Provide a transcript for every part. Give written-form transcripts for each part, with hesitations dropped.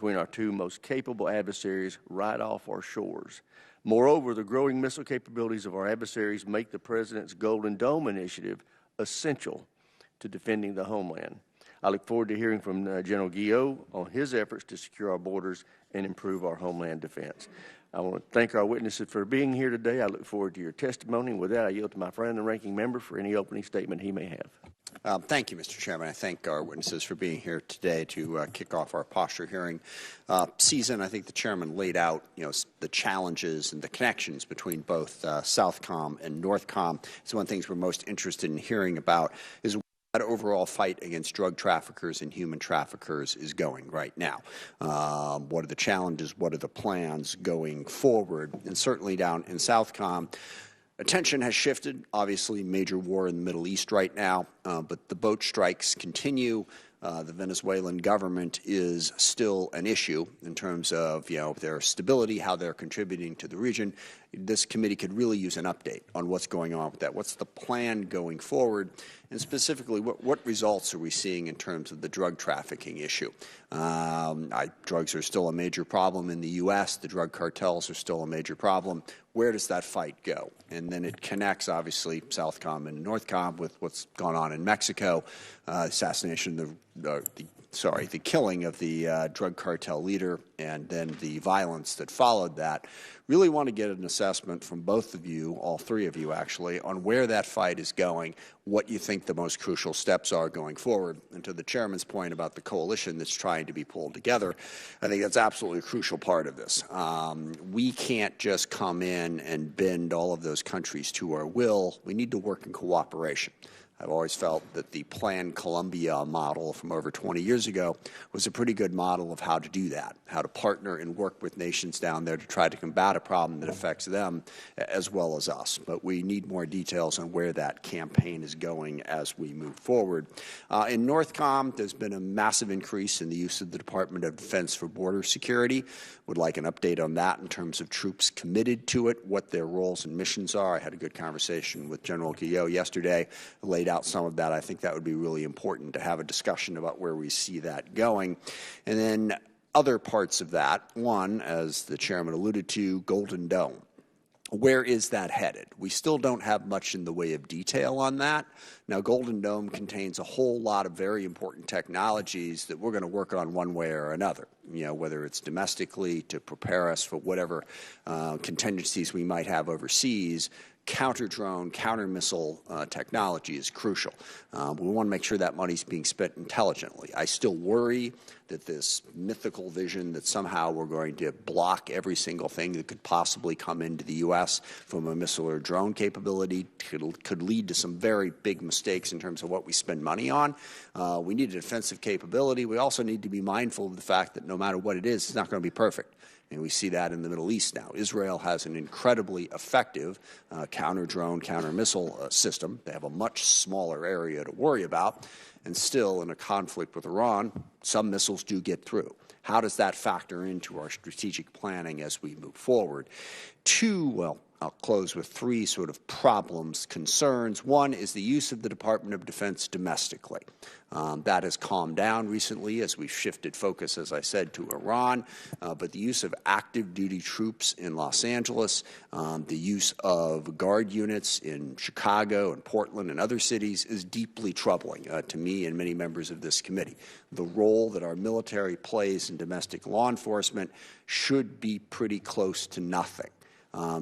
between our two most capable adversaries right off our shores. Moreover, the growing missile capabilities of our adversaries make the President's Golden Dome initiative essential to defending the homeland. I look forward to hearing from General Guillot on his efforts to secure our borders and improve our homeland defense. I want to thank our witnesses for being here today. I look forward to your testimony. With that, I yield to my friend, the ranking member, for any opening statement he may have. Thank you, Mr. Chairman. I thank our witnesses for being here today to kick off our posture hearing season. I think the chairman laid out, the challenges and the connections between both Southcom and Northcom. It's one of the things we're most interested in hearing about is that overall fight against drug traffickers and human traffickers is going right now. What are the challenges? What are the plans going forward? And certainly down in Southcom, attention has shifted. Obviously, major war in the Middle East right now, but the boat strikes continue. The Venezuelan government is still an issue in terms of, their stability, how they're contributing to the region. This committee could really use an update on what's going on with that. What's the plan going forward? And specifically, what results are we seeing in terms of the drug trafficking issue? Drugs are still a major problem in the U.S. The drug cartels are still a major problem. Where does that fight go? And then it connects, obviously, Southcom and Northcom with what's gone on in Mexico, assassination, the killing of the drug cartel leader, and then the violence that followed that. Really want to get an assessment from both of you, all three of you actually, on where that fight is going, what you think the most crucial steps are going forward. And to the chairman's point about the coalition that's trying to be pulled together, I think that's absolutely a crucial part of this. We can't just come in and bend all of those countries to our will. We need to work in cooperation. I've always felt that the Plan Colombia model from over 20 years ago was a pretty good model of how to do that, how to partner and work with nations down there to try to combat a problem that affects them as well as us. But we need more details on where that campaign is going as we move forward. In Northcom, there's been a massive increase in the use of the Department of Defense for border security. Would like an update on that in terms of troops committed to it, what their roles and missions are. I had a good conversation with General Guillot yesterday, laid out some of that. I think that would be really important to have a discussion about where we see that going. And then other parts of that, one, as the chairman alluded to, Golden Dome. Where is that headed? We still don't have much in the way of detail on that. Now, Golden Dome contains a whole lot of very important technologies that we're going to work on one way or another, whether it's domestically to prepare us for whatever contingencies we might have overseas. Counter-drone, counter-missile technology is crucial. We want to make sure that money's being spent intelligently. I still worry that this mythical vision that somehow we're going to block every single thing that could possibly come into the U.S. from a missile or drone capability could lead to some very big mistakes in terms of what we spend money on. We need a defensive capability. We also need to be mindful of the fact that no matter what it is, it's not going to be perfect. And we see that in the Middle East now. Israel has an incredibly effective counter-drone, counter-missile system. They have a much smaller area to worry about. And still, in a conflict with Iran, some missiles do get through. How does that factor into our strategic planning as we move forward? I'll close with three sort of problems, concerns. One is the use of the Department of Defense domestically. That has calmed down recently as we've shifted focus, as I said, to Iran. But the use of active duty troops in Los Angeles, the use of guard units in Chicago and Portland and other cities is deeply troubling to me and many members of this committee. The role that our military plays in domestic law enforcement should be pretty close to nothing.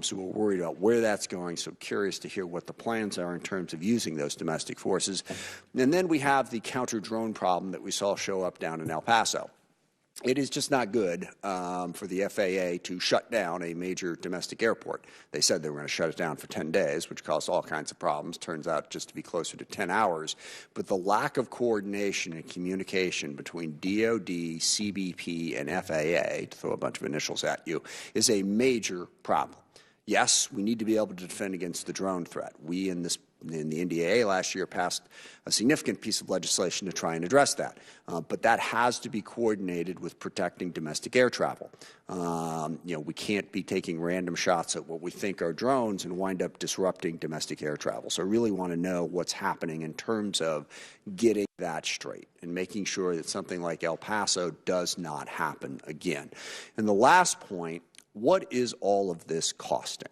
So we're worried about where that's going, so curious to hear what the plans are in terms of using those domestic forces. And then we have the counter-drone problem that we saw show up down in El Paso. It is just not good for the FAA to shut down a major domestic airport. They said they were going to shut it down for 10 days, which caused all kinds of problems. Turns out just to be closer to 10 hours. But the lack of coordination and communication between DOD, CBP, and FAA, to throw a bunch of initials at you, is a major problem. Yes, we need to be able to defend against the drone threat. We in this And the NDAA last year passed a significant piece of legislation to try and address that. But that has to be coordinated with protecting domestic air travel. We can't be taking random shots at what we think are drones and wind up disrupting domestic air travel. So I really want to know what's happening in terms of getting that straight and making sure that something like El Paso does not happen again. And the last point, what is all of this costing?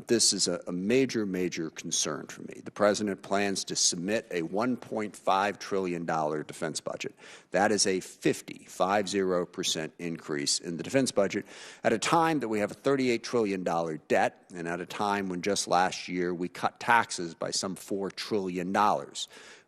This is a major, major concern for me. The President plans to submit a $1.5 trillion defense budget. That is a 50% increase in the defense budget at a time that we have a $38 trillion debt and at a time when just last year we cut taxes by some $4 trillion.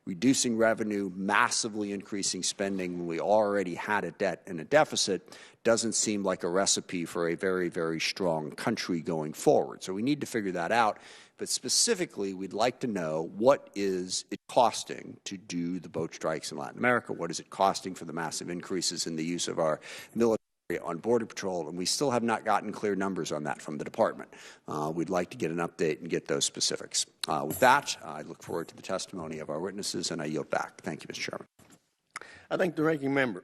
Reducing revenue, massively increasing spending when we already had a debt and a deficit doesn't seem like a recipe for a very, very strong country going forward. So we need to figure that out. But specifically, we'd like to know, what is it costing to do the boat strikes in Latin America? What is it costing for the massive increases in the use of our military on Border Patrol? And we still have not gotten clear numbers on that from the Department. We'd like to get an update and get those specifics. With that, I look forward to the testimony of our witnesses, and I yield back. Thank you, Mr. Chairman. I thank the ranking member.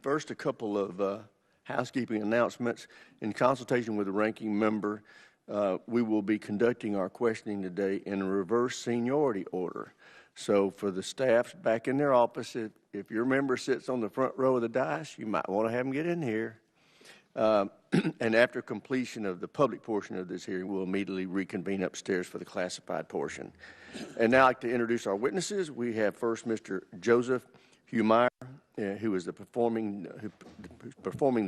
First, a couple of housekeeping announcements. In consultation with the ranking member, we will be conducting our questioning today in a reverse seniority order. So for the staff back in their office, if your member sits on the front row of the dais, you might want to have them get in here. And after completion of the public portion of this hearing, we'll immediately reconvene upstairs for the classified portion. And now I'd like to introduce our witnesses. We have first Mr. Joseph Humeire, who is performing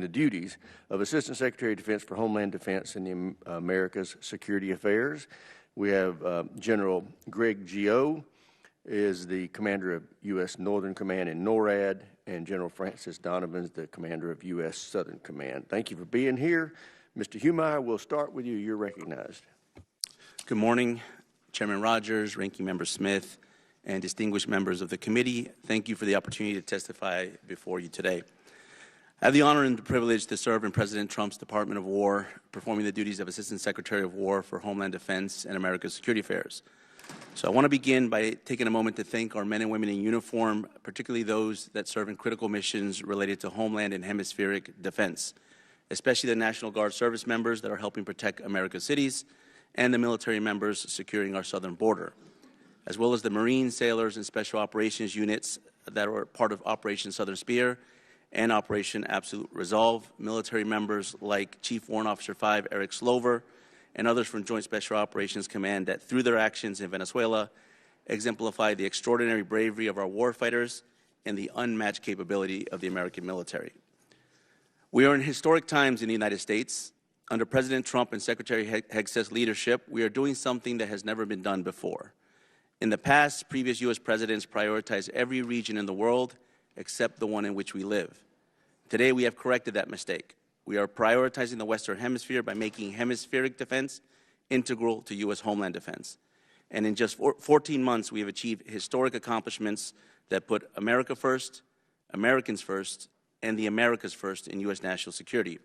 the duties of Assistant Secretary of Defense for Homeland Defense in the Americas Security Affairs. We have General Greg Guillot, is the commander of U.S. Northern Command in NORAD, and General Francis Donovan is the commander of U.S. Southern Command. Thank you for being here. Mr. Humeire, we'll start with you. You're recognized. Good morning, Chairman Rogers, Ranking Member Smith, and distinguished members of the committee. Thank you for the opportunity to testify before you today. I have the honor and the privilege to serve in President Trump's Department of War, performing the duties of Assistant Secretary of War for Homeland Defense and America's Security Affairs. So I want to begin by taking a moment to thank our men and women in uniform, particularly those that serve in critical missions related to homeland and hemispheric defense, especially the National Guard service members that are helping protect America's cities and the military members securing our southern border, as well as the Marine, sailors, and special operations units that are part of Operation Southern Spear and Operation Absolute Resolve, military members like Chief Warrant Officer 5 Eric Slover, and others from Joint Special Operations Command that, through their actions in Venezuela, exemplify the extraordinary bravery of our warfighters and the unmatched capability of the American military. We are in historic times in the United States. Under President Trump and Secretary Hegseth's leadership, we are doing something that has never been done before. In the past, previous U.S. presidents prioritized every region in the world except the one in which we live. Today, we have corrected that mistake. We are prioritizing the Western Hemisphere by making hemispheric defense integral to U.S. homeland defense. And in just 14 months, we have achieved historic accomplishments that put America first, Americans first, and the Americas first in U.S. national security.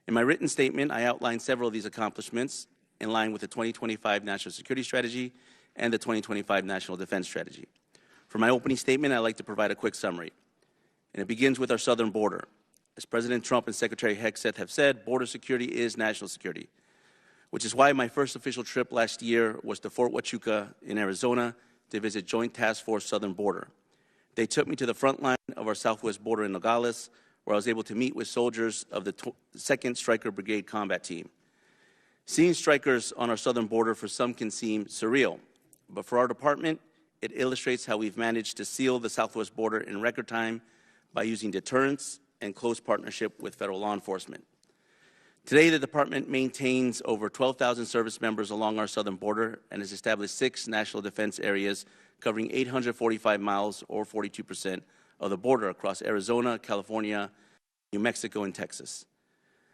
In my written statement, I outlined several of these accomplishments in line with the 2025 National Security Strategy and the 2025 National Defense Strategy. For my opening statement, I'd like to provide a quick summary. And it begins with our southern border. As President Trump and Secretary Hegseth have said, border security is national security, which is why my first official trip last year was to Fort Huachuca in Arizona to visit Joint Task Force Southern Border. They took me to the front line of our southwest border in Nogales, where I was able to meet with soldiers of the 2nd Stryker Brigade Combat Team. Seeing strikers on our southern border for some can seem surreal, but for our department, it illustrates how we've managed to seal the southwest border in record time by using deterrence and close partnership with federal law enforcement. Today, the department maintains over 12,000 service members along our southern border and has established 6 national defense areas covering 845 miles, or 42% of the border across Arizona, California, New Mexico, and Texas.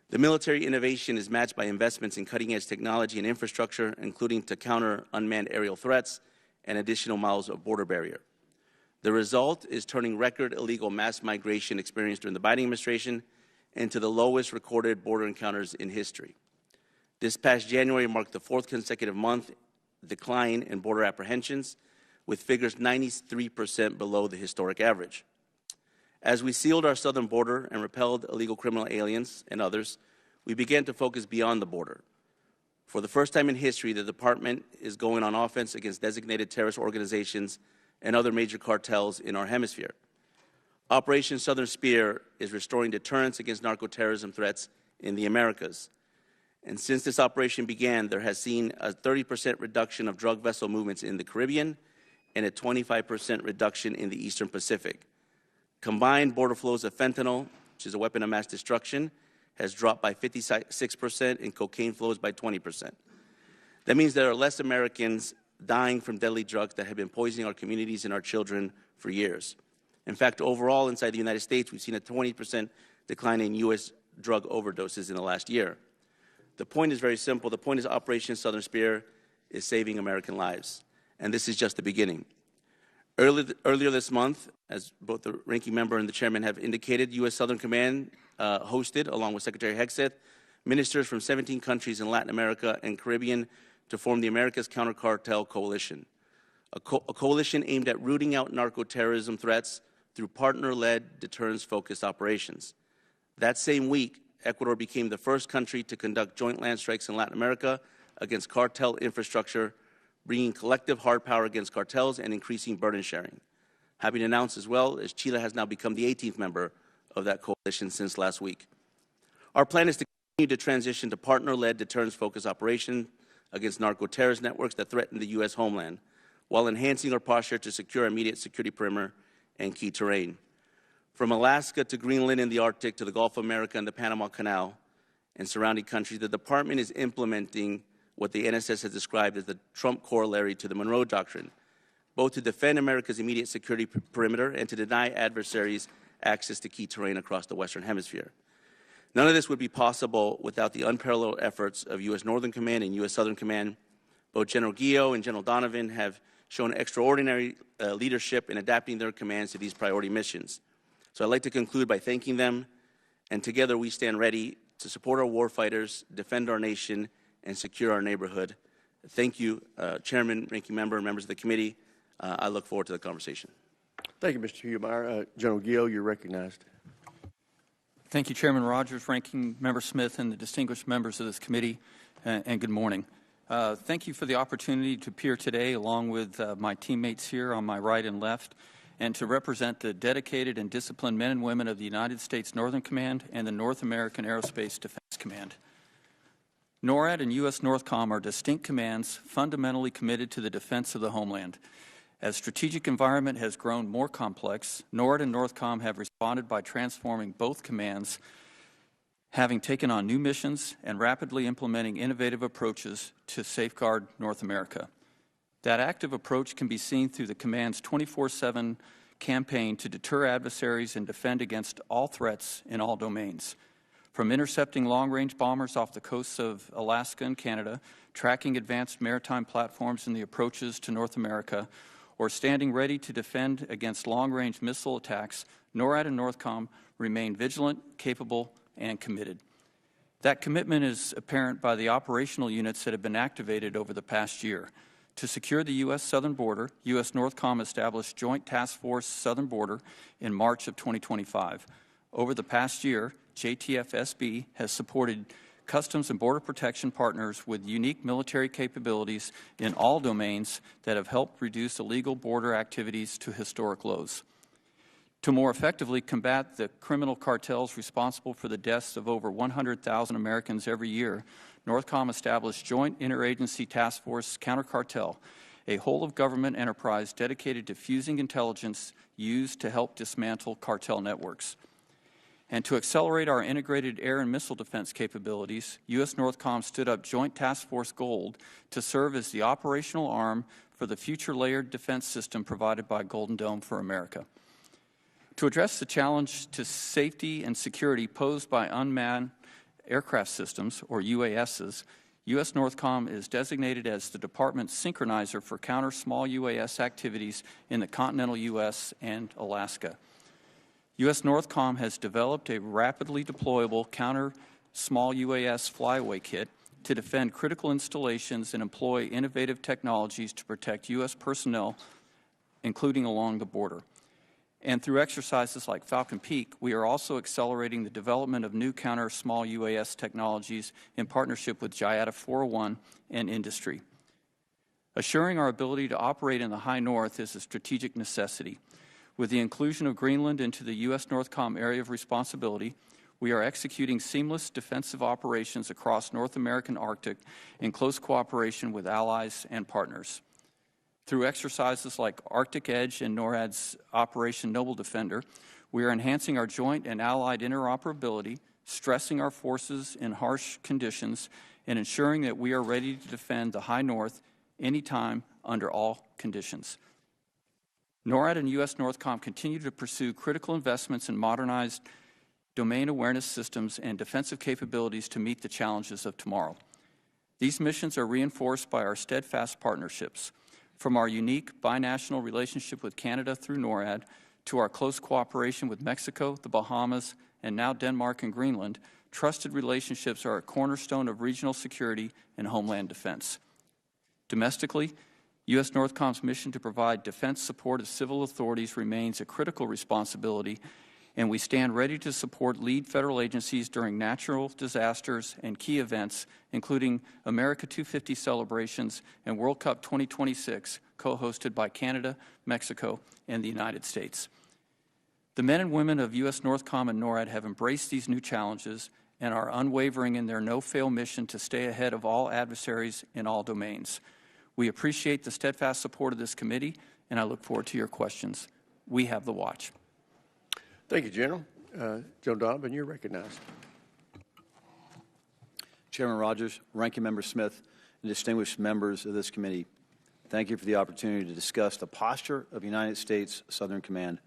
The military innovation is matched by investments in cutting-edge technology and infrastructure, including to counter unmanned aerial threats and additional miles of border barrier. The result is turning record illegal mass migration experienced during the Biden administration into the lowest recorded border encounters in history. This past January marked the 4th consecutive month decline in border apprehensions, with figures 93% below the historic average. As we sealed our southern border and repelled illegal criminal aliens and others, we began to focus beyond the border. For the first time in history, the Department is going on offense against designated terrorist organizations and other major cartels in our hemisphere. Operation Southern Spear is restoring deterrence against narco-terrorism threats in the Americas. And since this operation began, there has seen a 30% reduction of drug vessel movements in the Caribbean and a 25% reduction in the Eastern Pacific. Combined border flows of fentanyl, which is a weapon of mass destruction, has dropped by 56% and cocaine flows by 20%. That means there are less Americans dying from deadly drugs that have been poisoning our communities and our children for years. In fact, overall inside the United States, we've seen a 20% decline in U.S. drug overdoses in the last year. The point is very simple. The point is Operation Southern Spear is saving American lives, and this is just the beginning. Earlier this month, as both the ranking member and the chairman have indicated, U.S. Southern Command hosted, along with Secretary Hegseth, ministers from 17 countries in Latin America and Caribbean to form the America's Counter-Cartel Coalition, a coalition aimed at rooting out narco-terrorism threats through partner-led, deterrence-focused operations. That same week, Ecuador became the first country to conduct joint land strikes in Latin America against cartel infrastructure, bringing collective hard power against cartels and increasing burden sharing. Happy to announce as well as Chile has now become the 18th member of that coalition since last week. Our plan is to continue to transition to partner-led deterrence-focused operation against narco-terrorist networks that threaten the U.S. homeland, while enhancing our posture to secure immediate security perimeter and key terrain. From Alaska to Greenland and the Arctic to the Gulf of America and the Panama Canal and surrounding countries, the Department is implementing what the NSS has described as the Trump corollary to the Monroe Doctrine, both to defend America's immediate security perimeter and to deny adversaries access to key terrain across the Western Hemisphere. None of this would be possible without the unparalleled efforts of U.S. Northern Command and U.S. Southern Command. Both General Guillot and General Donovan have shown extraordinary leadership in adapting their commands to these priority missions. So I'd like to conclude by thanking them, and together we stand ready to support our warfighters, defend our nation, and secure our neighborhood. Thank you, Chairman, Ranking Member, and members of the committee. I look forward to the conversation. Thank you, Mr. Humeire. General Guillot, you're recognized. Thank you, Chairman Rogers, Ranking Member Smith, and the distinguished members of this committee, and good morning. Thank you for the opportunity to appear today along with my teammates here on my right and left, and to represent the dedicated and disciplined men and women of the United States Northern Command and the North American Aerospace Defense Command. NORAD and U.S. NORTHCOM are distinct commands fundamentally committed to the defense of the homeland. As strategic environment has grown more complex, NORAD and NORTHCOM have responded by transforming both commands, having taken on new missions and rapidly implementing innovative approaches to safeguard North America. That active approach can be seen through the command's 24/7 campaign to deter adversaries and defend against all threats in all domains. From intercepting long-range bombers off the coasts of Alaska and Canada, tracking advanced maritime platforms in the approaches to North America, or standing ready to defend against long-range missile attacks, NORAD and NORTHCOM remain vigilant, capable, and committed. That commitment is apparent by the operational units that have been activated over the past year. To secure the U.S. southern border, U.S. NORTHCOM established Joint Task Force Southern Border in March of 2025. Over the past year, JTF-SB has supported Customs and Border Protection partners with unique military capabilities in all domains that have helped reduce illegal border activities to historic lows. To more effectively combat the criminal cartels responsible for the deaths of over 100,000 Americans every year, NORTHCOM established Joint Interagency Task Force Counter-Cartel, a whole-of-government enterprise dedicated to fusing intelligence used to help dismantle cartel networks. And to accelerate our integrated air and missile defense capabilities, U.S. NORTHCOM stood up Joint Task Force Gold to serve as the operational arm for the future layered defense system provided by Golden Dome for America. To address the challenge to safety and security posed by unmanned aircraft systems, or UASs, U.S. NORTHCOM is designated as the Department's synchronizer for counter-small UAS activities in the continental U.S. and Alaska. U.S. NORTHCOM has developed a rapidly deployable counter-small UAS flyaway kit to defend critical installations and employ innovative technologies to protect U.S. personnel, including along the border. And through exercises like Falcon Peak, we are also accelerating the development of new counter-small UAS technologies in partnership with JIATA 401 and industry. Assuring our ability to operate in the high north is a strategic necessity. With the inclusion of Greenland into the U.S. NORTHCOM area of responsibility, we are executing seamless defensive operations across North American Arctic in close cooperation with allies and partners. Through exercises like Arctic Edge and NORAD's Operation Noble Defender, we are enhancing our joint and allied interoperability, stressing our forces in harsh conditions, and ensuring that we are ready to defend the high north anytime under all conditions. NORAD and U.S. NORTHCOM continue to pursue critical investments in modernized domain awareness systems and defensive capabilities to meet the challenges of tomorrow. These missions are reinforced by our steadfast partnerships, from our unique binational relationship with Canada through NORAD to our close cooperation with Mexico, the Bahamas, and now Denmark and Greenland. Trusted relationships are a cornerstone of regional security and homeland defense. Domestically, U.S. NORTHCOM's mission to provide defense support of civil authorities remains a critical responsibility, and we stand ready to support lead federal agencies during natural disasters and key events, including America 250 celebrations and World Cup 2026, co-hosted by Canada, Mexico, and the United States. The men and women of U.S. NORTHCOM and NORAD have embraced these new challenges and are unwavering in their no-fail mission to stay ahead of all adversaries in all domains. We appreciate the steadfast support of this committee, and I look forward to your questions. We have the watch. Thank you, General. General Donovan, you're recognized. Chairman Rogers, Ranking Member Smith, and distinguished members of this committee, thank you for the opportunity to discuss the posture of United States Southern Command.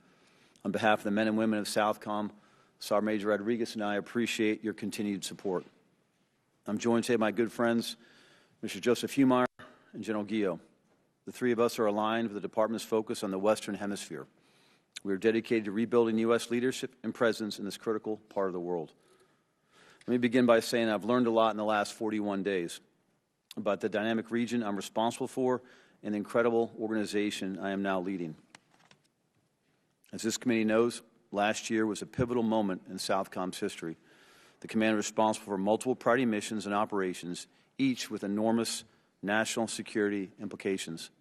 On behalf of the men and women of Southcom, Sergeant Major Rodriguez and I appreciate your continued support. I'm joined today by my good friends, Mr. Joseph Humeire and General Guillot. The three of us are aligned with the Department's focus on the Western Hemisphere. We are dedicated to rebuilding U.S. leadership and presence in this critical part of the world. Let me begin by saying I've learned a lot in the last 41 days about the dynamic region I'm responsible for and the incredible organization I am now leading. As this committee knows, last year was a pivotal moment in Southcom's history. The command was responsible for multiple priority missions and operations, each with enormous national security implications.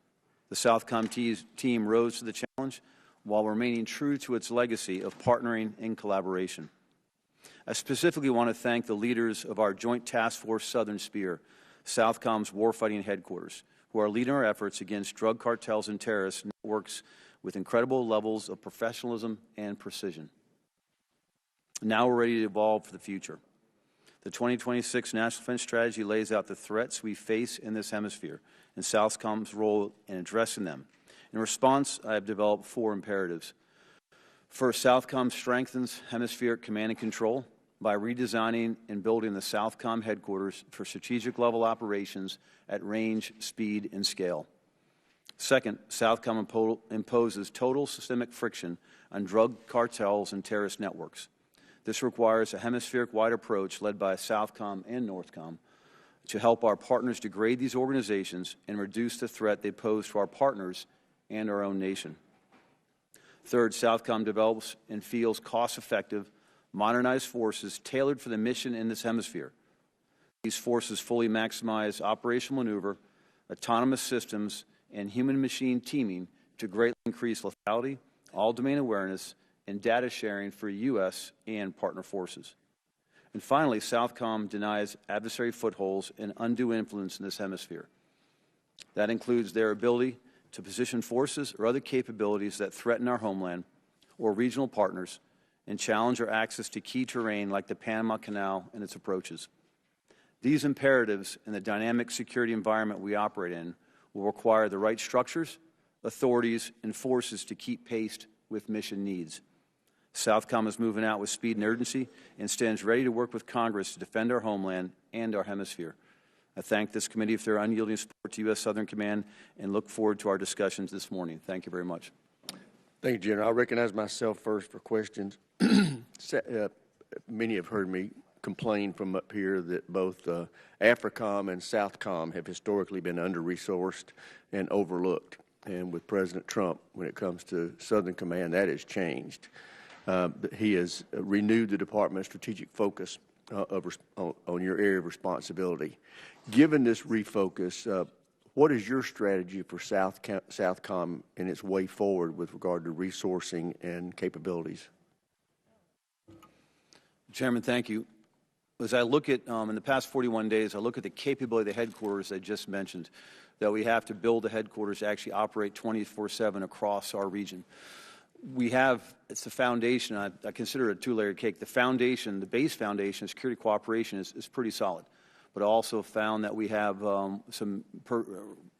The Southcom team rose to the challenge while remaining true to its legacy of partnering in collaboration. I specifically want to thank the leaders of our Joint Task Force Southern Spear, Southcom's warfighting headquarters, who are leading our efforts against drug cartels and terrorist networks with incredible levels of professionalism and precision. Now we're ready to evolve for the future. The 2026 National Defense Strategy lays out the threats we face in this hemisphere and Southcom's role in addressing them. In response, I have developed 4 imperatives. First, Southcom strengthens hemispheric command and control by redesigning and building the Southcom headquarters for strategic level operations at range, speed, and scale. Second, Southcom imposes total systemic friction on drug cartels and terrorist networks. This requires a hemispheric-wide approach led by Southcom and NORTHCOM to help our partners degrade these organizations and reduce the threat they pose to our partners and our own nation. Third, Southcom develops and fields cost-effective, modernized forces tailored for the mission in this hemisphere. These forces fully maximize operational maneuver, autonomous systems, and human-machine teaming to greatly increase lethality, all-domain awareness, and data sharing for U.S. and partner forces. And finally, Southcom denies adversary footholds and undue influence in this hemisphere. That includes their ability to position forces or other capabilities that threaten our homeland or regional partners and challenge our access to key terrain like the Panama Canal and its approaches. These imperatives in the dynamic security environment we operate in will require the right structures, authorities, and forces to keep pace with mission needs. Southcom is moving out with speed and urgency and stands ready to work with Congress to defend our homeland and our hemisphere. I thank this committee for their unyielding support to U.S. Southern Command and look forward to our discussions this morning. Thank you very much. Thank you, General. I'll recognize myself first for questions. Many have heard me complained from up here that both AFRICOM and SOUTHCOM have historically been under-resourced and overlooked. And with President Trump, when it comes to Southern Command, that has changed. He has renewed the Department's strategic focus on your area of responsibility. Given this refocus, what is your strategy for SOUTHCOM and its way forward with regard to resourcing and capabilities? Chairman, thank you. As I look at, in the past 41 days, I look at the capability of the headquarters I just mentioned, that we have to build the headquarters to actually operate 24/7 across our region. We have, it's the foundation, I consider it a two-layered cake. The foundation, the base foundation of security cooperation is pretty solid. But I also found that we have some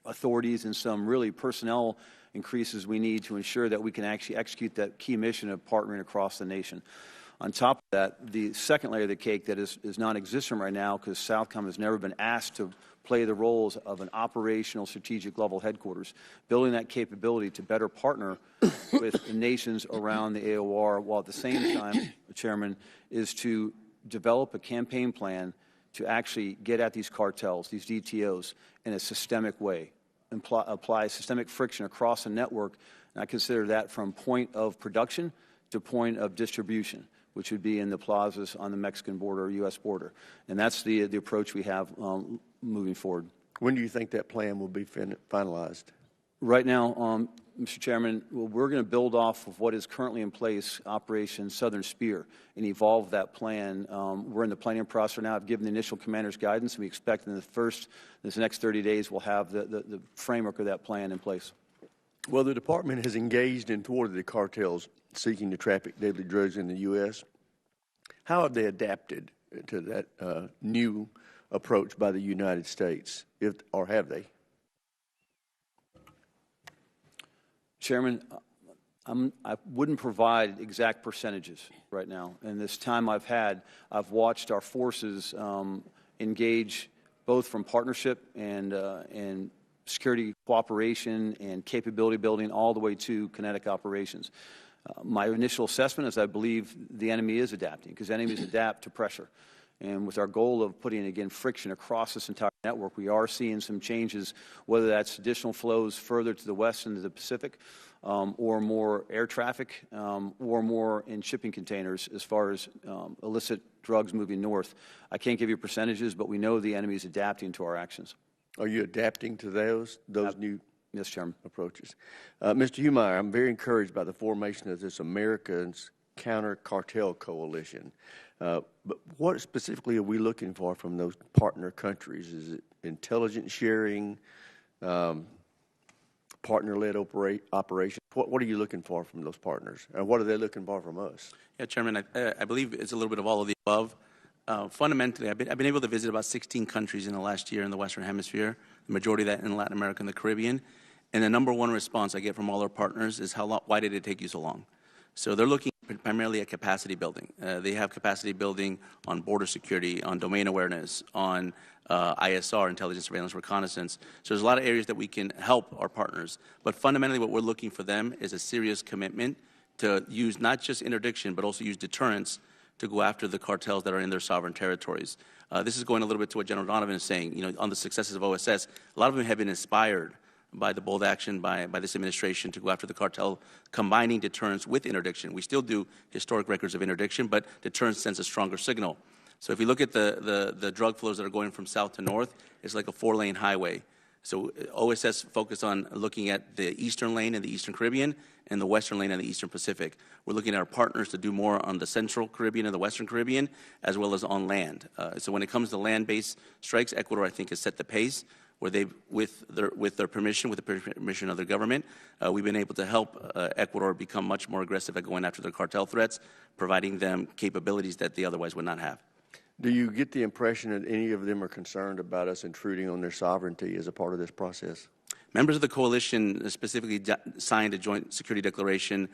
authorities and some really personnel increases we need to ensure that we can actually execute that key mission of partnering across the nation. On top of that, the second layer of the cake that is non-existent right now, because SOUTHCOM has never been asked to play the roles of an operational strategic level headquarters, building that capability to better partner with nations around the AOR, while at the same time, Chairman, is to develop a campaign plan to actually get at these cartels, these DTOs, in a systemic way, apply systemic friction across the network, and I consider that from point of production to point of distribution, which would be in the plazas on the Mexican border, U.S. border. And that's the approach we have moving forward. When do you think that plan will be finalized? Right now, Mr. Chairman, we're going to build off of what is currently in place, Operation Southern Spear, and evolve that plan. We're in the planning process now. I've given the initial commander's guidance, and we expect in this next 30 days, we'll have the framework of that plan in place. Well, the department has engaged and thwarted the cartels seeking to traffic deadly drugs in the U.S. How have they adapted to that new approach by the United States, or have they? Chairman, I wouldn't provide exact percentages right now. In this time I've watched our forces engage both from partnership and security cooperation and capability building all the way to kinetic operations. My initial assessment is I believe the enemy is adapting, because enemies adapt to pressure. And with our goal of putting, again, friction across this entire network, we are seeing some changes, whether that's additional flows further to the west into the Pacific, or more air traffic, or more in shipping containers as far as illicit drugs moving north. I can't give you percentages, but we know the enemy is adapting to our actions. Are you adapting to those new Yes, Chairman. approaches? Mr. Humeire, I'm very encouraged by the formation of this Americans Counter-Cartel Coalition. But what specifically are we looking for from those partner countries? Is it intelligence sharing, partner-led operations? What are you looking for from those partners? And what are they looking for from us? Yeah, Chairman, I believe it's a little bit of all of the above. Fundamentally, I've been able to visit about 16 countries in the last year in the Western Hemisphere, the majority of that in Latin America and the Caribbean. And the number one response I get from all our partners is why did it take you so long? So they're looking primarily at capacity building. They have capacity building on border security, on domain awareness, on ISR, intelligence, surveillance, reconnaissance. So there's a lot of areas that we can help our partners. But fundamentally what we're looking for them is a serious commitment to use not just interdiction, but also use deterrence to go after the cartels that are in their sovereign territories. This is going a little bit to what General Donovan is saying. You know, on the successes of OSS, a lot of them have been inspired by the bold action by this administration to go after the cartel, combining deterrence with interdiction. We still do historic records of interdiction, but deterrence sends a stronger signal. So if you look at the drug flows that are going from south to north, it's like a 4-lane highway. So OSS focused on looking at the eastern lane in the Eastern Caribbean and the western lane in the Eastern Pacific. We're looking at our partners to do more on the Central Caribbean and the Western Caribbean, as well as on land. So when it comes to land-based strikes, Ecuador, I think, has set the pace, where they've, with their permission, with the permission of their government, we've been able to help Ecuador become much more aggressive at going after their cartel threats, providing them capabilities that they otherwise would not have. Do you get the impression that any of them are concerned about us intruding on their sovereignty as a part of this process? Members of the coalition specifically signed a joint security declaration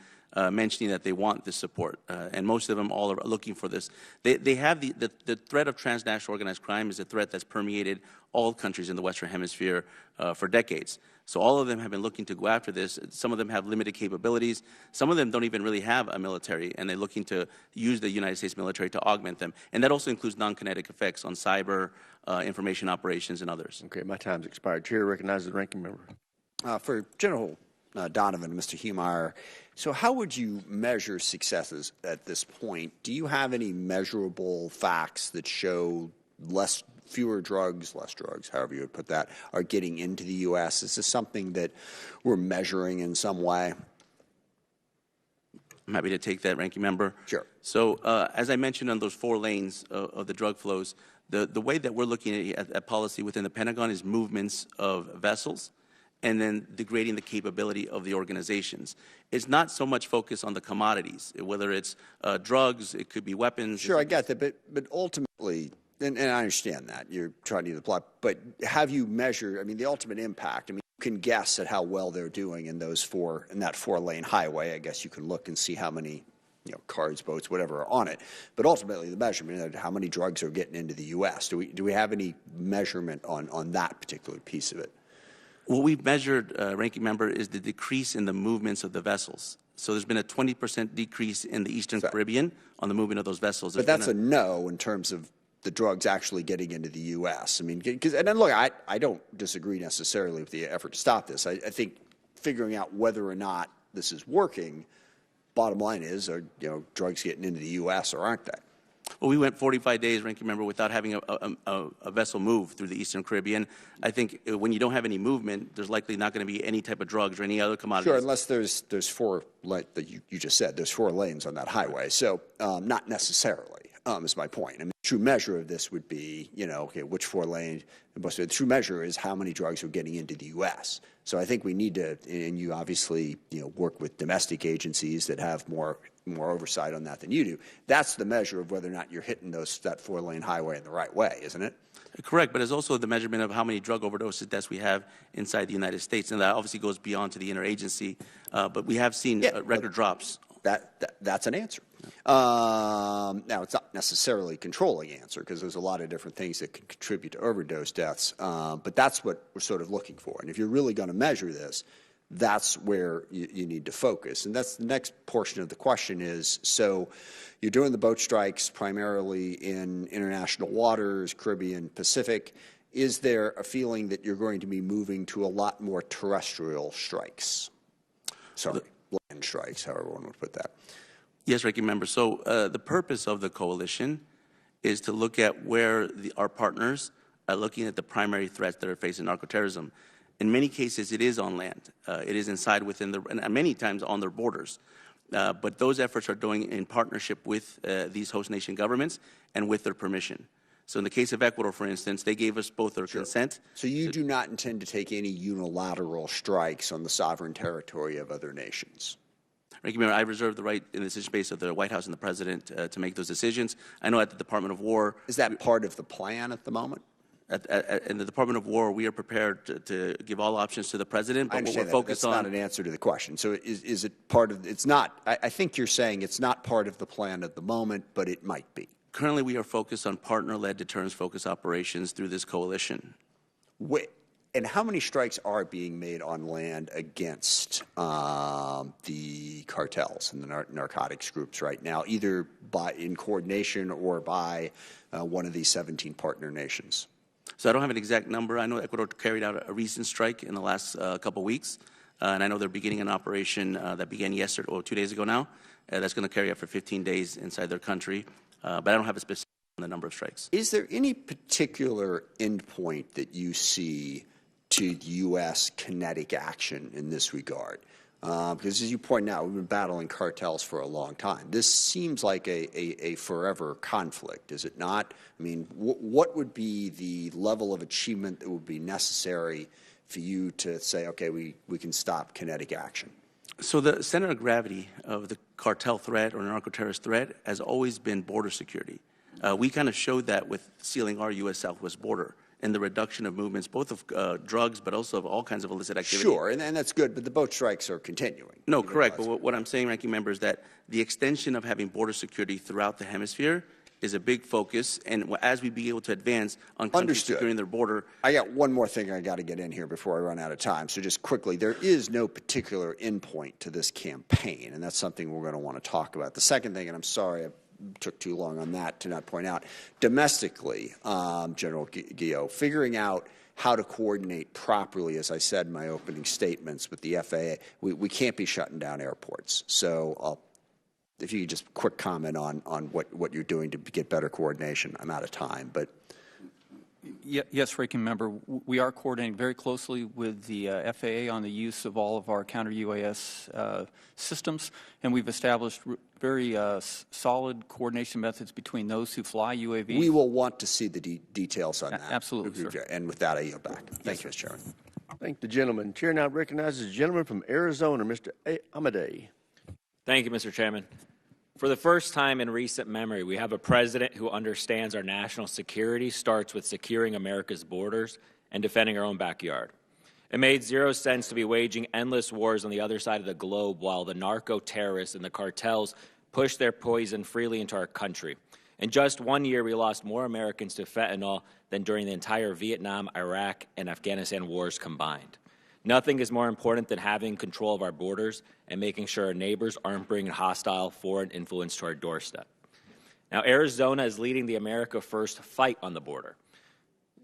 mentioning that they want this support, and most of them all are looking for this. They have the threat of transnational organized crime is a threat that's permeated all countries in the Western Hemisphere for decades. So all of them have been looking to go after this. Some of them have limited capabilities. Some of them don't even really have a military, and they're looking to use the United States military to augment them. And that also includes non-kinetic effects on cyber, information operations, and others. Okay, my time's expired. Chair recognizes the ranking member. For General Donovan and Mr. Humeire, so how would you measure successes at this point? Do you have any measurable facts that show fewer drugs, less drugs, however you would put that, are getting into the U.S.? Is this something that we're measuring in some way? I'm happy to take that, Ranking Member. Sure. So as I mentioned on those 4 lanes of the drug flows, the way that we're looking at policy within the Pentagon is movements of vessels and then degrading the capability of the organizations. It's not so much focused on the commodities, whether it's drugs, it could be weapons. Sure, I get that, but ultimately, and I understand that, you're trying to do the plot, but have you measured, I mean, the ultimate impact? I mean, you can guess at how well they're doing in that 4-lane highway. I guess you can look and see how many, cars, boats, whatever are on it. But ultimately, the measurement of how many drugs are getting into the U.S. Do we have any measurement on that particular piece of it? What we've measured, Ranking Member, is the decrease in the movements of the vessels. So there's been a 20% decrease in the Eastern Caribbean on the movement of those vessels. But that's a no in terms of the drugs actually getting into the U.S. I mean, and then look, I don't disagree necessarily with the effort to stop this. I think figuring out whether or not this is working, bottom line is, are drugs getting into the U.S. or aren't they? Well, we went 45 days, Ranking Member, without having a vessel move through the Eastern Caribbean. I think when you don't have any movement, there's likely not going to be any type of drugs or any other commodities. Sure, unless there's 4, like you just said, there's 4 lanes on that highway. So not necessarily is my point. I mean, the true measure of this would be, okay, which 4 lanes. The true measure is how many drugs are getting into the U.S. So I think we need to, and you obviously, work with domestic agencies that have more oversight on that than you do. That's the measure of whether or not you're hitting that 4-lane highway in the right way, isn't it? Correct, but it's also the measurement of how many drug overdoses deaths we have inside the United States, and that obviously goes beyond to the interagency. But we have seen record drops. That's an answer. Now, it's not necessarily a controlling answer because there's a lot of different things that can contribute to overdose deaths, but that's what we're sort of looking for. And if you're really going to measure this, that's where you need to focus. And that's the next portion of the question is, so you're doing the boat strikes primarily in international waters, Caribbean, Pacific. Is there a feeling that you're going to be moving to a lot more terrestrial strikes? Sorry, land strikes, however one would put that. Yes, Ranking Member. So the purpose of the coalition is to look at where our partners are looking at the primary threats that are facing narcoterrorism. In many cases, it is on land. It is inside within and many times on their borders. But those efforts are doing in partnership with these host nation governments and with their permission. So in the case of Ecuador, for instance, they gave us both their consent. So you do not intend to take any unilateral strikes on the sovereign territory of other nations? Ranking Member, I reserve the right in the decision space of the White House and the President to make those decisions. I know at the Department of War... Is that part of the plan at the moment? In the Department of War, we are prepared to give all options to the President, but what we're focused on... That's not an answer to the question. So is it part of... It's not... I think you're saying it's not part of the plan at the moment, but it might be. Currently, we are focused on partner-led deterrence-focused operations through this coalition. And how many strikes are being made on land against the cartels and the narcotics groups right now, either in coordination or by one of these 17 partner nations? So I don't have an exact number. I know Ecuador carried out a recent strike in the last couple weeks, and I know they're beginning an operation that began yesterday, or 2 days ago now, that's going to carry out for 15 days inside their country. But I don't have a specific on the number of strikes. Is there any particular endpoint that you see to U.S. kinetic action in this regard? Because as you point out, we've been battling cartels for a long time. This seems like a forever conflict, is it not? I mean, what would be the level of achievement that would be necessary for you to say, okay, we can stop kinetic action? So the center of gravity of the cartel threat or narco-terrorist threat has always been border security. We kind of showed that with sealing our U.S. southwest border and the reduction of movements, both of drugs, but also of all kinds of illicit activity. Sure, and that's good, but the boat strikes are continuing. No, correct. But what I'm saying, Ranking Member, is that the extension of having border security throughout the hemisphere is a big focus, and as we be able to advance on countries securing their border. I got one more thing I got to get in here before I run out of time. So just quickly, there is no particular endpoint to this campaign, and that's something we're going to want to talk about. The second thing, and I'm sorry I took too long on that to not point out, domestically, General Guillot, figuring out how to coordinate properly, as I said in my opening statements with the FAA, we can't be shutting down airports. So if you could just quick comment on what you're doing to get better coordination. I'm out of time, but. Yes, Ranking Member, we are coordinating very closely with the FAA on the use of all of our counter-UAS systems, and we've established very solid coordination methods between those who fly UAVs. We will want to see the details on that. Absolutely, sir. And with that, I yield back. Thank you, Mr. Chairman. Thank the gentleman. Chair now recognizes the gentleman from Arizona, Mr. Amade. Thank you, Mr. Chairman. For the first time in recent memory, we have a president who understands our national security starts with securing America's borders and defending our own backyard. It made zero sense to be waging endless wars on the other side of the globe while the narco-terrorists and the cartels push their poison freely into our country. In just 1 year, we lost more Americans to fentanyl than during the entire Vietnam, Iraq, and Afghanistan wars combined. Nothing is more important than having control of our borders and making sure our neighbors aren't bringing hostile foreign influence to our doorstep. Now, Arizona is leading the America First fight on the border.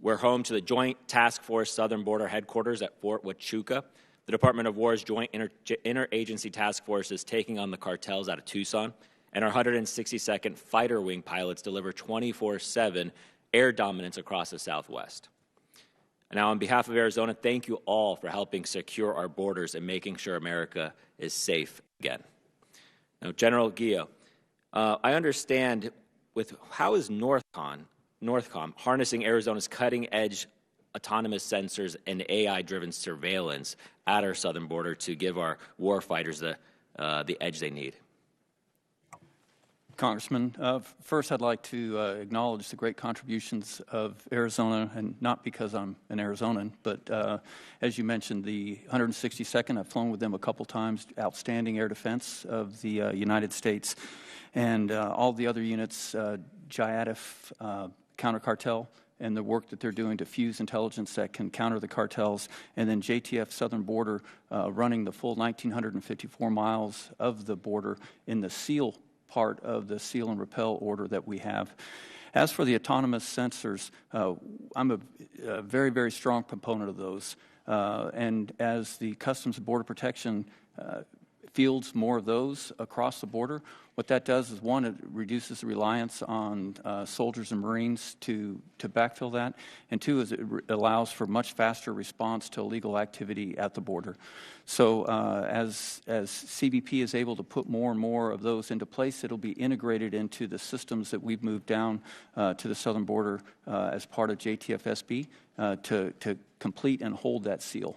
We're home to the Joint Task Force Southern Border Headquarters at Fort Huachuca. The Department of War's Joint Interagency Task Force is taking on the cartels out of Tucson, and our 162nd Fighter Wing pilots deliver 24/7 air dominance across the Southwest. Now, on behalf of Arizona, thank you all for helping secure our borders and making sure America is safe again. Now, General Guillot, I understand with how is Northcom harnessing Arizona's cutting-edge autonomous sensors and AI-driven surveillance at our southern border to give our warfighters the edge they need? Congressman, first I'd like to acknowledge the great contributions of Arizona, and not because I'm an Arizonan, but as you mentioned, the 162nd, I've flown with them a couple times, outstanding air defense of the United States, and all the other units, JIATF, counter cartel, and the work that they're doing to fuse intelligence that can counter the cartels, and then JTF Southern Border running the full 1,954 miles of the border in the SEAL part of the seal and repel order that we have. As for the autonomous sensors, I'm a very, very strong proponent of those. And as the Customs and Border Protection fields more of those across the border, what that does is, one, it reduces the reliance on soldiers and Marines to backfill that, and two, is it allows for much faster response to illegal activity at the border. So as CBP is able to put more and more of those into place, it'll be integrated into the systems that we've moved down to the southern border as part of JTF-SB to complete and hold that seal.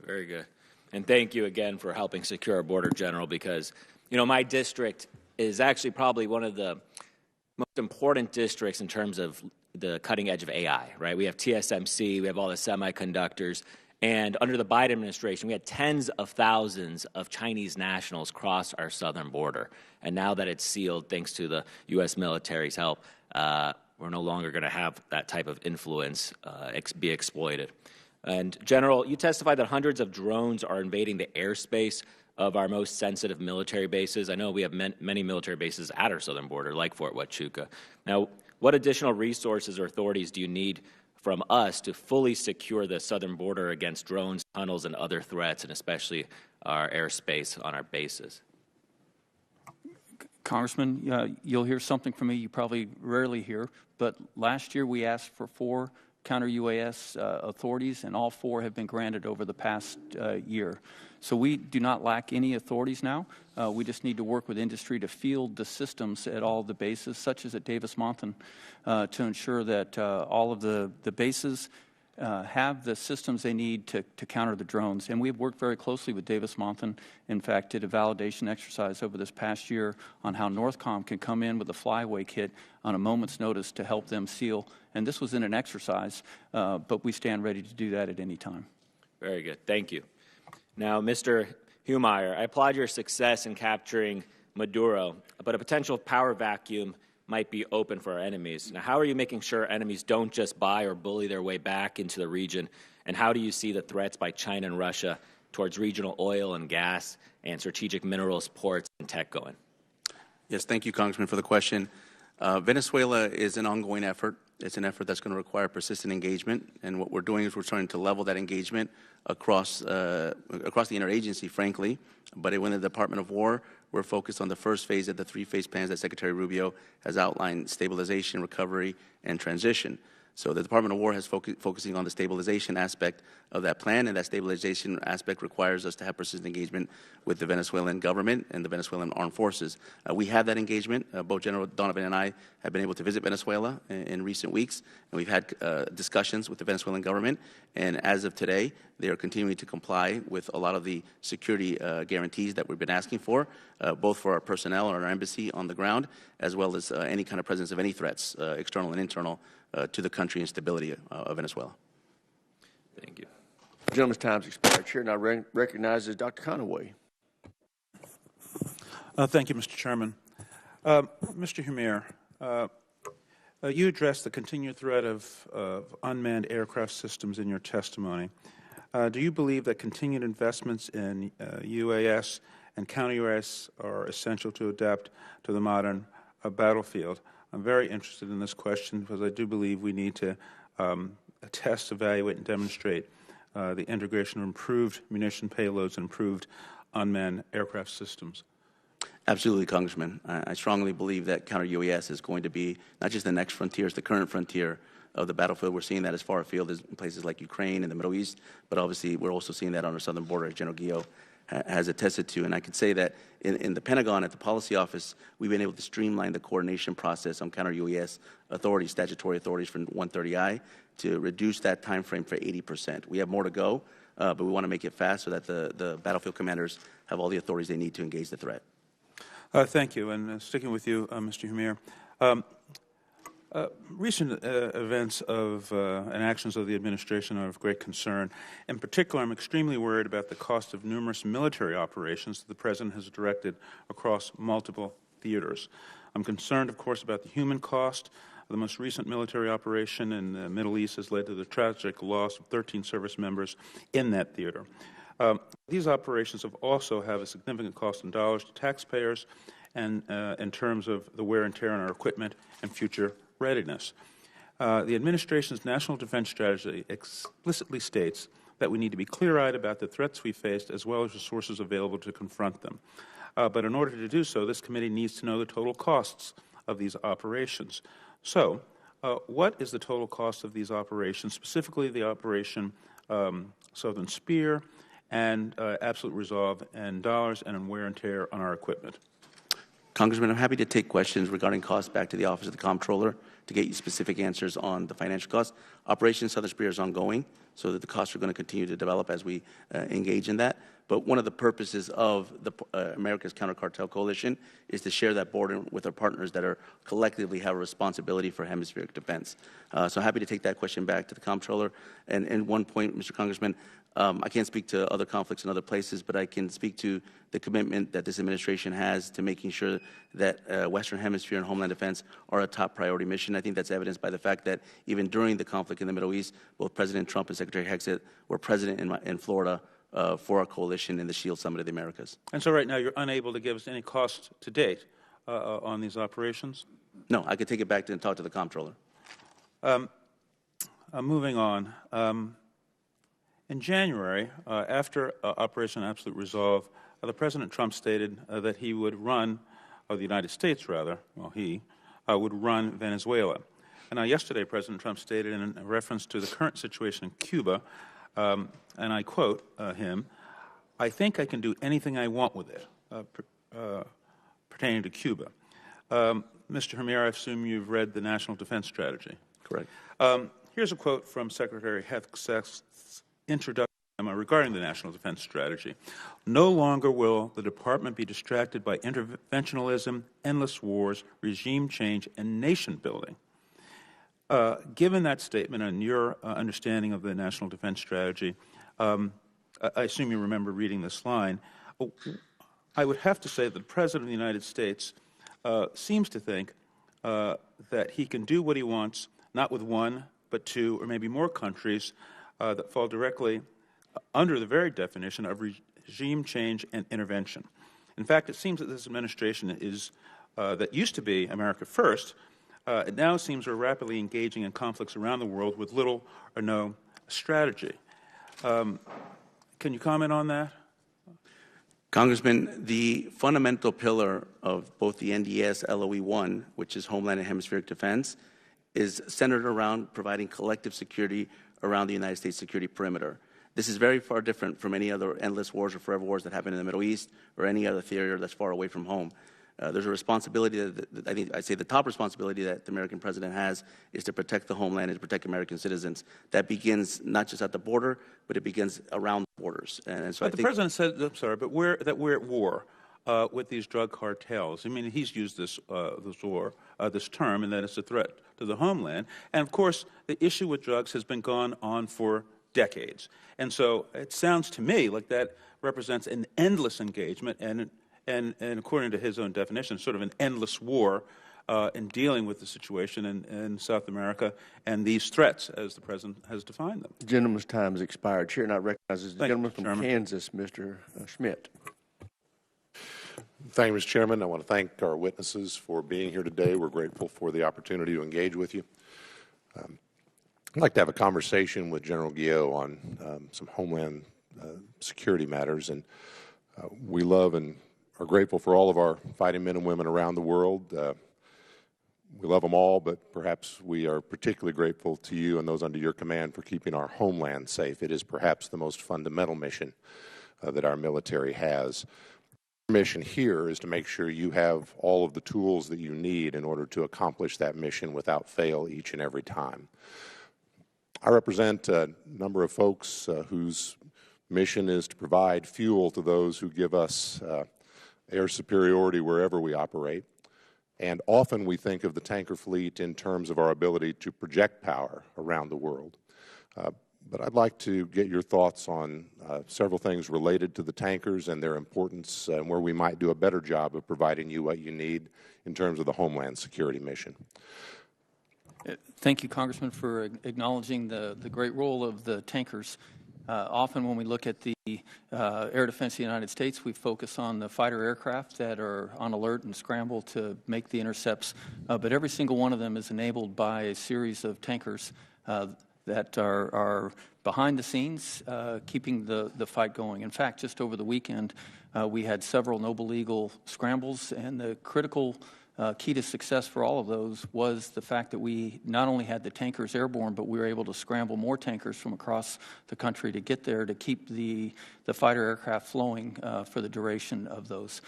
Very good. And thank you again for helping secure our border, General, because, you know, my district is actually probably one of the most important districts in terms of the cutting edge of AI, right? We have TSMC, we have all the semiconductors, and under the Biden administration, we had tens of thousands of Chinese nationals cross our southern border. And now that it's sealed, thanks to the U.S. military's help, we're no longer going to have that type of influence be exploited. And General, you testified that hundreds of drones are invading the airspace of our most sensitive military bases. I know we have many military bases at our southern border, like Fort Huachuca. Now, what additional resources or authorities do you need from us to fully secure the southern border against drones, tunnels, and other threats, and especially our airspace on our bases? Congressman, you'll hear something from me you probably rarely hear, but last year we asked for 4 counter-UAS authorities, and all 4 have been granted over the past year. So we do not lack any authorities now. We just need to work with industry to field the systems at all the bases, such as at Davis-Monthan, to ensure that all of the bases have the systems they need to counter the drones. And we've worked very closely with Davis-Monthan. In fact, did a validation exercise over this past year on how Northcom can come in with a flyaway kit on a moment's notice to help them seal. And this was in an exercise, but we stand ready to do that at any time. Very good. Thank you. Now, Mr. Humeire, I applaud your success in capturing Maduro, but a potential power vacuum might be open for our enemies. Now, how are you making sure enemies don't just buy or bully their way back into the region? And how do you see the threats by China and Russia towards regional oil and gas and strategic minerals, ports, and tech going? Yes, thank you, Congressman, for the question. Venezuela is an ongoing effort. It's an effort that's going to require persistent engagement, and what we're doing is we're trying to level that engagement across the interagency, frankly. But within the Department of War, we're focused on the first phase of the three-phase plans that Secretary Rubio has outlined: stabilization, recovery, and transition. So the Department of War has focusing on the stabilization aspect of that plan, and that stabilization aspect requires us to have persistent engagement with the Venezuelan government and the Venezuelan armed forces. We have that engagement. Both General Donovan and I have been able to visit Venezuela in recent weeks, and we've had discussions with the Venezuelan government. And as of today, they are continuing to comply with a lot of the security guarantees that we've been asking for, both for our personnel and our embassy on the ground, as well as any kind of presence of any threats, external and internal, to the country and stability of Venezuela. Thank you. The gentleman's time's expired. Chair now recognizes Dr. Conaway. Thank you, Mr. Chairman. Mr. Humeire, you addressed the continued threat of unmanned aircraft systems in your testimony. Do you believe that continued investments in UAS and counter-UAS are essential to adapt to the modern battlefield? I'm very interested in this question because I do believe we need to test, evaluate, and demonstrate the integration of improved munition payloads and improved unmanned aircraft systems. Absolutely, Congressman. I strongly believe that counter-UAS is going to be not just the next frontier, it's the current frontier of the battlefield. We're seeing that as far afield as in places like Ukraine and the Middle East, but obviously we're also seeing that on our southern border, as General Guillot has attested to. And I could say that in the Pentagon, at the policy office, we've been able to streamline the coordination process on counter-UAS authorities, statutory authorities from 130I, to reduce that time frame for 80%. We have more to go, but we want to make it fast so that the battlefield commanders have all the authorities they need to engage the threat. Thank you. And sticking with you, Mr. Humeire, recent events and actions of the administration are of great concern. In particular, I'm extremely worried about the cost of numerous military operations that the President has directed across multiple theaters. I'm concerned, of course, about the human cost. The most recent military operation in the Middle East has led to the tragic loss of 13 service members in that theater. These operations also have a significant cost in dollars to taxpayers and in terms of the wear and tear on our equipment and future readiness. The administration's national defense strategy explicitly states that we need to be clear-eyed about the threats we faced as well as resources available to confront them. But in order to do so, this committee needs to know the total costs of these operations. So, what is the total cost of these operations, specifically the Operation Southern Spear and Absolute Resolve in dollars and in wear and tear on our equipment? Congressman, I'm happy to take questions regarding costs back to the Office of the Comptroller to get you specific answers on the financial costs. Operation Southern Spear is ongoing, so that the costs are going to continue to develop as we engage in that. But one of the purposes of the America's Counter-Cartel Coalition is to share that burden with our partners that are collectively have a responsibility for hemispheric defense. So happy to take that question back to the Comptroller. And one point, Mr. Congressman, I can't speak to other conflicts in other places, but I can speak to the commitment that this administration has to making sure that Western Hemisphere and Homeland Defense are a top priority mission. I think that's evidenced by the fact that even during the conflict in the Middle East, both President Trump and Secretary Hexet were present in Florida for our coalition in the SHIELD Summit of the Americas. And so right now you're unable to give us any cost to date on these operations? No, I could take it back and talk to the Comptroller. Moving on. In January, after Operation Absolute Resolve, the President Trump stated that he would run, or the United States rather, well, he would run Venezuela. And now yesterday, President Trump stated in reference to the current situation in Cuba, and I quote him, "I think I can do anything I want with it," pertaining to Cuba. Mr. Humeire, I assume you've read the National Defense Strategy. Correct. Here's a quote from Secretary Hexet's introduction regarding the National Defense Strategy. "No longer will the Department be distracted by interventionism, endless wars, regime change, and nation building." Given that statement and your understanding of the National Defense Strategy, I assume you remember reading this line, I would have to say that the President of the United States seems to think that he can do what he wants, not with one, but two, or maybe more countries that fall directly under the very definition of regime change and intervention. In fact, it seems that this administration is, that used to be America First, it now seems we're rapidly engaging in conflicts around the world with little or no strategy. Can you comment on that? Congressman, the fundamental pillar of both the NDS LOE-1, which is Homeland and Hemispheric Defense, is centered around providing collective security around the United States security perimeter. This is very far different from any other endless wars or forever wars that happen in the Middle East or any other theater that's far away from home. There's a responsibility that I think I'd say the top responsibility that the American president has is to protect the homeland and to protect American citizens. That begins not just at the border, but it begins around the borders. And so but the president said, I'm sorry, but we're at war with these drug cartels. I mean, he's used this term, and that it's a threat to the homeland. And of course, the issue with drugs has been going on for decades. And so it sounds to me like that represents an endless engagement and according to his own definition, sort of an endless war in dealing with the situation in South America and these threats as the president has defined them. The gentleman's time has expired. Chair now recognizes the gentleman from Chairman. Kansas, Mr. Schmidt. Thank you, Mr. Chairman. I want to thank our witnesses for being here today. We're grateful for the opportunity to engage with you. I'd like to have a conversation with General Guillot on some homeland security matters. And we love and are grateful for all of our fighting men and women around the world. We love them all, but perhaps we are particularly grateful to you and those under your command for keeping our homeland safe. It is perhaps the most fundamental mission that our military has. Our mission here is to make sure you have all of the tools that you need in order to accomplish that mission without fail each and every time. I represent a number of folks whose mission is to provide fuel to those who give us air superiority wherever we operate. And often we think of the tanker fleet in terms of our ability to project power around the world. But I'd like to get your thoughts on several things related to the tankers and their importance and where we might do a better job of providing you what you need in terms of the Homeland Security mission. Thank you, Congressman, for acknowledging the great role of the tankers. Often when we look at the air defense of the United States, we focus on the fighter aircraft that are on alert and scramble to make the intercepts. But every single one of them is enabled by a series of tankers that are behind the scenes, keeping the fight going. In fact, just over the weekend, we had several Noble Eagle scrambles, and the critical key to success for all of those was the fact that we not only had the tankers airborne, but we were able to scramble more tankers from across the country to get there to keep the fighter aircraft flowing for the duration of those.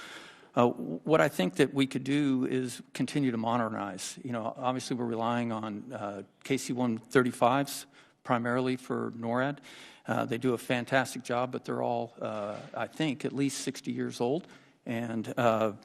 What I think that we could do is continue to modernize. You know, obviously we're relying on KC-135s primarily for NORAD. They do a fantastic job, but they're all, I think, at least 60 years old, and the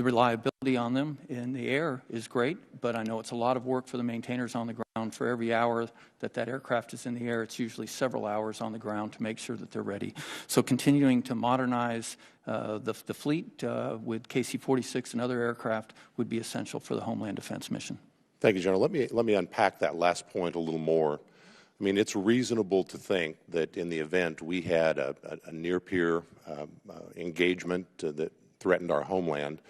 reliability on them in the air is great, but I know it's a lot of work for the maintainers on the ground. For every hour that aircraft is in the air, it's usually several hours on the ground to make sure that they're ready. So continuing to modernize the fleet with KC-46 and other aircraft would be essential for the Homeland Defense mission. Thank you, General. Let me unpack that last point a little more. I mean, it's reasonable to think that in the event we had a near-peer engagement that threatened our homeland,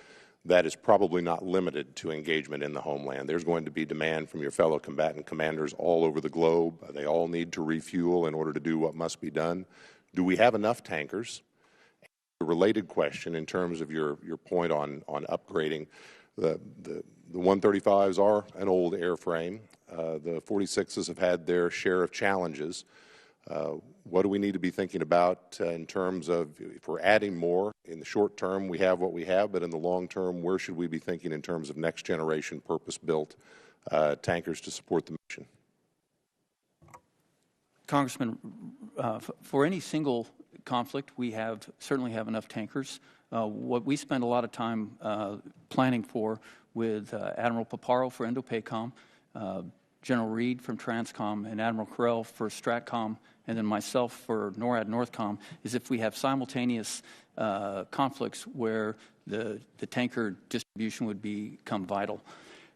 that is probably not limited to engagement in the homeland. There's going to be demand from your fellow combatant commanders all over the globe. They all need to refuel in order to do what must be done. Do we have enough tankers? A related question in terms of your point on upgrading. The 135s are an old airframe. The 46s have had their share of challenges. What do we need to be thinking about in terms of if we're adding more? In the short term, we have what we have, but in the long term, where should we be thinking in terms of next generation purpose-built tankers to support the mission? Congressman, for any single conflict, we certainly have enough tankers. What we spend a lot of time planning for with Admiral Paparo for Indo-PACOM, General Reed from Transcom, and Admiral Carell for Stratcom, and then myself for NORAD Northcom, is if we have simultaneous conflicts where the tanker distribution would become vital.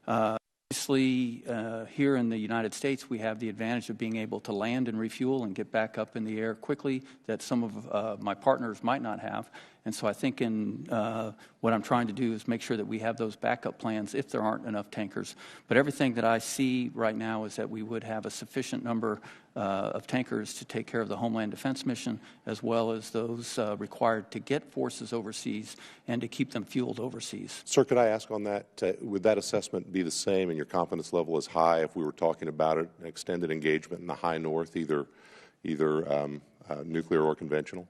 Obviously, here in the United States, we have the advantage of being able to land and refuel and get back up in the air quickly that some of my partners might not have. And so I think what I'm trying to do is make sure that we have those backup plans if there aren't enough tankers. But everything that I see right now is that we would have a sufficient number of tankers to take care of the Homeland Defense mission, as well as those required to get forces overseas and to keep them fueled overseas. Sir, could I ask on that, would that assessment be the same and your confidence level is high if we were talking about an extended engagement in the high north, either nuclear or conventional?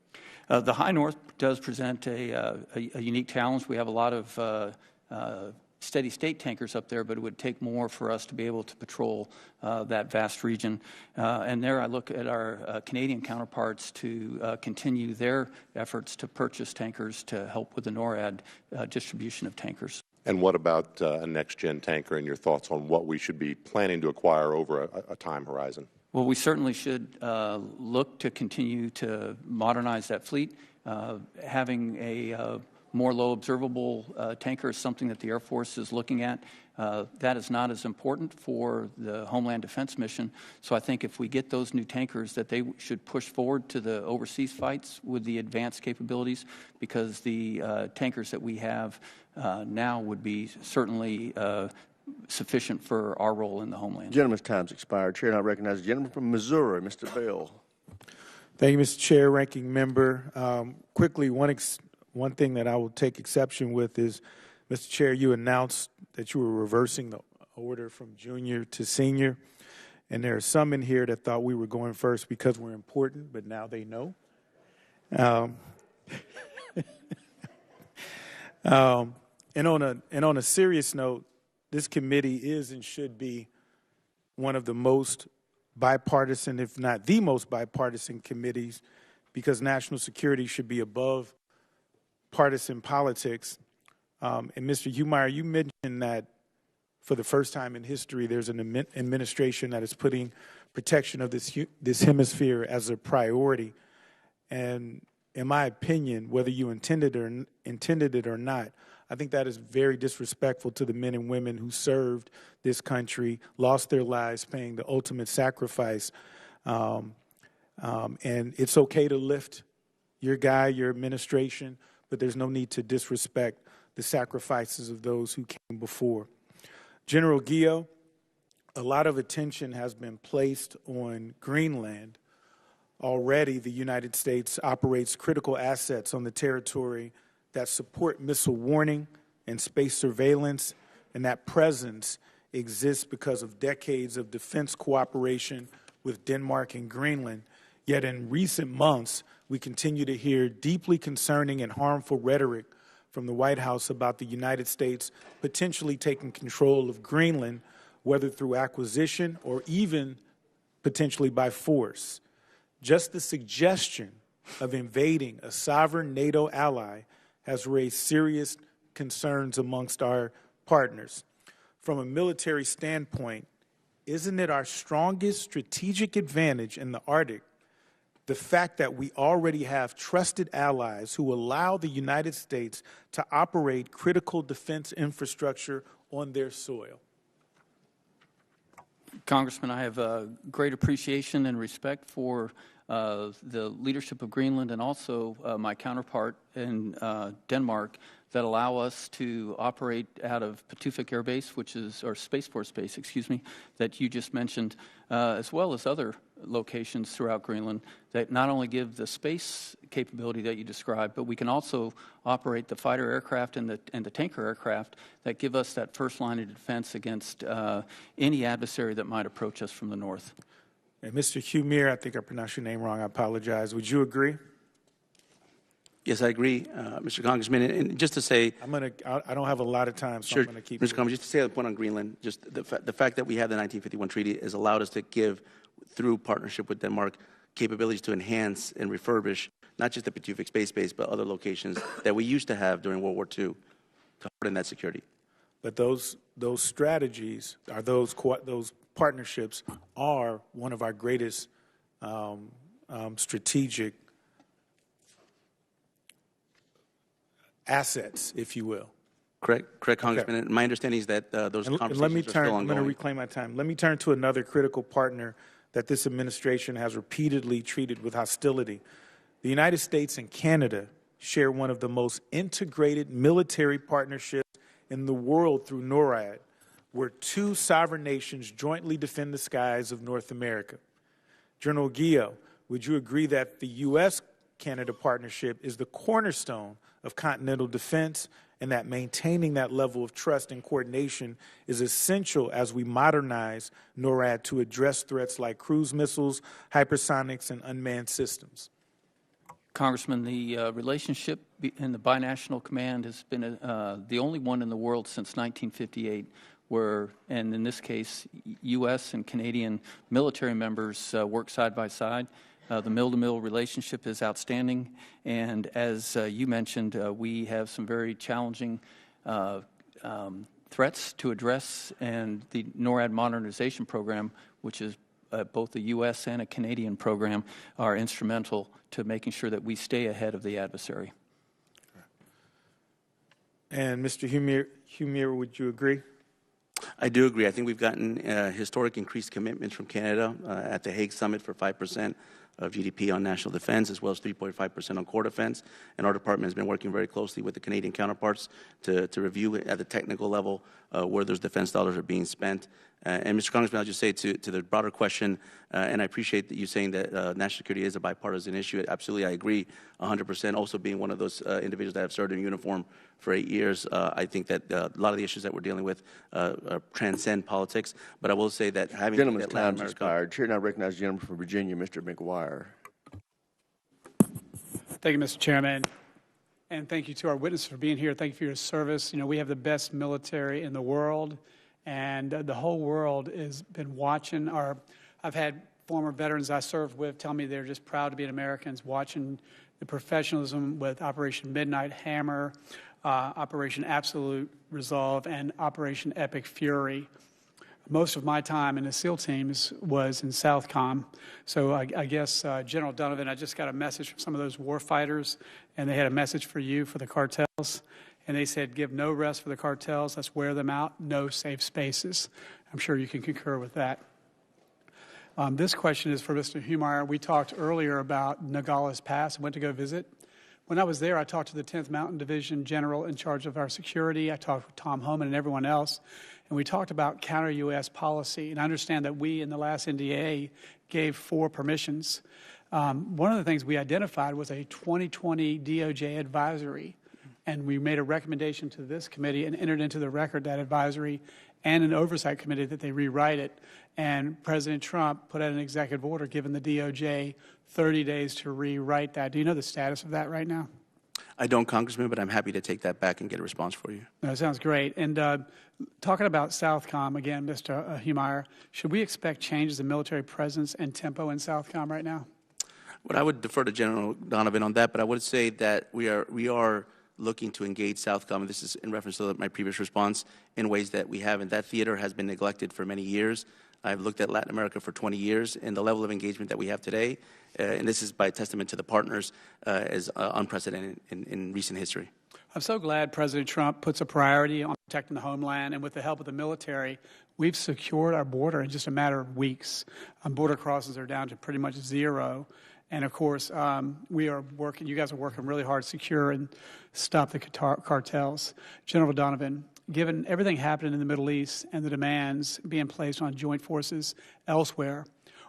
The high north does present a unique challenge. We have a lot of steady state tankers up there, but it would take more for us to be able to patrol that vast region. And there I look at our Canadian counterparts to continue their efforts to purchase tankers to help with the NORAD distribution of tankers. And what about a next-gen tanker and your thoughts on what we should be planning to acquire over a time horizon? Well, we certainly should look to continue to modernize that fleet. Having a more low observable tanker is something that the Air Force is looking at. That is not as important for the Homeland Defense mission. So I think if we get those new tankers, that they should push forward to the overseas fights with the advanced capabilities, because the tankers that we have now would be certainly sufficient for our role in the homeland. Gentleman's time's expired. Chair, and I recognize the gentleman from Missouri, Mr. Bell. Thank you, Mr. Chair, Ranking Member. Quickly, one thing that I will take exception with is, Mr. Chair, you announced that you were reversing the order from junior to senior, and there are some in here that thought we were going first because we're important, but now they know. And on a serious note, this committee is and should be one of the most bipartisan, if not the most bipartisan committees, because national security should be above partisan politics. And Mr. Humeire, you mentioned that for the first time in history, there's an administration that is putting protection of this hemisphere as a priority. And in my opinion, whether you intended it or not, I think that is very disrespectful to the men and women who served this country, lost their lives paying the ultimate sacrifice. And it's okay to lift your guy, your administration, but there's no need to disrespect the sacrifices of those who came before. General Guillot, a lot of attention has been placed on Greenland. Already, the United States operates critical assets on the territory that support missile warning and space surveillance, and that presence exists because of decades of defense cooperation with Denmark and Greenland. Yet in recent months, we continue to hear deeply concerning and harmful rhetoric from the White House about the United States potentially taking control of Greenland, whether through acquisition or even potentially by force. Just the suggestion of invading a sovereign NATO ally has raised serious concerns amongst our partners. From a military standpoint, isn't it our strongest strategic advantage in the Arctic the fact that we already have trusted allies who allow the United States to operate critical defense infrastructure on their soil? Congressman, I have great appreciation and respect for the leadership of Greenland and also my counterpart in Denmark that allow us to operate out of Patuffik Air Base, or Space Force Base, excuse me, that you just mentioned, as well as other locations throughout Greenland that not only give the space capability that you described, but we can also operate the fighter aircraft and the tanker aircraft that give us that first line of defense against any adversary that might approach us from the north. And Mr. Humeire, I think I pronounced your name wrong. I apologize. Would you agree? Yes, I agree, Mr. Congressman. And just to say, I don't have a lot of time, so sure, I'm going to keep. Mr. Congressman, just to say the point on Greenland, just the fact that we have the 1951 treaty has allowed us to give, through partnership with Denmark, capabilities to enhance and refurbish not just the Patuffik Space Base, but other locations that we used to have during World War II to harden that security. But those strategies are those partnerships are one of our greatest strategic assets, if you will. Correct, Congressman. Okay. My understanding is that those conversations let me are turn, still I'm ongoing. going to reclaim my time. Let me turn to another critical partner that this administration has repeatedly treated with hostility. The United States and Canada share one of the most integrated military partnerships in the world through NORAD, where two sovereign nations jointly defend the skies of North America. General Guillot, would you agree that the U.S.-Canada partnership is the cornerstone of continental defense and that maintaining that level of trust and coordination is essential as we modernize NORAD to address threats like cruise missiles, hypersonics, and unmanned systems? Congressman, the relationship in the binational command has been the only one in the world since 1958 where, and in this case, U.S. and Canadian military members work side by side. The mill-to-mill relationship is outstanding, and as you mentioned, we have some very challenging threats to address, and the NORAD modernization program, which is both a U.S. and a Canadian program, are instrumental to making sure that we stay ahead of the adversary. And Mr. Humeire, would you agree? I do agree. I think we've gotten historic increased commitments from Canada at the Hague Summit for 5% of GDP on national defense, as well as 3.5% on core defense. And our department has been working very closely with the Canadian counterparts to review at the technical level where those defense dollars are being spent. And Mr. Congressman, I'll just say to the broader question, and I appreciate that you saying that national security is a bipartisan issue. Absolutely, I agree 100%. Also being one of those individuals that have served in uniform for 8 years, I think that a lot of the issues that we're dealing with transcend politics. But I will say that having Gentleman's time's expired. Chair now recognizes the gentleman from Virginia, Mr. McGuire. Thank you, Mr. Chairman. And thank you to our witnesses for being here. Thank you for your service. You know, we have the best military in the world, and the whole world has been watching I've had former veterans I served with tell me they're just proud to be Americans, watching the professionalism with Operation Midnight Hammer, Operation Absolute Resolve, and Operation Epic Fury. Most of my time in the SEAL teams was in Southcom. So I guess, General Donovan, I just got a message from some of those war fighters, and they had a message for you for the cartels. And they said, give no rest for the cartels. Let's wear them out. No safe spaces. I'm sure you can concur with that. This question is for Mr. Humeire. We talked earlier about Nogales Pass. I went to go visit. When I was there, I talked to the 10th Mountain Division General in charge of our security. I talked with Tom Homan and everyone else. And we talked about counter-U.S. policy. And I understand that we, in the last NDA, gave 4 permissions. One of the things we identified was a 2020 DOJ advisory. And we made a recommendation to this committee and entered into the record that advisory and an oversight committee that they rewrite it. And President Trump put out an executive order giving the DOJ 30 days to rewrite that. Do you know the status of that right now? I don't, Congressman, but I'm happy to take that back and get a response for you. No, that sounds great. And talking about Southcom, again, Mr. Humeire, should we expect changes in military presence and tempo in Southcom right now? Well, I would defer to General Donovan on that, but I would say that we are looking to engage Southcom, and this is in reference to my previous response, in ways that we haven't. That theater has been neglected for many years. I've looked at Latin America for 20 years, and the level of engagement that we have today, and this is by testament to the partners, is unprecedented in recent history. I'm so glad President Trump puts a priority on protecting the homeland, and with the help of the military, we've secured our border in just a matter of weeks. Border crosses are down to pretty much 0. And of course, we are working, you guys are working really hard to secure and stop the cartels. General Donovan, given everything happening in the Middle East and the demands being placed on joint forces elsewhere,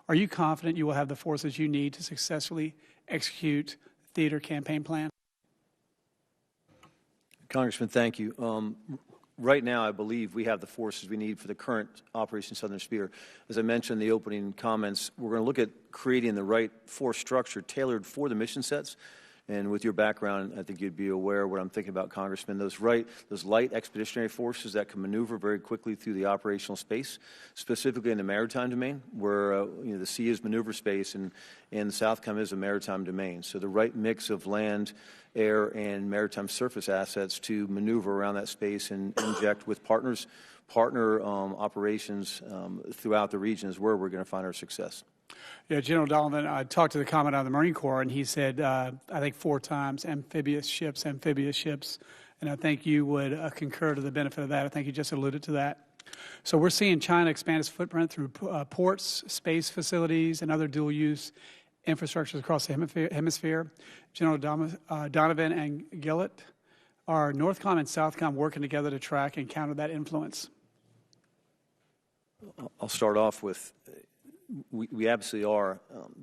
are you confident you will have the forces you need to successfully execute the theater campaign plan? Congressman, thank you. Right now, I believe we have the forces we need for the current Operation Southern Sphere. As I mentioned in the opening comments, we're going to look at creating the right force structure tailored for the mission sets. And with your background, I think you'd be aware of what I'm thinking about, Congressman. Those light expeditionary forces that can maneuver very quickly through the operational space, specifically in the maritime domain, where the sea is maneuver space and Southcom is a maritime domain. So the right mix of land, air, and maritime surface assets to maneuver around that space and inject with partners, partner operations throughout the region is where we're going to find our success. Yeah, General Donovan, I talked to the Commandant of the Marine Corps, and he said, I think 4 times, amphibious ships, and I think you would concur to the benefit of that. I think you just alluded to that. So we're seeing China expand its footprint through ports, space facilities, and other dual-use infrastructures across the hemisphere. General Donovan and Guillot, are Northcom and Southcom working together to track and counter that influence? I'll start off with, we absolutely are.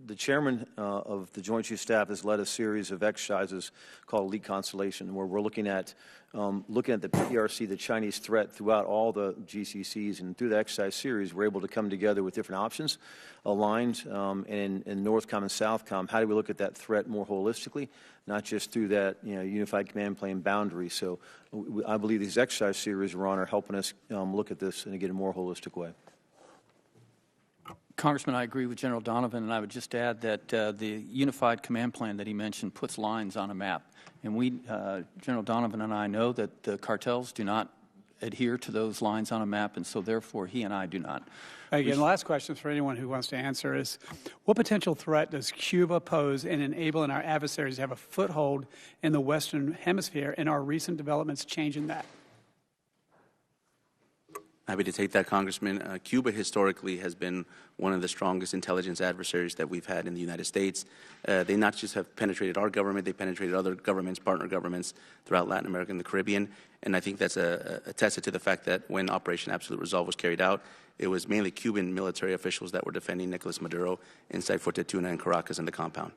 The chairman of the Joint Chiefs Staff has led a series of exercises called Elite Constellation, where we're looking at the PRC, the Chinese threat, throughout all the GCCs, and through the exercise series, we're able to come together with different options, aligned, and in Northcom and Southcom, how do we look at that threat more holistically, not just through that unified command plane boundary. So I believe these exercise series we're on are helping us look at this in a more holistic way. Congressman, I agree with General Donovan, and I would just add that the unified command plan that he mentioned puts lines on a map. And we, General Donovan and I, know that the cartels do not adhere to those lines on a map, and so therefore he and I do not. Again, the last question for anyone who wants to answer is, what potential threat does Cuba pose in enabling our adversaries to have a foothold in the Western Hemisphere, and are recent developments changing that? Happy to take that, Congressman. Cuba historically has been one of the strongest intelligence adversaries that we've had in the United States. They not just have penetrated our government, they penetrated other governments, partner governments throughout Latin America and the Caribbean. And I think that's attested to the fact that when Operation Absolute Resolve was carried out, it was mainly Cuban military officials that were defending Nicolas Maduro inside Fortuna and Caracas and the compound.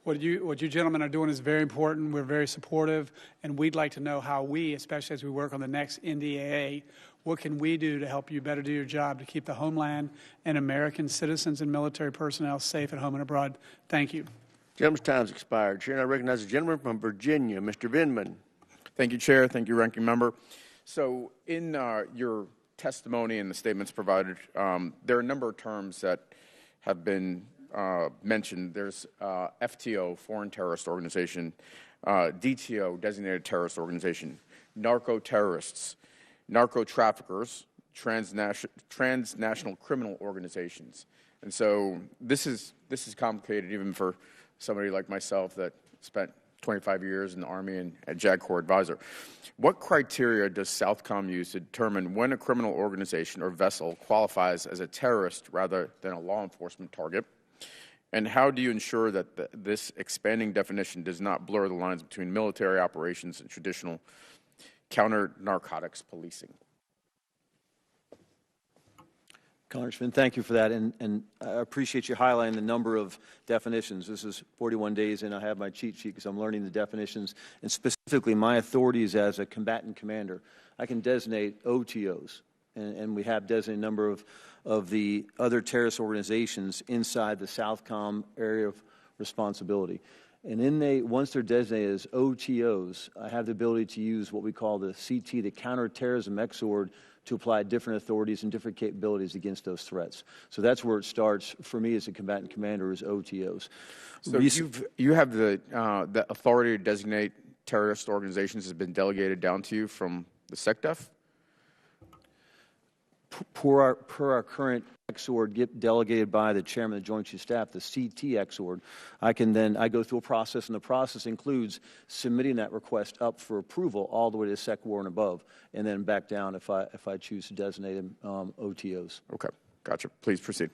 What you gentlemen are doing is very important. We're very supportive, and we'd like to know how we, especially as we work on the next NDAA, what can we do to help you better do your job to keep the homeland and American citizens and military personnel safe at home and abroad? Thank you. Gentleman's time's expired. Chair, I recognize the gentleman from Virginia, Mr. Vindman. Thank you, Chair. Thank you, Ranking Member. So in your testimony and the statements provided, there are a number of terms that have been mentioned. There's FTO, Foreign Terrorist Organization, DTO, Designated Terrorist Organization, narco-terrorists, narco-traffickers, transnational criminal organizations. And so this is complicated even for somebody like myself that spent 25 years in the Army and a JAG Corps advisor. What criteria does Southcom use to determine when a criminal organization or vessel qualifies as a terrorist rather than a law enforcement target? And how do you ensure that this expanding definition does not blur the lines between military operations and traditional counter-narcotics policing? Congressman, thank you for that, and I appreciate you highlighting the number of definitions. This is 41 days in. I have my cheat sheet because I'm learning the definitions, and specifically my authorities as a combatant commander. I can designate OTOs, and we have designated a number of the other terrorist organizations inside the Southcom area of responsibility. And once they're designated as OTOs, I have the ability to use what we call the CT, the Counterterrorism Exord, to apply different authorities and different capabilities against those threats. So that's where it starts for me as a combatant commander, is OTOs. So you have the authority to designate terrorist organizations has been delegated down to you from the SecDef? Per our current Exord delegated by the chairman of the Joint Chiefs Staff, the CT Exord, I go through a process, and the process includes submitting that request up for approval all the way to Sec War and above, and then back down if I choose to designate them OTOs. Okay, gotcha. Please proceed.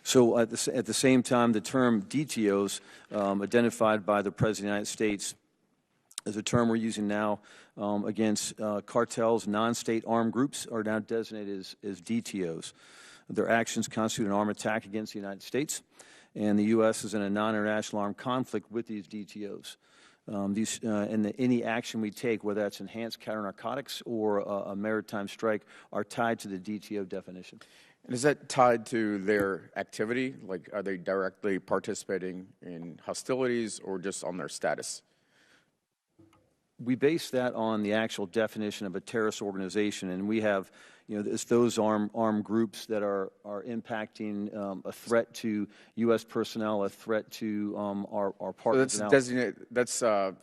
So at the same time, the term DTOs, identified by the President of the United States, is a term we're using now against cartels. Non-state armed groups are now designated as DTOs. Their actions constitute an armed attack against the United States, and the U.S. is in a non-international armed conflict with these DTOs. Any action we take, whether that's enhanced counter-narcotics or a maritime strike, are tied to the DTO definition. And is that tied to their activity? Like, are they directly participating in hostilities or just on their status? We base that on the actual definition of a terrorist organization, and we have, it's those armed groups that are impacting a threat to U.S. personnel, a threat to our partners. So that's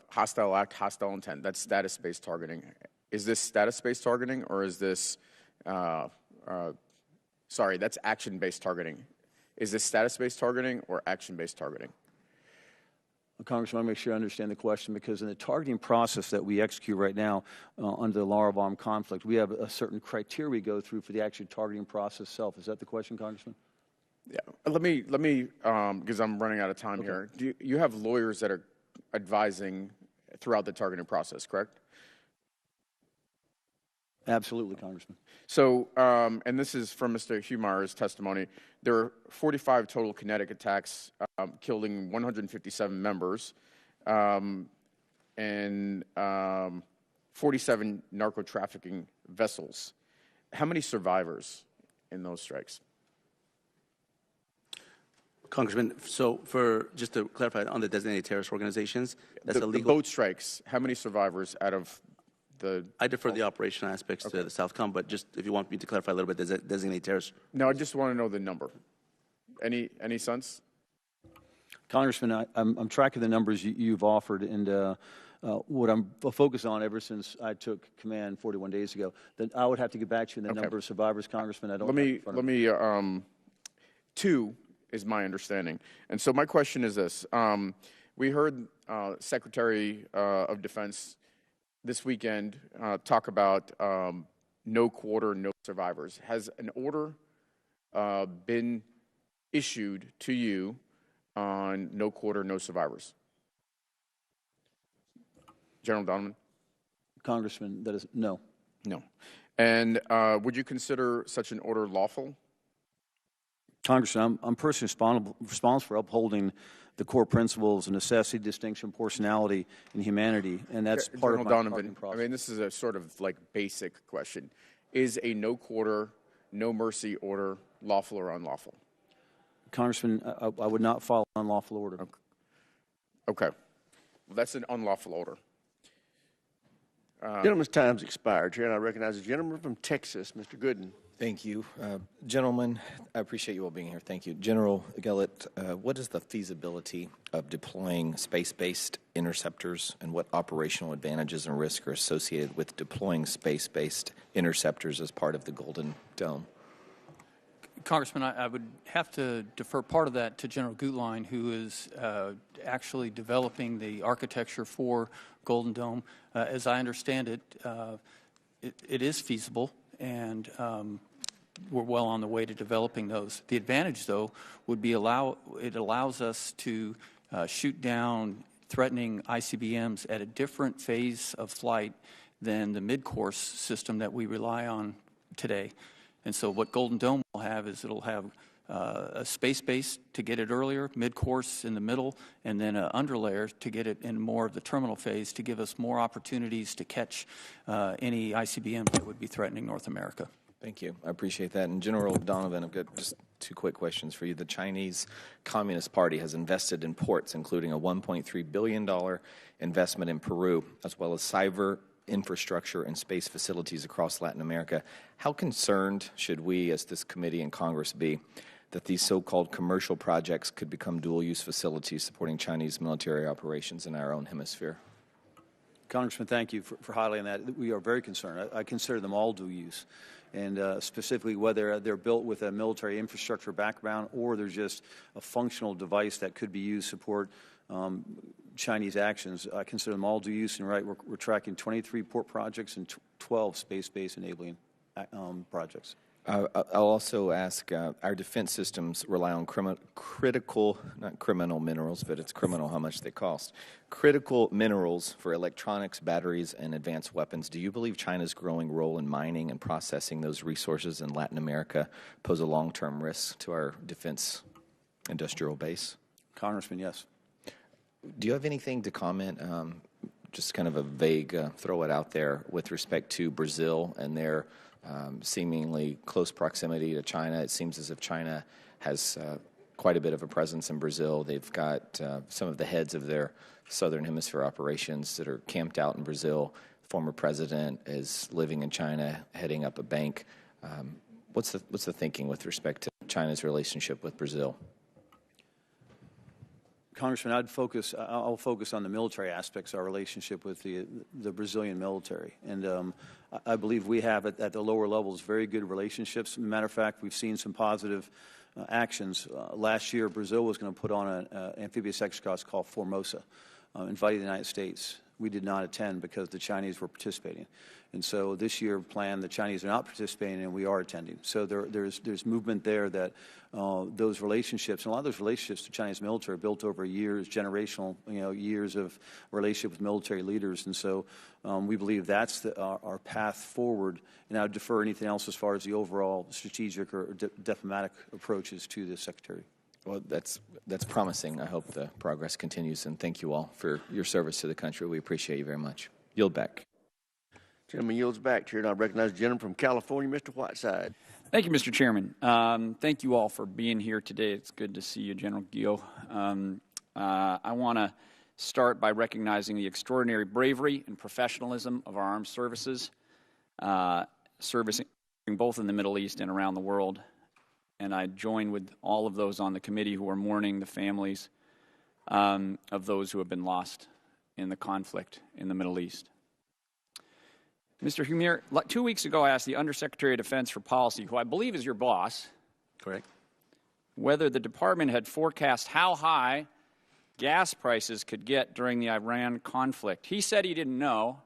hostile act, hostile intent. That's status-based targeting. Is this status-based targeting, or is this, sorry, that's action-based targeting. Is this status-based targeting or action-based targeting? Congressman, I want to make sure I understand the question, because in the targeting process that we execute right now under the law of armed conflict, we have a certain criteria we go through for the actual targeting process itself. Is that the question, Congressman? Yeah. Let me, because I'm running out of time here. Do you have lawyers that are advising throughout the targeting process, correct? Absolutely, Congressman. So, and this is from Mr. Humeire's testimony, there were 45 total kinetic attacks, killing 157 members, and 47 narco-trafficking vessels. How many survivors in those strikes? Congressman, so for just to clarify on the designated terrorist organizations, that's the illegal. boat strikes, how many survivors out of the... I defer the operational aspects to the Southcom, but just if you want me to clarify a little bit, designated terrorists. No, I just want to know the number. Any sense? Congressman, I'm tracking the numbers you've offered, and what I'm focused on ever since I took command 41 days ago, that I would have to get back to you in the number of survivors, Congressman. I don't. Let me. Two is my understanding, and so my question is this: we heard Secretary of Defense this weekend talk about no quarter, no survivors. Has an order been issued to you on no quarter, no survivors? General Donovan? Congressman, that is no. No. And would you consider such an order lawful? Congressman, I'm personally responsible for upholding the core principles of necessity, distinction, proportionality, and humanity, and that's part of my Donovan, process. I mean, this is a sort of like basic question. Is a no quarter, no mercy order lawful or unlawful? Congressman, I would not follow an unlawful order. Okay. Well, that's an unlawful order. Gentleman's time's expired, Chair, and I recognize the gentleman from Texas, Mr. Gooden. Thank you. Gentlemen, I appreciate you all being here. Thank you. General Guillot, what is the feasibility of deploying space-based interceptors, and what operational advantages and risks are associated with deploying space-based interceptors as part of the Golden Dome? Congressman, I would have to defer part of that to General Guillot, who is actually developing the architecture for Golden Dome. As I understand it, it is feasible, and we're well on the way to developing those. The advantage, though, would be it allows us to shoot down threatening ICBMs at a different phase of flight than the mid-course system that we rely on today. And so what Golden Dome will have is it'll have a space base to get it earlier, mid-course in the middle, and then an underlayer to get it in more of the terminal phase to give us more opportunities to catch any ICBM that would be threatening North America. Thank you. I appreciate that. And General Donovan, I've got just two quick questions for you. The Chinese Communist Party has invested in ports, including a $1.3 billion investment in Peru, as well as cyber infrastructure and space facilities across Latin America. How concerned should we, as this committee and Congress, be that these so-called commercial projects could become dual-use facilities supporting Chinese military operations in our own hemisphere? Congressman, thank you for highlighting that. We are very concerned. I consider them all dual-use, and specifically whether they're built with a military infrastructure background or they're just a functional device that could be used to support Chinese actions. I consider them all dual use, and we're tracking 23 port projects and 12 space-based enabling projects. I'll also ask, our defense systems rely on critical, not criminal minerals, but it's criminal how much they cost, critical minerals for electronics, batteries, and advanced weapons. Do you believe China's growing role in mining and processing those resources in Latin America pose a long-term risk to our defense industrial base? Congressman, yes. Do you have anything to comment, just kind of a vague, throw it out there, with respect to Brazil and their seemingly close proximity to China? It seems as if China has quite a bit of a presence in Brazil. They've got some of the heads of their Southern Hemisphere operations that are camped out in Brazil. Former president is living in China, heading up a bank. What's the thinking with respect to China's relationship with Brazil? Congressman, I'll focus on the military aspects of our relationship with the Brazilian military. And I believe we have at the lower levels very good relationships. As a matter of fact, we've seen some positive actions. Last year, Brazil was going to put on an amphibious exercise called Formosa, inviting the United States. We did not attend because the Chinese were participating. And so this year planned, the Chinese are not participating and we are attending. So there's movement there that those relationships, and a lot of those relationships to Chinese military are built over years, generational, years of relationship with military leaders. And so we believe that's our path forward. And I would defer anything else as far as the overall strategic or diplomatic approaches to the Secretary. Well, that's promising. I hope the progress continues, and thank you all for your service to the country. We appreciate you very much. Yield back. Gentleman yields back. Chair, and I recognize the gentleman from California, Mr. Whiteside. Thank you, Mr. Chairman. Thank you all for being here today. It's good to see you, General Guillot. I want to start by recognizing the extraordinary bravery and professionalism of our armed services, servicing both in the Middle East and around the world. And I join with all of those on the committee who are mourning the families of those who have been lost in the conflict in the Middle East. Mr. Humeire, 2 weeks ago I asked the Undersecretary of Defense for Policy, who I believe is your boss, Correct. whether the department had forecast how high gas prices could get during the Iran conflict. He said he didn't know,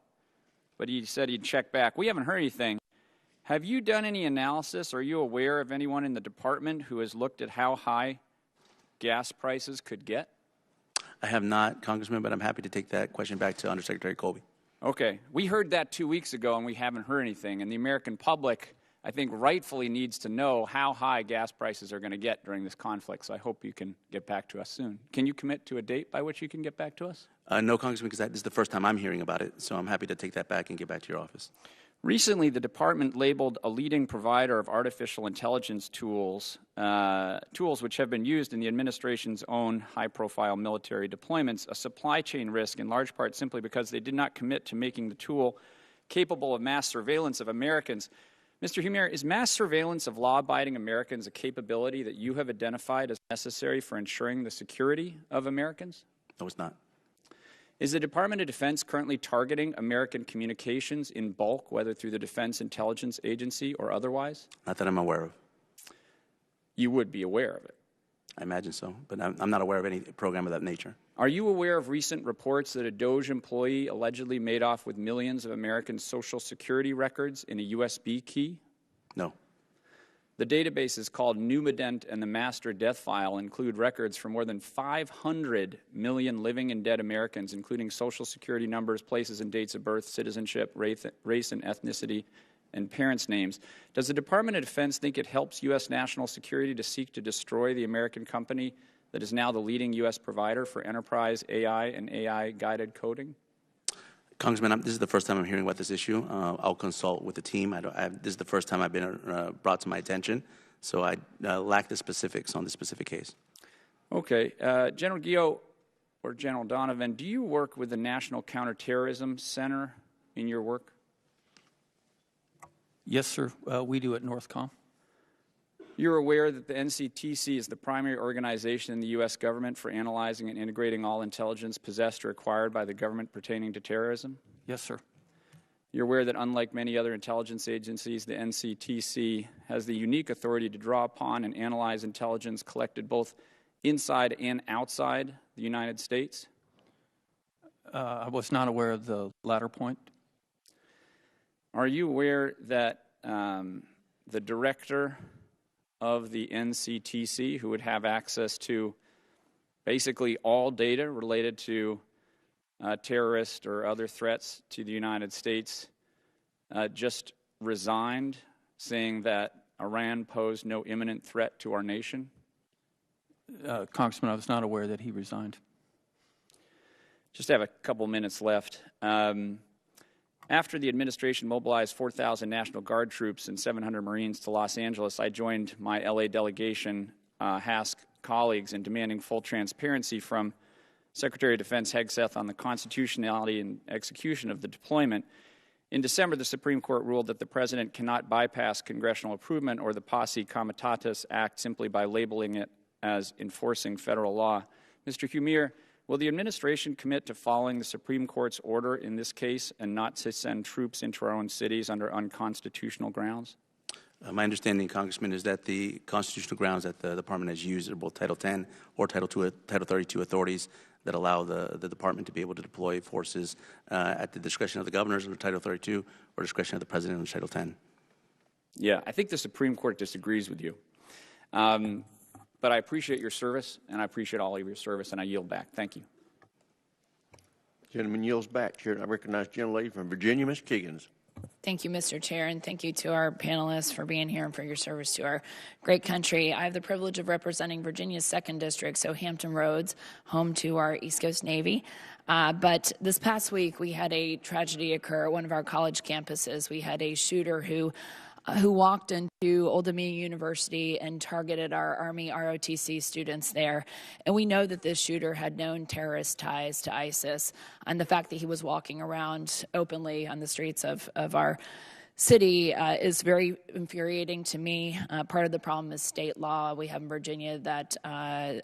but he said he'd check back. We haven't heard anything. Have you done any analysis? Are you aware of anyone in the department who has looked at how high gas prices could get? I have not, Congressman, but I'm happy to take that question back to Undersecretary Colby. Okay. We heard that 2 weeks ago, and we haven't heard anything. And the American public, I think, rightfully needs to know how high gas prices are going to get during this conflict. So I hope you can get back to us soon. Can you commit to a date by which you can get back to us? No, Congressman, because this is the first time I'm hearing about it, so I'm happy to take that back and get back to your office. Recently, the department labeled a leading provider of artificial intelligence tools, tools which have been used in the administration's own high-profile military deployments, a supply chain risk in large part simply because they did not commit to making the tool capable of mass surveillance of Americans. Mr. Humeire, is mass surveillance of law-abiding Americans a capability that you have identified as necessary for ensuring the security of Americans? No, it's not. Is the Department of Defense currently targeting American communications in bulk, whether through the Defense Intelligence Agency or otherwise? Not that I'm aware of. You would be aware of it. I imagine so, but I'm not aware of any program of that nature. Are you aware of recent reports that a DOJ employee allegedly made off with millions of American Social Security records in a USB key? No. The databases called Numident and the Master Death File include records for more than 500 million living and dead Americans, including Social Security numbers, places and dates of birth, citizenship, race and ethnicity, and parents' names. Does the Department of Defense think it helps U.S. national security to seek to destroy the American company that is now the leading U.S. provider for enterprise AI and AI-guided coding? Congressman, this is the first time I'm hearing about this issue. I'll consult with the team. This is the first time I've been brought to my attention, so I lack the specifics on this specific case. Okay. General Guillot or General Donovan, do you work with the National Counterterrorism Center in your work? Yes, sir. We do at Northcom. You're aware that the NCTC is the primary organization in the U.S. government for analyzing and integrating all intelligence possessed or acquired by the government pertaining to terrorism? Yes, sir. You're aware that unlike many other intelligence agencies, the NCTC has the unique authority to draw upon and analyze intelligence collected both inside and outside the United States? I was not aware of the latter point. Are you aware that the director of the NCTC, who would have access to basically all data related to terrorist or other threats to the United States, just resigned, saying that Iran posed no imminent threat to our nation? Congressman, I was not aware that he resigned. Just have a couple minutes left. After the administration mobilized 4,000 National Guard troops and 700 Marines to Los Angeles, I joined my L.A. delegation, HASC colleagues, in demanding full transparency from Secretary of Defense Hegseth on the constitutionality and execution of the deployment. In December, the Supreme Court ruled that the President cannot bypass congressional approval or the Posse Comitatus Act simply by labeling it as enforcing federal law. Mr. Humeire, will the administration commit to following the Supreme Court's order in this case and not to send troops into our own cities under unconstitutional grounds? My understanding, Congressman, is that the constitutional grounds that the Department has used are both Title 10 or Title 32 authorities that allow the Department to be able to deploy forces at the discretion of the governors under Title 32 or discretion of the President under Title 10. Yeah, I think the Supreme Court disagrees with you. But I appreciate your service, and I appreciate all of your service, and I yield back. Thank you. Gentleman yields back. Chair, I recognize the gentlelady from Virginia, Ms. Kiggins. Thank you, Mr. Chair, and thank you to our panelists for being here and for your service to our great country. I have the privilege of representing Virginia's 2nd District, so Hampton Roads, home to our East Coast Navy. But this past week, we had a tragedy occur at one of our college campuses. We had a shooter who walked into Old Dominion University and targeted our Army ROTC students there. And we know that this shooter had known terrorist ties to ISIS. And the fact that he was walking around openly on the streets of our city is very infuriating to me. Part of the problem is state law. We have in Virginia that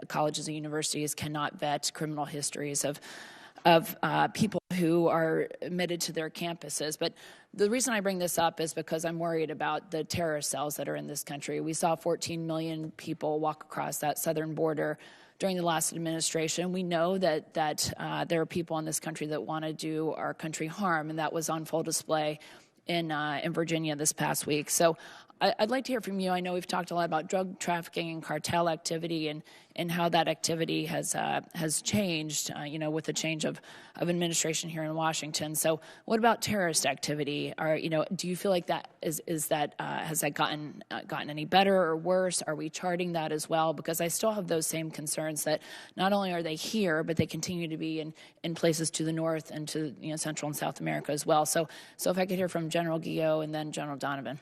colleges and universities cannot vet criminal histories of people who are admitted to their campuses. But the reason I bring this up is because I'm worried about the terrorist cells that are in this country. We saw 14 million people walk across that southern border during the last administration. We know that there are people in this country that want to do our country harm, and that was on full display in Virginia this past week. So I'd like to hear from you. I know we've talked a lot about drug trafficking and cartel activity and how that activity has changed, with the change of administration here in Washington. So what about terrorist activity? Do you feel like that has that gotten any better or worse? Are we charting that as well? Because I still have those same concerns that not only are they here, but they continue to be in places to the north and to Central and South America as well. So if I could hear from General Guillot and then General Donovan.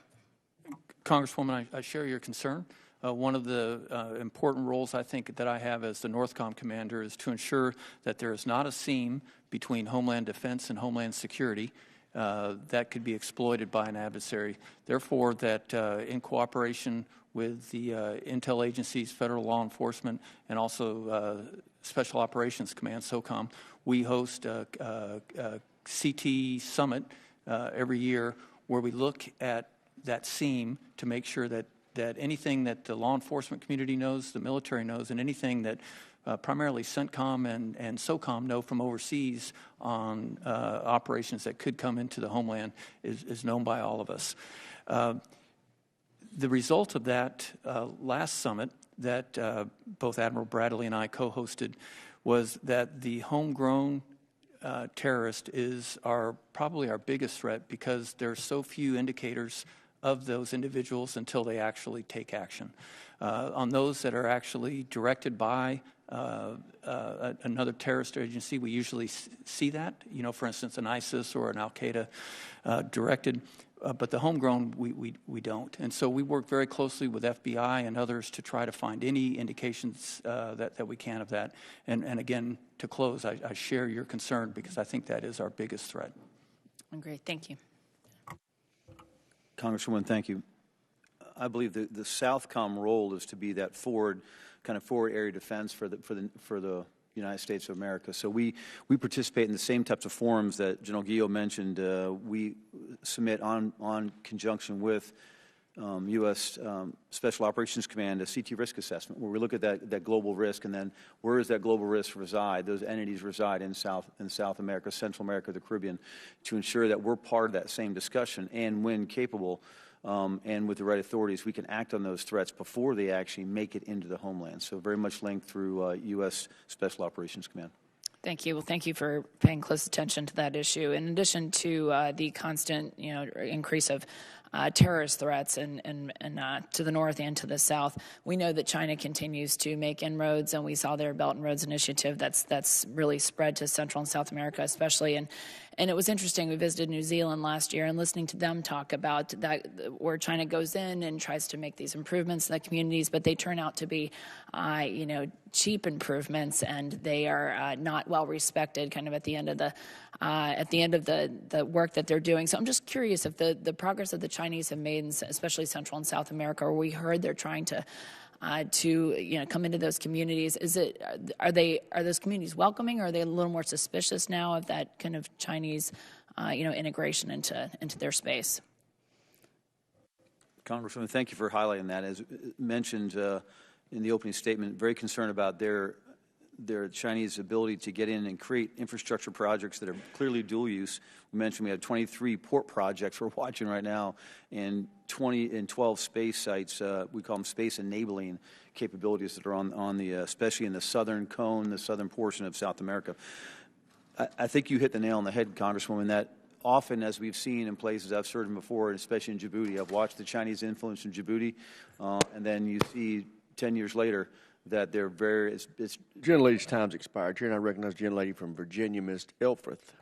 Congresswoman, I share your concern. One of the important roles I think that I have as the NORTHCOM commander is to ensure that there is not a seam between Homeland Defense and Homeland Security that could be exploited by an adversary. Therefore, that in cooperation with the intel agencies, federal law enforcement, and also Special Operations Command, SOCOM, we host a CT summit every year where we look at that seam to make sure that anything that the law enforcement community knows, the military knows, and anything that primarily CENTCOM and SOCOM know from overseas on operations that could come into the homeland is known by all of us. The result of that last summit that both Admiral Bradley and I co-hosted was that the homegrown terrorist is probably our biggest threat because there are so few indicators of those individuals until they actually take action. On those that are actually directed by another terrorist agency, we usually see that, for instance, an ISIS or an Al-Qaeda directed, but the homegrown, we don't. And so we work very closely with FBI and others to try to find any indications that we can of that. And again, to close, I share your concern because I think that is our biggest threat. Great, thank you. Congresswoman, thank you. I believe the Southcom role is to be that forward area defense for the United States of America. So we participate in the same types of forums that General Guillot mentioned. We submit on conjunction with U.S. Special Operations Command a CT risk assessment where we look at that global risk and then where does that global risk reside? Those entities reside in South America, Central America, the Caribbean, to ensure that we're part of that same discussion and when capable and with the right authorities, we can act on those threats before they actually make it into the homeland. So very much linked through U.S. Special Operations Command. Thank you. Well, thank you for paying close attention to that issue. In addition to the constant, increase of terrorist threats and to the north and to the south, we know that China continues to make inroads, and we saw their Belt and Roads Initiative that's really spread to Central and South America, especially. And it was interesting. We visited New Zealand last year, and listening to them talk about that, where China goes in and tries to make these improvements in the communities, but they turn out to be, cheap improvements, and they are not well respected. Kind of at the end of the work that they're doing. So I'm just curious if the progress that the Chinese have made, in especially Central and South America, where we heard they're trying to to come into those communities. Are those communities welcoming, or are they a little more suspicious now of that kind of Chinese integration into their space? Congresswoman, thank you for highlighting that. As mentioned in the opening statement, very concerned about their Chinese ability to get in and create infrastructure projects that are clearly dual use. We mentioned we have 23 port projects we're watching right now, and 12 space sites. We call them space enabling capabilities that are on the especially in the southern cone, the southern portion of South America. I think you hit the nail on the head, Congresswoman, that often, as we've seen in places I've served in before, especially in Djibouti, I've watched the Chinese influence in Djibouti, and then you see 10 years later that they're very... Gentlelady's time's expired. Chair, and I recognize the gentlelady from Virginia, Ms. Elfreth.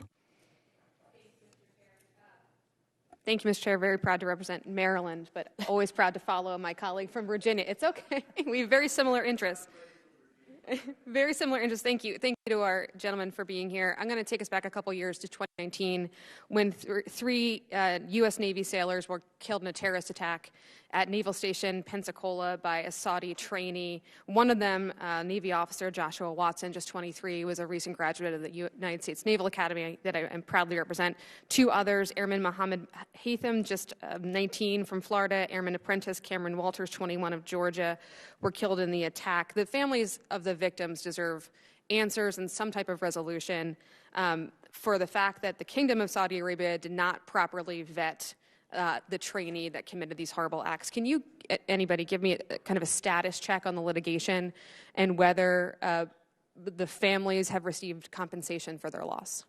Thank you, Mr. Chair. Very proud to represent Maryland, but always proud to follow my colleague from Virginia. It's okay. We have very similar interests. Very similar interests. Thank you. Thank you to our gentleman for being here. I'm going to take us back a couple years to 2019 when three U.S. Navy sailors were killed in a terrorist attack at Naval Station Pensacola by a Saudi trainee. One of them, Navy officer Joshua Watson, just 23, was a recent graduate of the United States Naval Academy that I proudly represent. Two others, Airman Mohammed Haitham, just 19 from Florida, Airman Apprentice Cameron Walters, 21 of Georgia, were killed in the attack. The families of the victims deserve answers and some type of resolution for the fact that the Kingdom of Saudi Arabia did not properly vet the trainee that committed these horrible acts. Can you, anybody, give me kind of a status check on the litigation and whether the families have received compensation for their loss?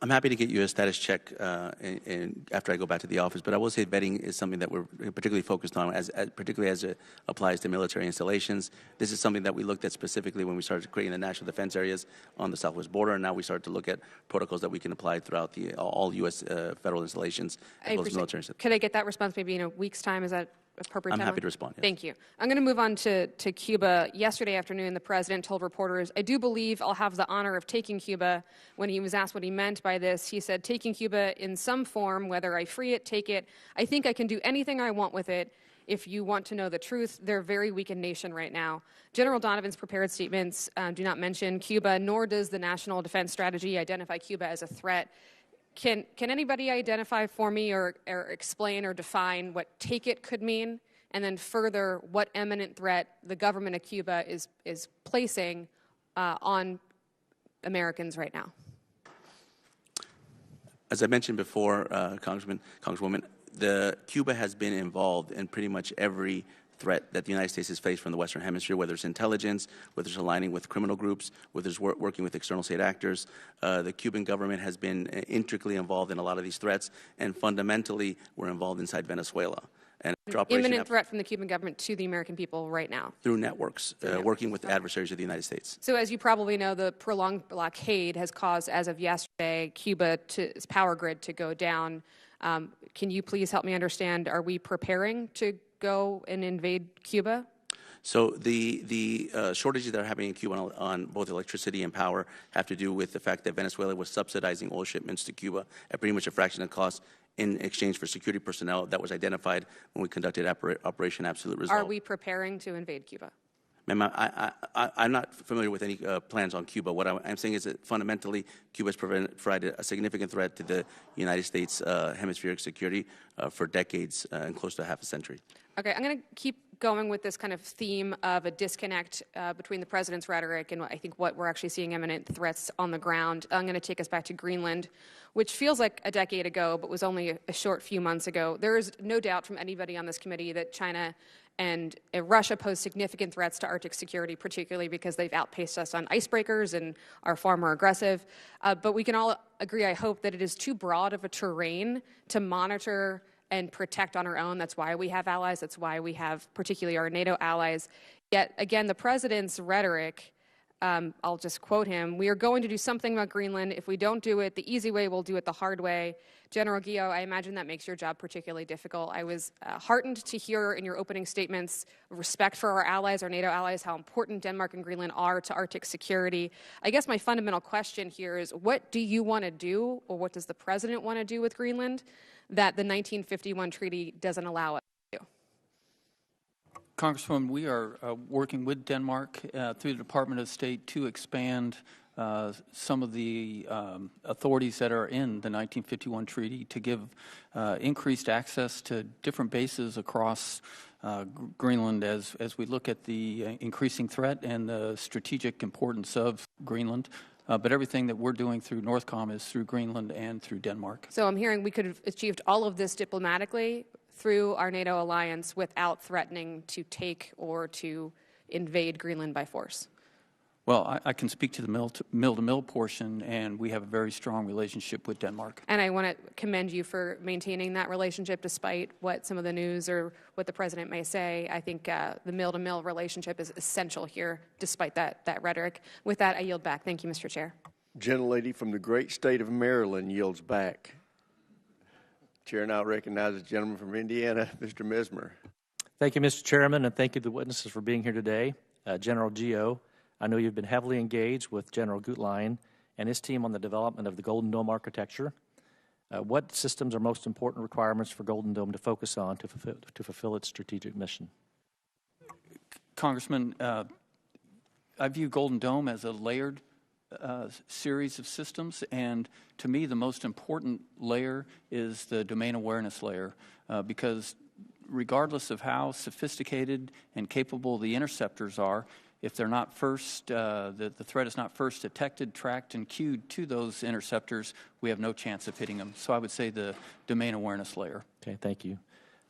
I'm happy to get you a status check after I go back to the office, but I will say vetting is something that we're particularly focused on, particularly as it applies to military installations. This is something that we looked at specifically when we started creating the national defense areas on the southwest border, and now we started to look at protocols that we can apply throughout all U.S. federal installations as well as military installations. Could I get that response maybe in a week's time? Is that appropriate? I'm happy to respond. Yes. Thank you. I'm going to move on to Cuba. Yesterday afternoon, the president told reporters, "I do believe I'll have the honor of taking Cuba." When he was asked what he meant by this, he said, "Taking Cuba in some form, whether I free it, take it. I think I can do anything I want with it. If you want to know the truth, they're a very weakened nation right now." General Donovan's prepared statements do not mention Cuba, nor does the National Defense Strategy identify Cuba as a threat. Can anybody identify for me or explain or define what take it could mean? And then further, what imminent threat the government of Cuba is placing on Americans right now? As I mentioned before, Congresswoman, Cuba has been involved in pretty much every threat that the United States has faced from the Western Hemisphere, whether it's intelligence, whether it's aligning with criminal groups, whether it's working with external state actors. The Cuban government has been intricately involved in a lot of these threats, and fundamentally, we're involved inside Venezuela. And imminent threat from the Cuban government to the American people right now? Through networks, working with adversaries of the United States. So as you probably know, the prolonged blockade has caused, as of yesterday, Cuba's power grid to go down. Can you please help me understand, are we preparing to go and invade Cuba? So the shortages that are happening in Cuba on both electricity and power have to do with the fact that Venezuela was subsidizing oil shipments to Cuba at pretty much a fraction of the cost in exchange for security personnel that was identified when we conducted Operation Absolute Resolve. Are we preparing to invade Cuba? Ma'am, I'm not familiar with any plans on Cuba. What I'm saying is that fundamentally, Cuba has provided a significant threat to the United States hemispheric security for decades and close to half a century. Okay, I'm going to keep going with this kind of theme of a disconnect between the president's rhetoric and I think what we're actually seeing imminent threats on the ground. I'm going to take us back to Greenland, which feels like a decade ago, but was only a short few months ago. There is no doubt from anybody on this committee that China and Russia pose significant threats to Arctic security, particularly because they've outpaced us on icebreakers and are far more aggressive. But we can all agree, I hope, that it is too broad of a terrain to monitor and protect on our own. That's why we have allies. That's why we have particularly our NATO allies. Yet, again, the president's rhetoric, I'll just quote him, "We are going to do something about Greenland. If we don't do it the easy way, we'll do it the hard way." General Guillot, I imagine that makes your job particularly difficult. I was heartened to hear in your opening statements respect for our allies, our NATO allies, how important Denmark and Greenland are to Arctic security. I guess my fundamental question here is, what do you want to do, or what does the president want to do with Greenland that the 1951 treaty doesn't allow us to do? Congresswoman, we are working with Denmark through the Department of State to expand some of the authorities that are in the 1951 treaty to give increased access to different bases across Greenland as we look at the increasing threat and the strategic importance of Greenland. But everything that we're doing through NORTHCOM is through Greenland and through Denmark. So I'm hearing we could have achieved all of this diplomatically through our NATO alliance without threatening to take or to invade Greenland by force. Well, I can speak to the mill-to-mill portion, and we have a very strong relationship with Denmark. And I want to commend you for maintaining that relationship despite what some of the news or what the president may say. I think the mill-to-mill relationship is essential here despite that rhetoric. With that, I yield back. Thank you, Mr. Chair. Gentlelady from the great state of Maryland yields back. Chair now recognizes the gentleman from Indiana, Mr. Mesmer. Thank you, Mr. Chairman, and thank you to the witnesses for being here today. General Guillot, I know you've been heavily engaged with General Guillot and his team on the development of the Golden Dome architecture. What systems are most important requirements for Golden Dome to focus on to fulfill its strategic mission? Congressman, I view Golden Dome as a layered series of systems, and to me the most important layer is the domain awareness layer, because regardless of how sophisticated and capable the interceptors are, if they're not first, the threat is not first detected, tracked, and queued to those interceptors, we have no chance of hitting them. So I would say the domain awareness layer. Okay, thank you.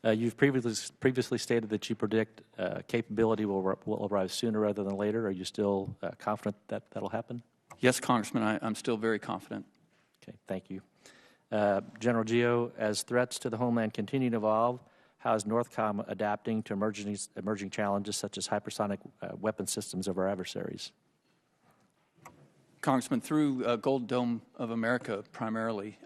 You've previously stated that you predict capability will arrive sooner rather than later. Are you still confident that that'll happen? Yes, Congressman, I'm still very confident. Okay, thank you. General Guillot, as threats to the homeland continue to evolve, how is NORTHCOM adapting to emerging challenges such as hypersonic weapon systems of our adversaries? Congressman, through Golden Dome of America primarily,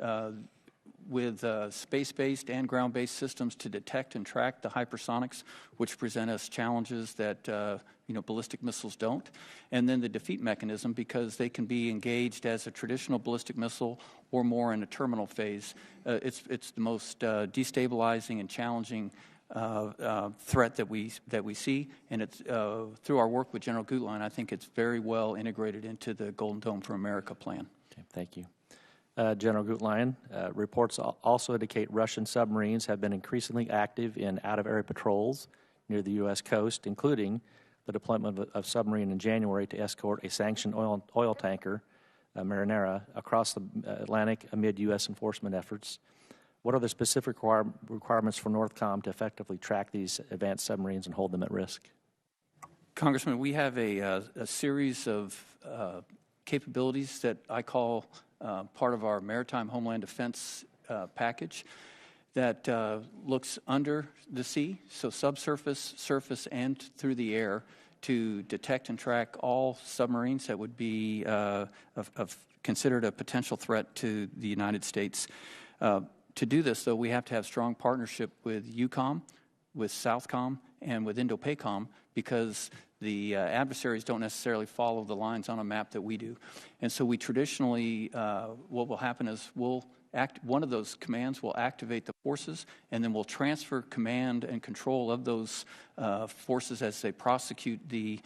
with space-based and ground-based systems to detect and track the hypersonics, which present us challenges that ballistic missiles don't, and then the defeat mechanism, because they can be engaged as a traditional ballistic missile or more in a terminal phase. It's the most destabilizing and challenging threat that we see, and it's through our work with General Guillot, I think it's very well integrated into the Golden Dome for America plan. Okay, thank you. General Guillot, reports also indicate Russian submarines have been increasingly active in out-of-area patrols near the U.S. coast, including the deployment of a submarine in January to escort a sanctioned oil tanker, Marinera, across the Atlantic amid U.S. enforcement efforts. What are the specific requirements for NORTHCOM to effectively track these advanced submarines and hold them at risk? Congressman, we have a series of capabilities that I call part of our Maritime Homeland Defense package that looks under the sea, so subsurface, surface, and through the air, to detect and track all submarines that would be considered a potential threat to the United States. To do this, though, we have to have strong partnership with EUCOM, with SOUTHCOM, and with INDOPACOM, because the adversaries don't necessarily follow the lines on a map that we do. And so we traditionally, what will happen is one of those commands will activate the forces, and then we'll transfer command and control of those forces as they prosecute the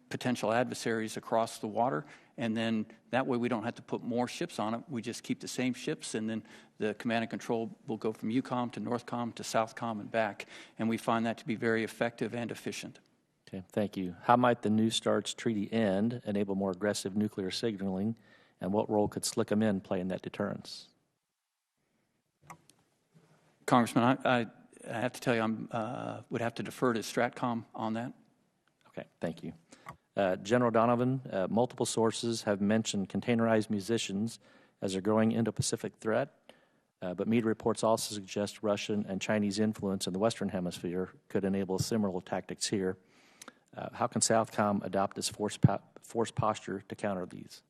potential adversaries across the water. And then that way we don't have to put more ships on it. We just keep the same ships, and then the command and control will go from EUCOM to NORTHCOM to SOUTHCOM and back. And we find that to be very effective and efficient. Okay, thank you. How might the New STARTs treaty end enable more aggressive nuclear signaling, and what role could Slick 'em In play in that deterrence? Congressman, I have to tell you, I would have to defer to STRATCOM on that. Okay, thank you. General Donovan, multiple sources have mentioned containerized munitions as a growing Indo-Pacific threat, but media reports also suggest Russian and Chinese influence in the Western Hemisphere could enable similar tactics here. How can SOUTHCOM adopt this force posture to counter these?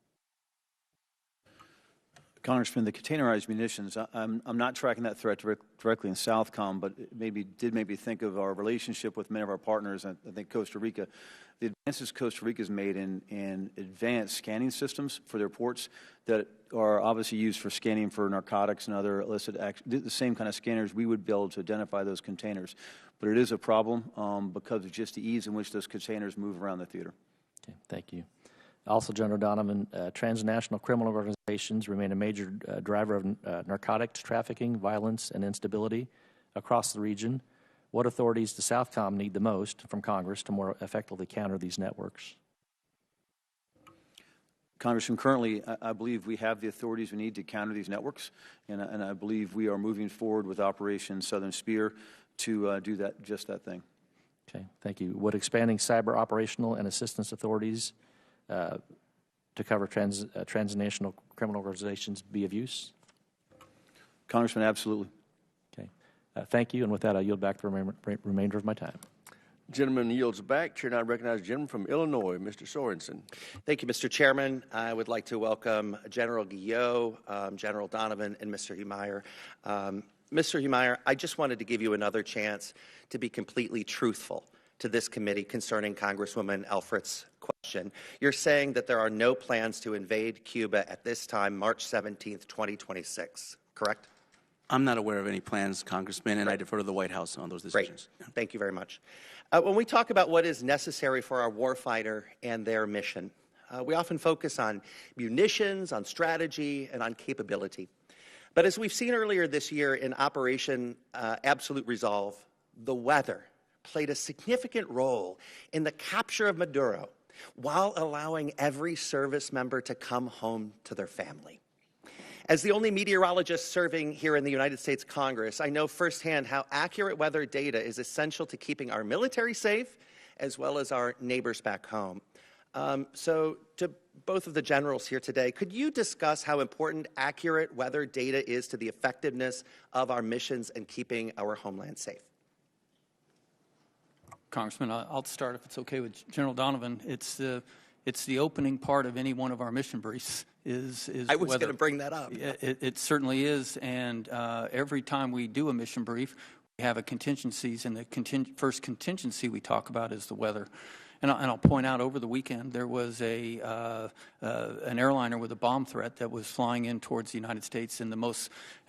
Congressman, the containerized munitions, I'm not tracking that threat directly in Southcom, but it did make me think of our relationship with many of our partners. I think Costa Rica, the advances Costa Rica's made in advanced scanning systems for their ports that are obviously used for scanning for narcotics and other illicit acts, the same kind of scanners we would be able to identify those containers. But it is a problem because of just the ease in which those containers move around the theater. Okay, thank you. Also, General Donovan, transnational criminal organizations remain a major driver of narcotics trafficking, violence, and instability across the region. What authorities does Southcom need the most from Congress to more effectively counter these networks? Congressman, currently, I believe we have the authorities we need to counter these networks, and I believe we are moving forward with Operation Southern Spear to do just that thing. Okay, thank you. Would expanding cyber operational and assistance authorities to cover transnational criminal organizations be of use? Congressman, absolutely. Okay. Thank you. And with that, I yield back the remainder of my time. Gentleman yields back. Chair now recognizes the gentleman from Illinois, Mr. Sorensen. Thank you, Mr. Chairman. I would like to welcome General Guillot, General Donovan, and Mr. Humeire. Mr. Humeire, I just wanted to give you another chance to be completely truthful to this committee concerning Congresswoman Elfritz's question. You're saying that there are no plans to invade Cuba at this time, March 17th, 2026, correct? I'm not aware of any plans, Congressman, and I defer to the White House on those decisions. Great. Thank you very much. When we talk about what is necessary for our warfighter and their mission, we often focus on munitions, on strategy, and on capability. But as we've seen earlier this year in Operation Absolute Resolve, the weather played a significant role in the capture of Maduro while allowing every service member to come home to their family. As the only meteorologist serving here in the United States Congress, I know firsthand how accurate weather data is essential to keeping our military safe as well as our neighbors back home. So to both of the generals here today, could you discuss how important accurate weather data is to the effectiveness of our missions and keeping our homeland safe? Congressman, I'll start if it's okay with General Donovan. It's the opening part of any one of our mission briefs. I was going to bring that up. It certainly is, and every time we do a mission brief, we have a contingencies, and the first contingency we talk about is the weather. And I'll point out, over the weekend, there was an airliner with a bomb threat that was flying in towards the United States and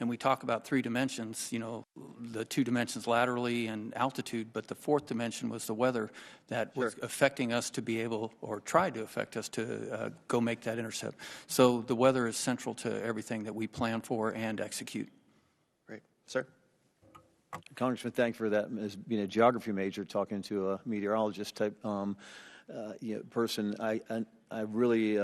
we talk about three dimensions, you know, the two dimensions laterally and altitude, but the fourth dimension was the weather that was affecting us to be able, or tried to affect us to go make that intercept. So the weather is central to everything that we plan for and execute. Great. Sir? Congressman, thank you for that. As being a geography major, talking to a meteorologist type person, I really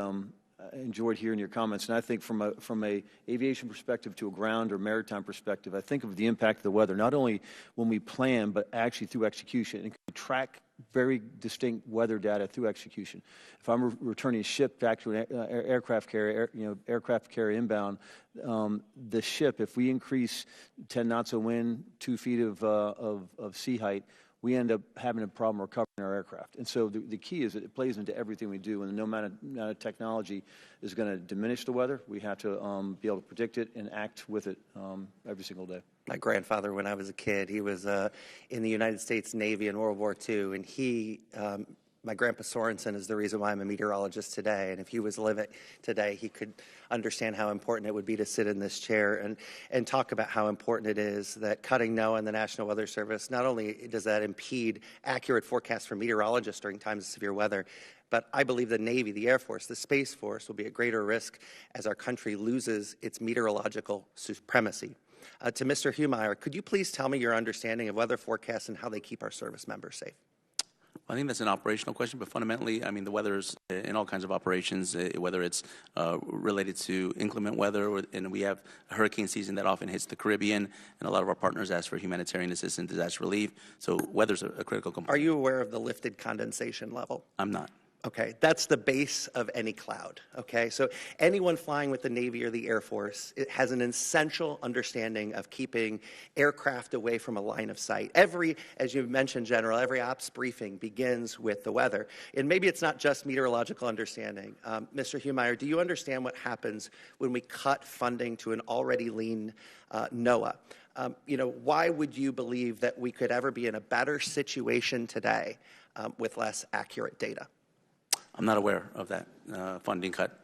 enjoyed hearing your comments. And I think from a aviation perspective to a ground or maritime perspective, I think of the impact of the weather not only when we plan, but actually through execution, and can track very distinct weather data through execution. If I'm returning a ship back to an aircraft carrier, aircraft carrier inbound, the ship, if we increase 10 knots of wind, 2 feet of sea height, we end up having a problem recovering our aircraft. And so the key is that it plays into everything we do, and no amount of technology is going to diminish the weather. We have to be able to predict it and act with it every single day. My grandfather, when I was a kid, he was in the United States Navy in World War II, and my grandpa Sorensen is the reason why I'm a meteorologist today. And if he was living today, he could understand how important it would be to sit in this chair and talk about how important it is that cutting NOAA and the National Weather Service, not only does that impede accurate forecasts for meteorologists during times of severe weather, but I believe the Navy, the Air Force, the Space Force will be at greater risk as our country loses its meteorological supremacy. To Mr. Humeire, could you please tell me your understanding of weather forecasts and how they keep our service members safe? I think that's an operational question, but fundamentally, I mean, the weather is in all kinds of operations, whether it's related to inclement weather, and we have a hurricane season that often hits the Caribbean, and a lot of our partners ask for humanitarian assistance, disaster relief, so weather's a critical component. Are you aware of the lifted condensation level? I'm not. Okay, that's the base of any cloud. Okay, so anyone flying with the Navy or the Air Force, it has an essential understanding of keeping aircraft away from a line of sight. As you mentioned, General, every ops briefing begins with the weather. And maybe it's not just meteorological understanding. Mr. Humeire, do you understand what happens when we cut funding to an already lean NOAA? Why would you believe that we could ever be in a better situation today with less accurate data? I'm not aware of that funding cut.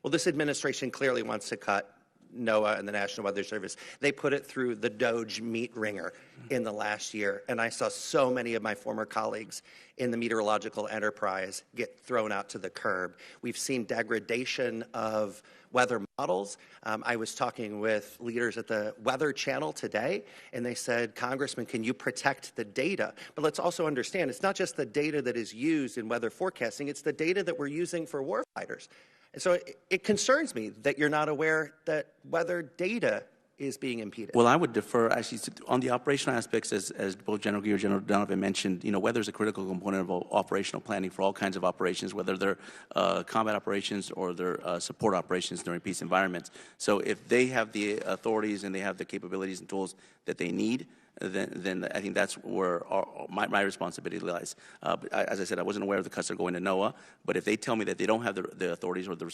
Well, this administration clearly wants to cut NOAA and the National Weather Service. They put it through the Doge meat wringer in the last year, and I saw so many of my former colleagues in the meteorological enterprise get thrown out to the curb. We've seen degradation of weather models. I was talking with leaders at the Weather Channel today, and they said, Congressman, can you protect the data? But let's also understand, it's not just the data that is used in weather forecasting, it's the data that we're using for warfighters. And so it concerns me that you're not aware that weather data is being impeded. Well, I would defer actually on the operational aspects, as both General Guillot and General Donovan mentioned. Weather is a critical component of operational planning for all kinds of operations, whether they're combat operations or they're support operations during peace environments. So if they have the authorities and they have the capabilities and tools that they need, then I think that's where my responsibility lies. But as I said, I wasn't aware of the cuts that are going to NOAA, but if they tell me that they don't have the authorities or the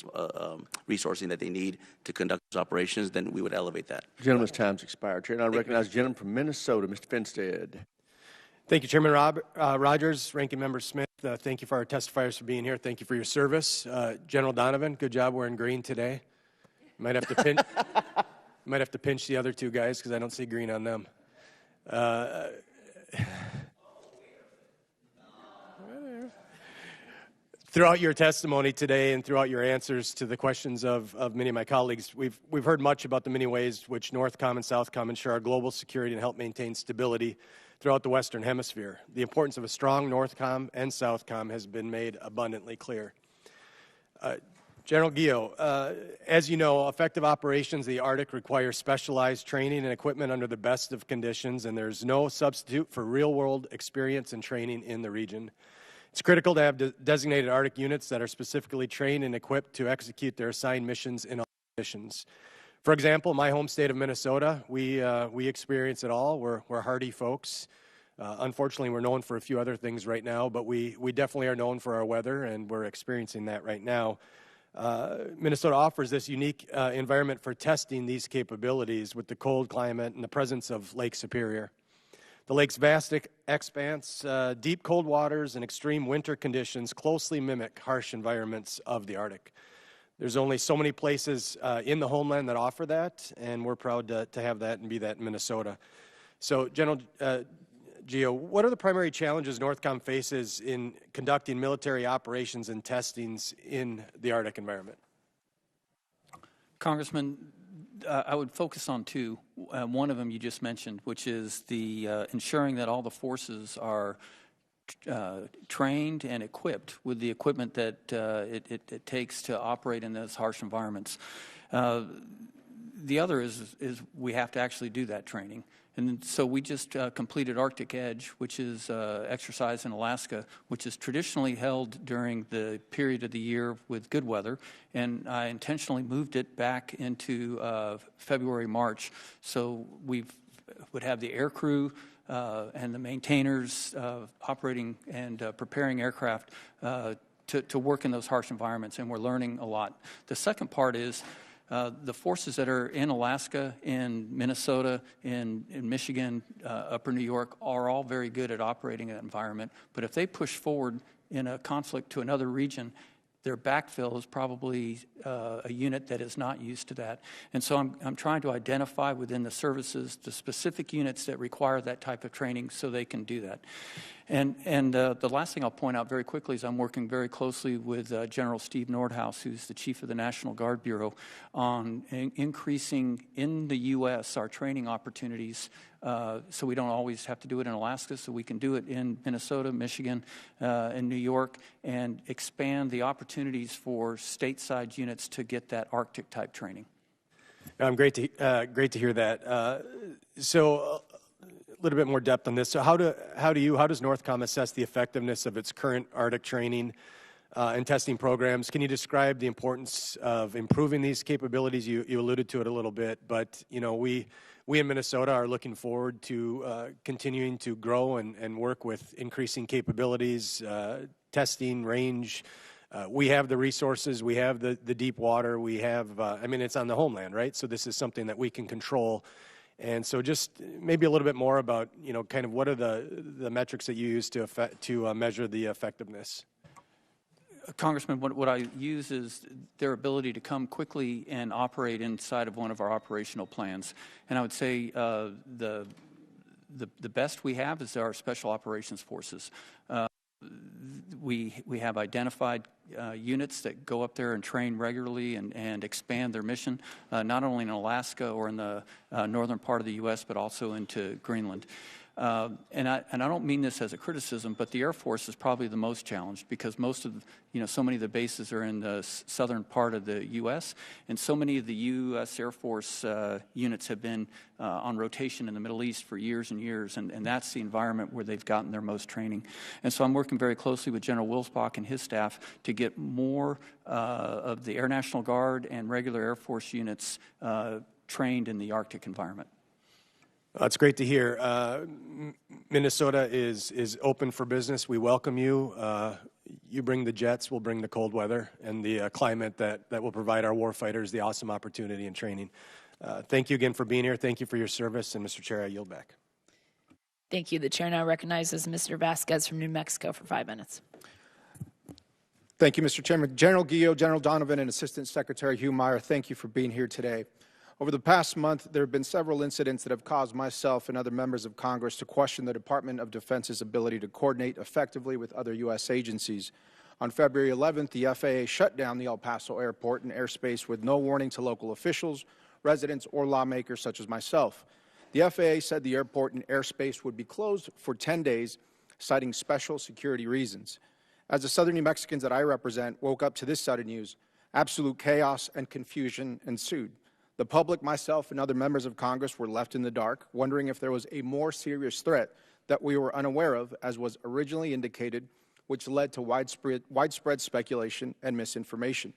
resourcing that they need to conduct those operations, then we would elevate that. Gentleman's time's expired. Chair, and I recognize the gentleman from Minnesota, Mr. Finstead. Thank you, Chairman Rogers, Ranking Member Smith. Thank you for our testifiers for being here. Thank you for your service. General Donovan, good job wearing green today. Might have to pinch the other two guys because I don't see green on them. Throughout your testimony today and throughout your answers to the questions of many of my colleagues, we've heard much about the many ways which NORTHCOM and SOUTHCOM ensure our global security and help maintain stability throughout the Western Hemisphere. The importance of a strong NORTHCOM and SOUTHCOM has been made abundantly clear. General Guillot, as you know, effective operations in the Arctic require specialized training and equipment under the best of conditions, and there's no substitute for real-world experience and training in the region. It's critical to have designated Arctic units that are specifically trained and equipped to execute their assigned missions in all conditions. For example, my home state of Minnesota, we experience it all. We're hardy folks. Unfortunately, we're known for a few other things right now, but we definitely are known for our weather, and we're experiencing that right now. Minnesota offers this unique environment for testing these capabilities with the cold climate and the presence of Lake Superior. The lake's vast expanse, deep cold waters, and extreme winter conditions closely mimic harsh environments of the Arctic. There's only so many places in the homeland that offer that, and we're proud to have that and be that in Minnesota. So, General Guillot, what are the primary challenges NORTHCOM faces in conducting military operations and testings in the Arctic environment? Congressman, I would focus on two. One of them you just mentioned, which is the ensuring that all the forces are trained and equipped with the equipment that it takes to operate in those harsh environments. The other is we have to actually do that training. And so we just completed Arctic Edge, which is exercise in Alaska, which is traditionally held during the period of the year with good weather. And I intentionally moved it back into February, March. So we would have the air crew and the maintainers operating and preparing aircraft to work in those harsh environments. And we're learning a lot. The second part is the forces that are in Alaska, in Minnesota, in Michigan, upper New York are all very good at operating in that environment. But if they push forward in a conflict to another region, their backfill is probably a unit that is not used to that. And so I'm trying to identify within the services the specific units that require that type of training so they can do that. And the last thing I'll point out very quickly is I'm working very closely with General Steve Nordhaus, who's the chief of the National Guard Bureau, on increasing in the U.S. our training opportunities so we don't always have to do it in Alaska, so we can do it in Minnesota, Michigan, and New York, and expand the opportunities for stateside units to get that Arctic-type training. Great to hear that. So little bit more depth on this. So how does NORTHCOM assess the effectiveness of its current Arctic training and testing programs? Can you describe the importance of improving these capabilities? You alluded to it a little bit, but we in Minnesota are looking forward to continuing to grow and work with increasing capabilities, testing, range. We have the resources, we have the deep water, we have, it's on the homeland, right? So this is something that we can control. And so just maybe a little bit more about, kind of what are the metrics that you use to measure the effectiveness? Congressman, what I use is their ability to come quickly and operate inside of one of our operational plans. And I would say the best we have is our Special Operations Forces. We have identified units that go up there and train regularly and expand their mission, not only in Alaska or in the northern part of the U.S., but also into Greenland. And I don't mean this as a criticism, but the Air Force is probably the most challenged because most of, so many of the bases are in the southern part of the U.S., and so many of the U.S. Air Force units have been on rotation in the Middle East for years and years, and that's the environment where they've gotten their most training. And so I'm working very closely with General Wilsbach and his staff to get more of the Air National Guard and regular Air Force units trained in the Arctic environment. That's great to hear. Minnesota is open for business. We welcome you. You bring the jets, we'll bring the cold weather and the climate that will provide our warfighters the awesome opportunity and training. Thank you again for being here. Thank you for your service. And Mr. Chair, I yield back. Thank you. The chair now recognizes Mr. Vasquez from New Mexico for 5 minutes. Thank you, Mr. Chairman. General Guillot, General Donovan, and Assistant Secretary Humeire, thank you for being here today. Over the past month, there have been several incidents that have caused myself and other members of Congress to question the Department of Defense's ability to coordinate effectively with other U.S. agencies. On February 11th, the FAA shut down the El Paso airport and airspace with no warning to local officials, residents, or lawmakers such as myself. The FAA said the airport and airspace would be closed for 10 days, citing special security reasons. As the Southern New Mexicans that I represent woke up to this sudden news, absolute chaos and confusion ensued. The public, myself, and other members of Congress were left in the dark, wondering if there was a more serious threat that we were unaware of, as was originally indicated, which led to widespread speculation and misinformation.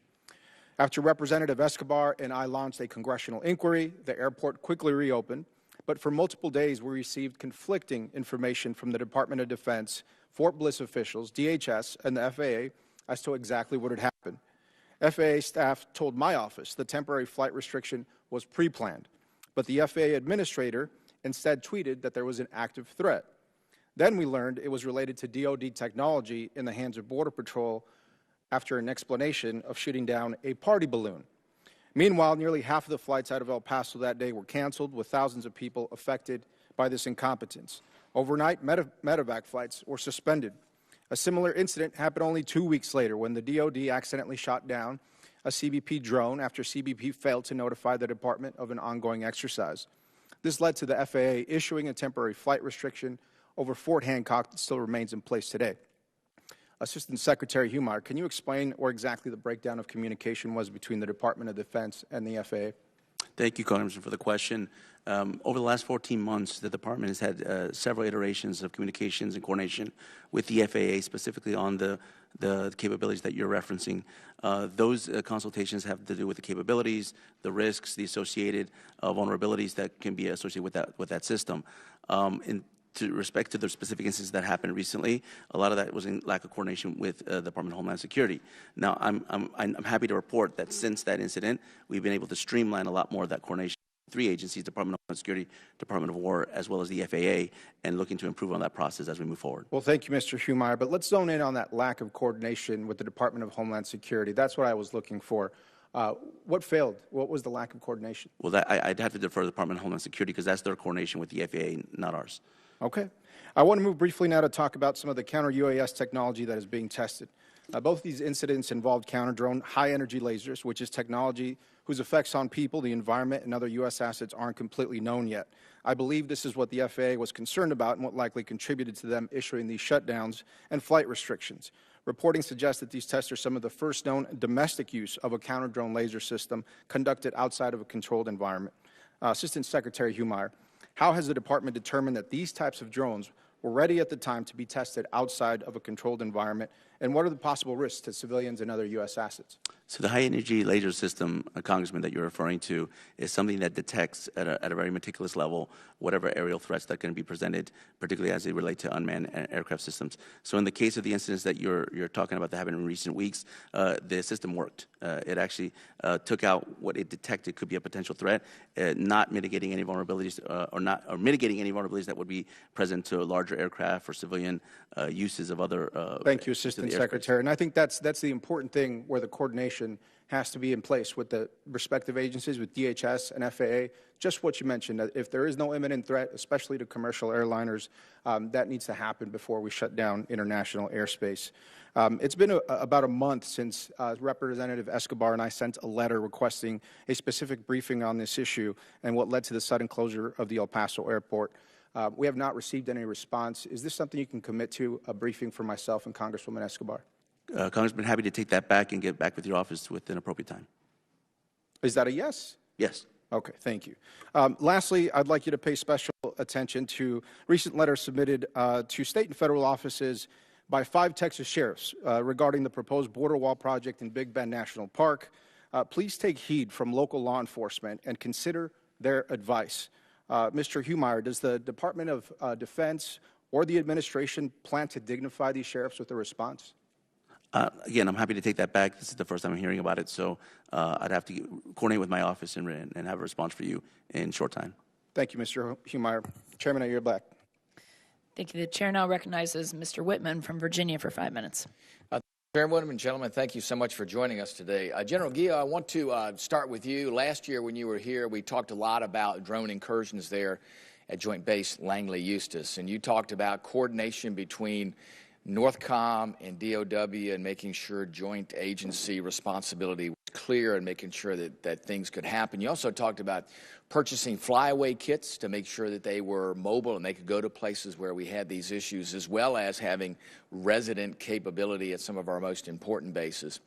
After Representative Escobar and I launched a congressional inquiry, the airport quickly reopened, but for multiple days we received conflicting information from the Department of Defense, Fort Bliss officials, DHS, and the FAA as to exactly what had happened. FAA staff told my office the temporary flight restriction was pre-planned, but the FAA administrator instead tweeted that there was an active threat. Then we learned it was related to DoD technology in the hands of Border Patrol after an explanation of shooting down a party balloon. Meanwhile, nearly half of the flights out of El Paso that day were canceled, with thousands of people affected by this incompetence. Overnight, medevac flights were suspended. A similar incident happened only 2 weeks later when the DoD accidentally shot down a CBP drone after CBP failed to notify the department of an ongoing exercise. This led to the FAA issuing a temporary flight restriction over Fort Hancock that still remains in place today. Assistant Secretary Humeire, can you explain where exactly the breakdown of communication was between the Department of Defense and the FAA? Thank you, Congressman, for the question. Over the last 14 months, the Department has had several iterations of communications and coordination with the FAA, specifically on the capabilities that you're referencing. Those consultations have to do with the capabilities, the risks, the associated vulnerabilities that can be associated with that system. In respect to the specific instances that happened recently, a lot of that was in lack of coordination with the Department of Homeland Security. Now, I'm happy to report that since that incident, we've been able to streamline a lot more of that coordination. 3 agencies, Department of Homeland Security, Department of War, as well as the FAA, and looking to improve on that process as we move forward. Well, thank you, Mr. Humeire, but let's zone in on that lack of coordination with the Department of Homeland Security. That's what I was looking for. What failed? What was the lack of coordination? Well, I'd have to defer to the Department of Homeland Security because that's their coordination with the FAA, not ours. Okay. I want to move briefly now to talk about some of the counter-UAS technology that is being tested. Both these incidents involved counter-drone high-energy lasers, which is technology whose effects on people, the environment, and other U.S. assets aren't completely known yet. I believe this is what the FAA was concerned about and what likely contributed to them issuing these shutdowns and flight restrictions. Reporting suggests that these tests are some of the first known domestic use of a counter-drone laser system conducted outside of a controlled environment. Assistant Secretary Humeire, How has the department determined that these types of drones were ready at the time to be tested outside of a controlled environment? And what are the possible risks to civilians and other U.S. assets? So the high-energy laser system, Congressman, that you're referring to is something that detects at a very meticulous level whatever aerial threats that can be presented, particularly as they relate to unmanned aircraft systems. So in the case of the incidents that you're talking about that happened in recent weeks, the system worked. It actually took out what it detected could be a potential threat, not mitigating any vulnerabilities or mitigating any vulnerabilities that would be present to larger aircraft or civilian uses of other. Thank you, Assistant Secretary. And I think that's the important thing where the coordination has to be in place with the respective agencies, with DHS and FAA. Just what you mentioned, that if there is no imminent threat, especially to commercial airliners, that needs to happen before we shut down international airspace. It's been about a month since Representative Escobar and I sent a letter requesting a specific briefing on this issue and what led to the sudden closure of the El Paso airport. We have not received any response. Is this something you can commit to, a briefing for myself and Congresswoman Escobar? Congressman, happy to take that back and get back with your office within an appropriate time. Is that a yes? Yes. Okay, thank you. Lastly, I'd like you to pay special attention to recent letters submitted to state and federal offices by 5 Texas sheriffs regarding the proposed border wall project in Big Bend National Park. Please take heed from local law enforcement and consider their advice. Mr. Humeire, does the Department of Defense or the administration plan to dignify these sheriffs with a response? Again, I'm happy to take that back. This is the first time I'm hearing about it, so I'd have to coordinate with my office and have a response for you in short time. Thank you, Mr. Humeire. Chairman, I yield back. Thank you. The chair now recognizes Mr. Whitman from Virginia for 5 minutes. Chairwoman and gentlemen, thank you so much for joining us today. General Guillot, I want to start with you. Last year when you were here, we talked a lot about drone incursions there at Joint Base Langley-Eustis, and you talked about coordination between NORTHCOM and DOW and making sure joint agency responsibility was clear and making sure that things could happen. You also talked about purchasing flyaway kits to make sure that they were mobile and they could go to places where we had these issues, as well as having resident capability at some of our most important bases.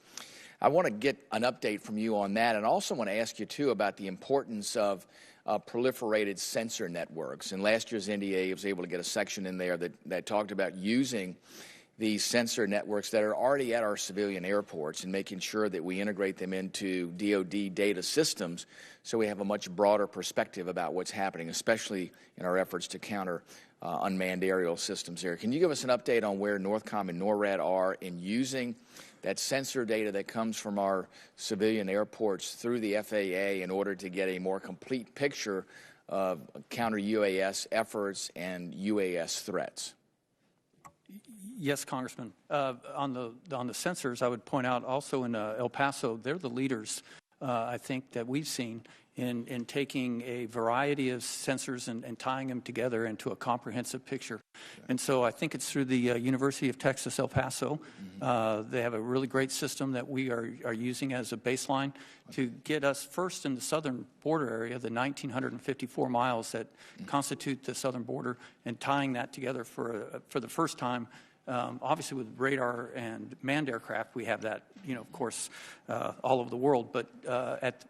I want to get an update from you on that, and also want to ask you, too, about the importance of proliferated sensor networks. And last year's NDA was able to get a section in there that talked about using these sensor networks that are already at our civilian airports and making sure that we integrate them into DoD data systems so we have a much broader perspective about what's happening, especially in our efforts to counter unmanned aerial systems there. Can you give us an update on where NORTHCOM and NORAD are in using that sensor data that comes from our civilian airports through the FAA in order to get a more complete picture of counter-UAS efforts and UAS threats? Yes, Congressman. On the sensors, I would point out also in El Paso, they're the leaders, I think, that we've seen in taking a variety of sensors and tying them together into a comprehensive picture. And so I think it's through the University of Texas, El Paso. They have a really great system that we are using as a baseline to get us first in the southern border area, the 1,954 miles that constitute the southern border, and tying that together for the first time. Obviously, with radar and manned aircraft, we have that, of course, all over the world, but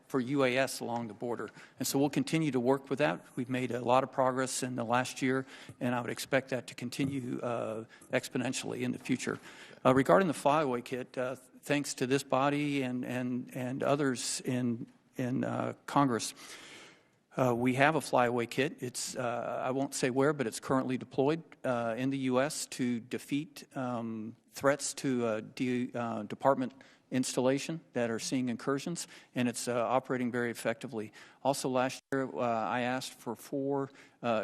for UAS along the border. And so we'll continue to work with that. We've made a lot of progress in the last year, and I would expect that to continue exponentially in the future. Regarding the flyaway kit, thanks to this body and others in Congress, we have a flyaway kit. It's, I won't say where, but it's currently deployed in the U.S. to defeat threats to department installation that are seeing incursions, and it's operating very effectively. Also last year, I asked for 4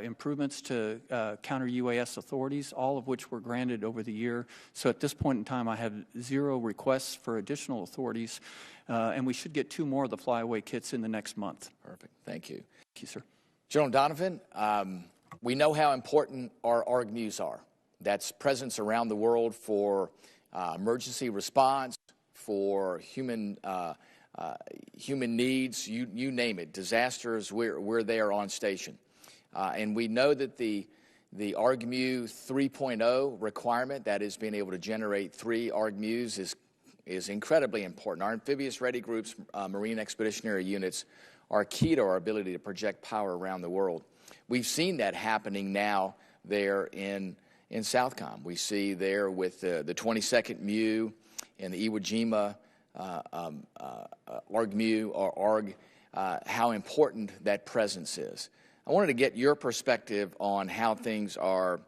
improvements to counter-UAS authorities, all of which were granted over the year. So at this point in time, I have 0 requests for additional authorities, and we should get 2 more of the flyaway kits in the next month. Perfect. Thank you. Thank you, sir. General Donovan, we know how important our ARGMUs are. That's presence around the world for emergency response, for human needs, you name it, disasters, we're there on station. And we know that the ARGMU 3.0 requirement, that is being able to generate 3 ARGMUs, is incredibly important. Our amphibious ready groups, Marine Expeditionary Units, are key to our ability to project power around the world. We've seen that happening now there in Southcom. We see there with the 22nd MEU and the Iwo Jima ARG-MEU or ARG, how important that presence is. I wanted to get your perspective on how things are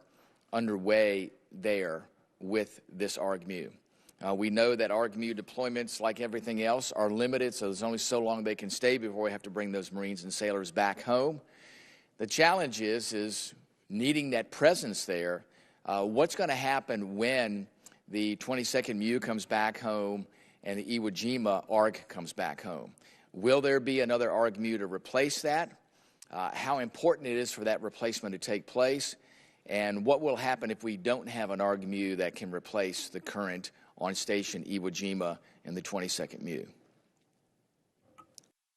underway there with this ARG-MEU. We know that ARG-MEU deployments, like everything else, are limited, so there's only so long they can stay before we have to bring those Marines and sailors back home. The challenge is needing that presence there. What's going to happen when the 22nd MEU comes back home and the Iwo Jima ARG comes back home? Will there be another ARG-MEU to replace that? How important it is for that replacement to take place? And what will happen if we don't have an ARG-MEU that can replace the current on-station Iwo Jima and the 22nd MEU?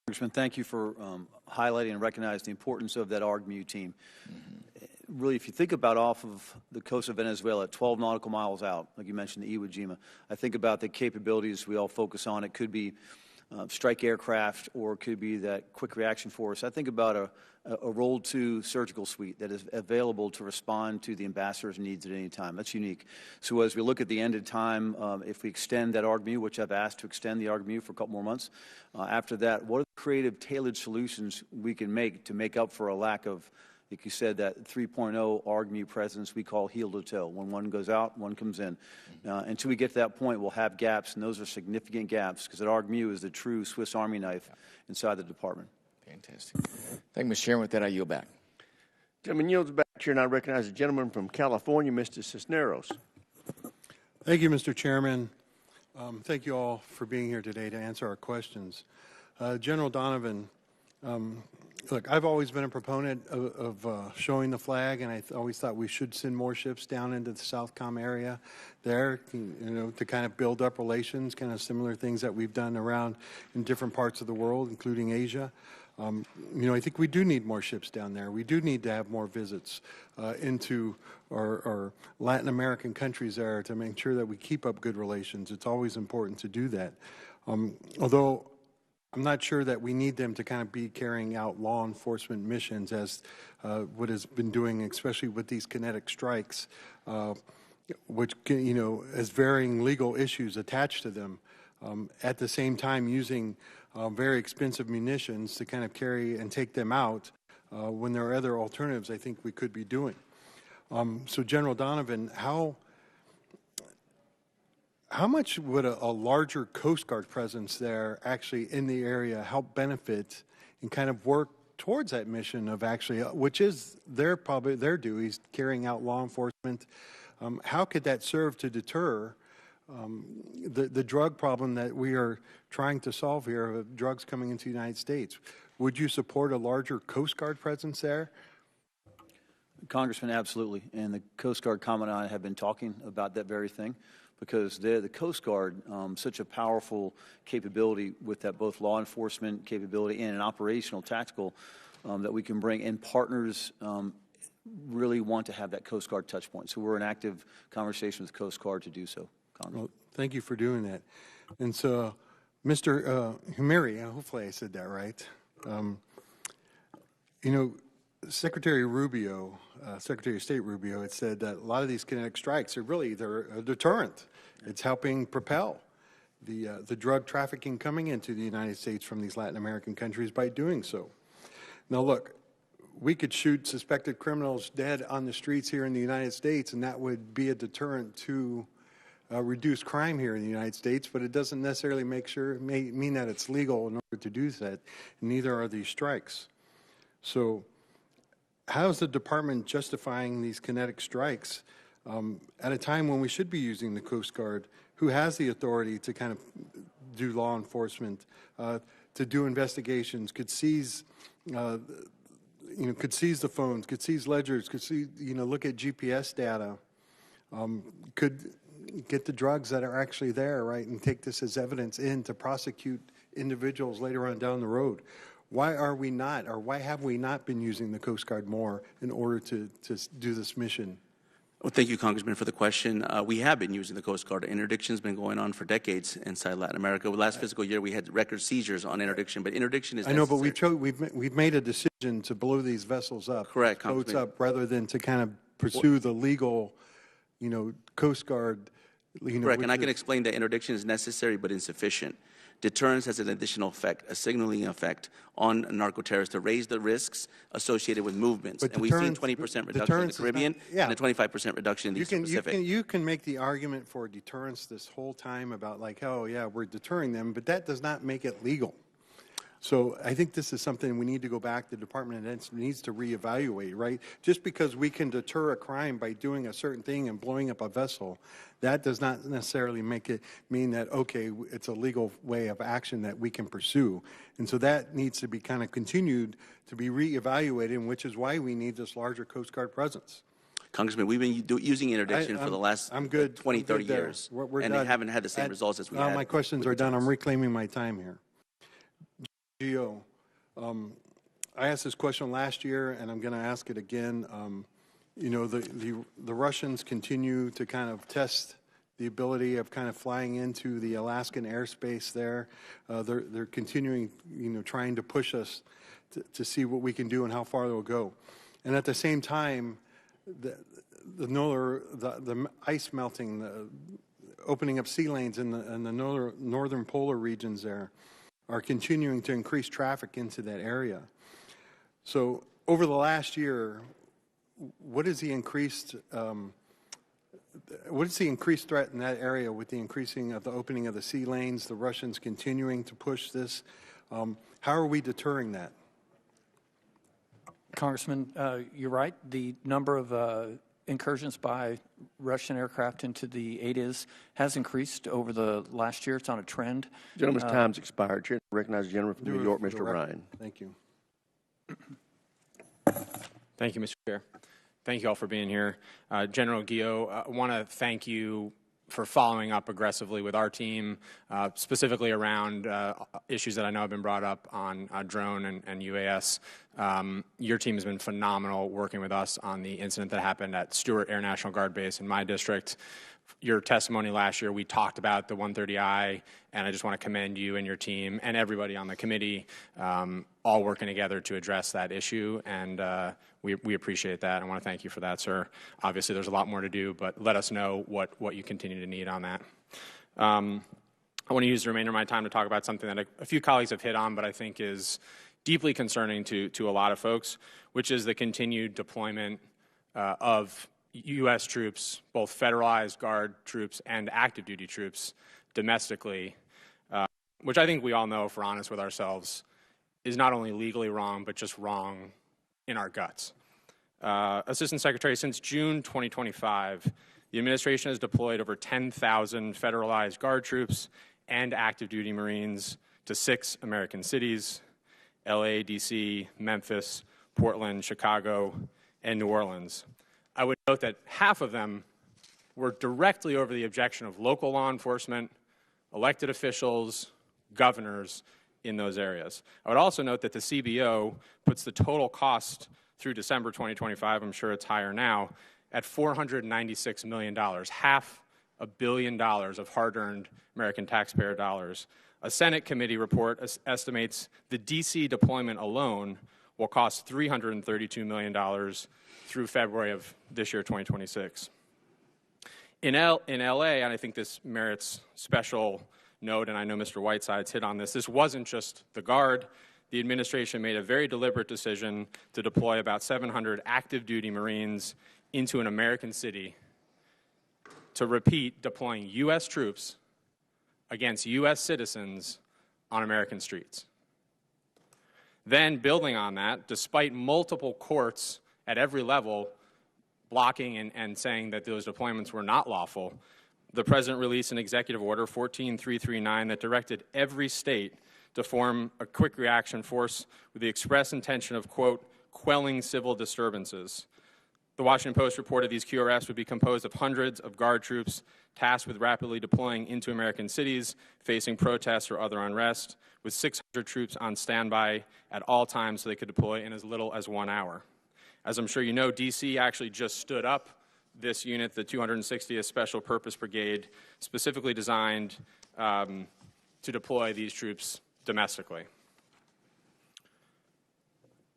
Congressman, thank you for highlighting and recognizing the importance of that ARG-MEU team. Really, if you think about off of the coast of Venezuela, 12 nautical miles out, like you mentioned, the Iwo Jima, I think about the capabilities we all focus on. It could be strike aircraft, or it could be that quick reaction force. I think about a rolled to surgical suite that is available to respond to the ambassador's needs at any time. That's unique. So as we look at the end of time, if we extend that ARG-MEU, which I've asked to extend the ARG-MEU for a couple more months, after that, what are the creative, tailored solutions we can make to make up for a lack of, like you said, that 3.0 ARG-MEU presence we call heel to toe. When one goes out, one comes in. Until we get to that point, we'll have gaps, and those are significant gaps, because that ARG-MEU is the true Swiss Army knife inside the department. Fantastic. Thank you, Mr. Chairman. With that, I yield back. Gentleman yields back here, and I recognize the gentleman from California, Mr. Cisneros. Thank you, Mr. Chairman. Thank you all for being here today to answer our questions. General Donovan, look, I've always been a proponent of showing the flag, and I always thought we should send more ships down into the Southcom area there, to kind of build up relations, kind of similar things that we've done around in different parts of the world, including Asia. I think we do need more ships down there. We do need to have more visits into our Latin American countries there to make sure that we keep up good relations. It's always important to do that. Although I'm not sure that we need them to kind of be carrying out law enforcement missions as what has been doing, especially with these kinetic strikes, which has varying legal issues attached to them. At the same time, using very expensive munitions to kind of carry and take them out when there are other alternatives I think we could be doing. So, General Donovan, how much would a larger Coast Guard presence there actually in the area help benefit and kind of work towards that mission of actually, which is probably their duties, carrying out law enforcement? How could that serve to deter the drug problem that we are trying to solve here of drugs coming into the United States? Would you support a larger Coast Guard presence there? Congressman, absolutely. And the Coast Guard Commandant and I have been talking about that very thing, because the Coast Guard, such a powerful capability with that both law enforcement capability and an operational tactical that we can bring, and partners really want to have that Coast Guard touch point. So we're in active conversation with Coast Guard to do so, Congressman. Well, thank you for doing that. And so, Mr. Humeire, hopefully I said that right. Secretary Rubio, Secretary of State Rubio, had said that a lot of these kinetic strikes they're a deterrent. It's helping propel the drug trafficking coming into the United States from these Latin American countries by doing so. Now, look, we could shoot suspected criminals dead on the streets here in the United States, and that would be a deterrent to reduce crime here in the United States, but it doesn't necessarily mean that it's legal in order to do that, and neither are these strikes. So how is the department justifying these kinetic strikes at a time when we should be using the Coast Guard, who has the authority to kind of do law enforcement, to do investigations, could seize the phones, could seize ledgers, could look at GPS data, could get the drugs that are actually there, right, and take this as evidence in to prosecute individuals later on down the road. Why are we not, or why have we not been using the Coast Guard more in order to do this mission? Well, thank you, Congressman, for the question. We have been using the Coast Guard. Interdiction has been going on for decades inside Latin America. Last fiscal year, we had record seizures on interdiction, but interdiction is necessary. I know, but we've made a decision to blow these vessels up, correct, boats Congressman, up, rather than to kind of pursue the legal, Coast Guard. Correct, and I can explain that interdiction is necessary but insufficient. Deterrence has an additional effect, a signaling effect on narco-terrorists to raise the risks associated with movements. And we've seen 20% reduction in the Caribbean and a 25% reduction in the Eastern Pacific. You can make the argument for deterrence this whole time about oh, yeah, we're deterring them, but that does not make it legal. So I think this is something we need to go back. The Department of Defense needs to reevaluate, right? Just because we can deter a crime by doing a certain thing and blowing up a vessel, that does not necessarily make it mean that, okay, it's a legal way of action that we can pursue. And so that needs to be kind of continued to be reevaluated, which is why we need this larger Coast Guard presence. Congressman, we've been using interdiction for the last 20, 30 years, and they haven't had the same results as we had. My questions are done. I'm reclaiming my time here. Guillot, I asked this question last year, and I'm going to ask it again. The Russians continue to kind of test the ability of kind of flying into the Alaskan airspace there. They're continuing, trying to push us to see what we can do and how far they'll go. And at the same time, the ice melting, the opening up sea lanes in the northern polar regions there are continuing to increase traffic into that area. So over the last year, what is the increased threat in that area with the increasing of the opening of the sea lanes, the Russians continuing to push this? How are we deterring that? Congressman, you're right. The number of incursions by Russian aircraft into the ADIZ has increased over the last year. It's on a trend. Gentleman's time's expired. Chair, recognize the gentleman from New York, Mr. Ryan. Thank you. Thank you, Mr. Chair. Thank you all for being here. General Guillot, I want to thank you for following up aggressively with our team, specifically around issues that I know have been brought up on drone and UAS. Your team has been phenomenal working with us on the incident that happened at Stewart Air National Guard Base in my district. Your testimony last year, we talked about the 130I, and I just want to commend you and your team and everybody on the committee, all working together to address that issue, and we appreciate that. I want to thank you for that, sir. Obviously, there's a lot more to do, but let us know what you continue to need on that. I want to use the remainder of my time to talk about something that a few colleagues have hit on, but I think is deeply concerning to a lot of folks, which is the continued deployment of U.S. troops, both federalized Guard troops and active duty troops domestically, which I think we all know, if we're honest with ourselves, is not only legally wrong, but just wrong in our guts. Assistant Secretary, since June 2025, the administration has deployed over 10,000 federalized Guard troops and active duty Marines to 6 American cities: LA, DC, Memphis, Portland, Chicago, and New Orleans. I would note that half of them were directly over the objection of local law enforcement, elected officials, governors in those areas. I would also note that the CBO puts the total cost through December 2025, I'm sure it's higher now, at $496 million, $500 million of hard-earned American taxpayer dollars. A Senate committee report estimates the DC deployment alone will cost $332 million through February of this year, 2026. In LA, and I think this merits special note, and I know Mr. Whiteside's hit on this wasn't just the Guard. The administration made a very deliberate decision to deploy about 700 active duty Marines into an American city to repeat deploying U.S. troops against U.S. citizens on American streets. Then, building on that, despite multiple courts at every level blocking and saying that those deployments were not lawful, the President released an executive order, 14339, that directed every state to form a quick reaction force with the express intention of, quote, quelling civil disturbances. The Washington Post reported these QRFs would be composed of hundreds of Guard troops tasked with rapidly deploying into American cities, facing protests or other unrest, with 600 troops on standby at all times so they could deploy in as little as 1 hour. As I'm sure you know, D.C. actually just stood up this unit, the 260th Special Purpose Brigade, specifically designed to deploy these troops domestically.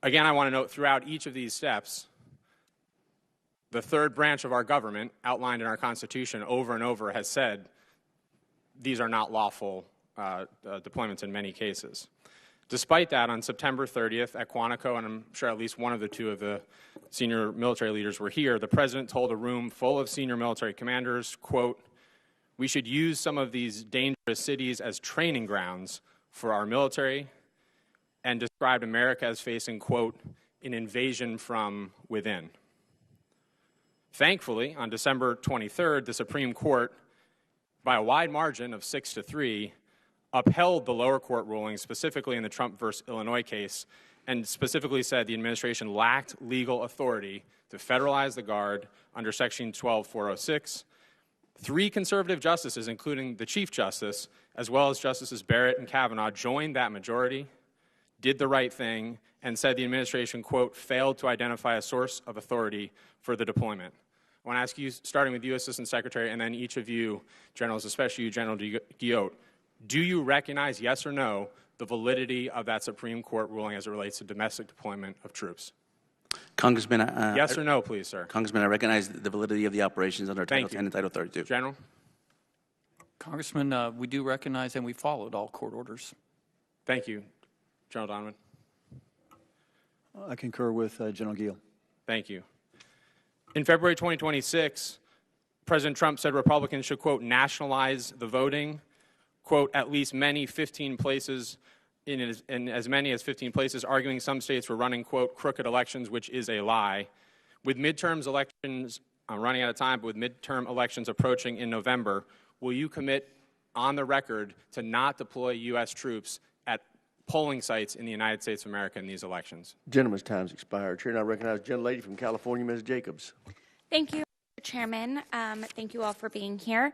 Again, I want to note throughout each of these steps, the third branch of our government, outlined in our Constitution over and over, has said these are not lawful deployments in many cases. Despite that, on September 30th at Quantico, and I'm sure at least one of the two of the senior military leaders were here, the President told a room full of senior military commanders, quote, "We should use some of these dangerous cities as training grounds for our military," and described America as facing, quote, "an invasion from within." Thankfully, on December 23rd, the Supreme Court, by a wide margin of 6-3, upheld the lower court ruling, specifically in the Trump versus Illinois case, and specifically said the administration lacked legal authority to federalize the Guard under Section 12406. 3 conservative justices, including the Chief Justice, as well as Justices Barrett and Kavanaugh, joined that majority, did the right thing, and said the administration, quote, "failed to identify a source of authority for the deployment." I want to ask you, starting with you, Assistant Secretary, and then each of you, Generals, especially you, General Guillot, do you recognize, yes or no, the validity of that Supreme Court ruling as it relates to domestic deployment of troops? Congressman, yes or no, please, sir. Congressman, I recognize the validity of the operations under Title 10 and Title 32. General? Congressman, we do recognize and we followed all court orders. Thank you. General Donovan? I concur with General Guillot. Thank you. In February 2026, President Trump said Republicans should, quote, "nationalize the voting," quote, "at least many 15 places, in as many as 15 places, arguing some states were running, quote, crooked elections, which is a lie. With midterms elections, I'm running out of time, but with midterm elections approaching in November, will you commit on the record to not deploy U.S. troops at polling sites in the United States of America in these elections? Gentleman's time's expired. Chair now recognizes the gentlelady from California, Ms. Jacobs. Thank you, Mr. Chairman. Thank you all for being here.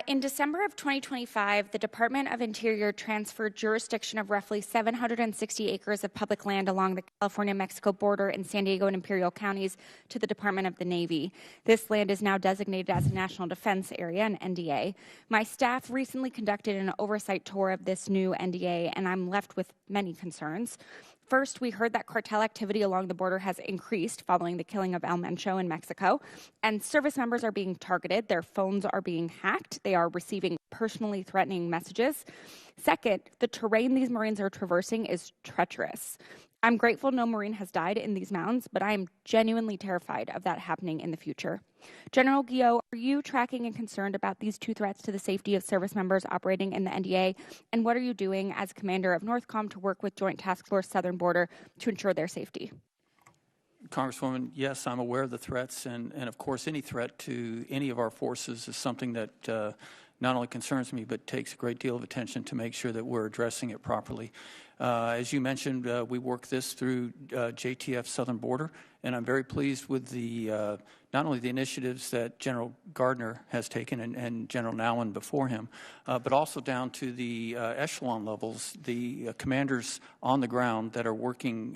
In December of 2025, the Department of Interior transferred jurisdiction of roughly 760 acres of public land along the California-Mexico border in San Diego and Imperial counties to the Department of the Navy. This land is now designated as a National Defense Area, an NDA. My staff recently conducted an oversight tour of this new NDA, and I'm left with many concerns. First, we heard that cartel activity along the border has increased following the killing of El Mencho in Mexico, and service members are being targeted. Their phones are being hacked. They are receiving personally threatening messages. Second, the terrain these Marines are traversing is treacherous. I'm grateful no Marine has died in these mountains, but I am genuinely terrified of that happening in the future. General Guillot, are you tracking and concerned about these two threats to the safety of service members operating in the NDA? And what are you doing as commander of NORTHCOM to work with Joint Task Force Southern Border to ensure their safety? Congresswoman, yes, I'm aware of the threats, and of course any threat to any of our forces is something that not only concerns me, but takes a great deal of attention to make sure that we're addressing it properly. As you mentioned, we work this through JTF Southern Border, and I'm very pleased with the not only the initiatives that General Gardner has taken and General Nowlan before him, but also down to the echelon levels, the commanders on the ground that are working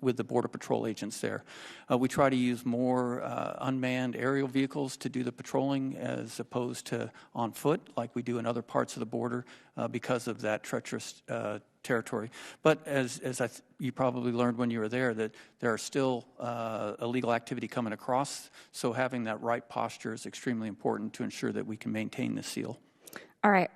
with the Border Patrol agents there. We try to use more unmanned aerial vehicles to do the patrolling as opposed to on foot like we do in other parts of the border because of that treacherous territory. But as you probably learned when you were there, that there are still illegal activity coming across, so having that right posture is extremely important to ensure that we can maintain the seal. All right.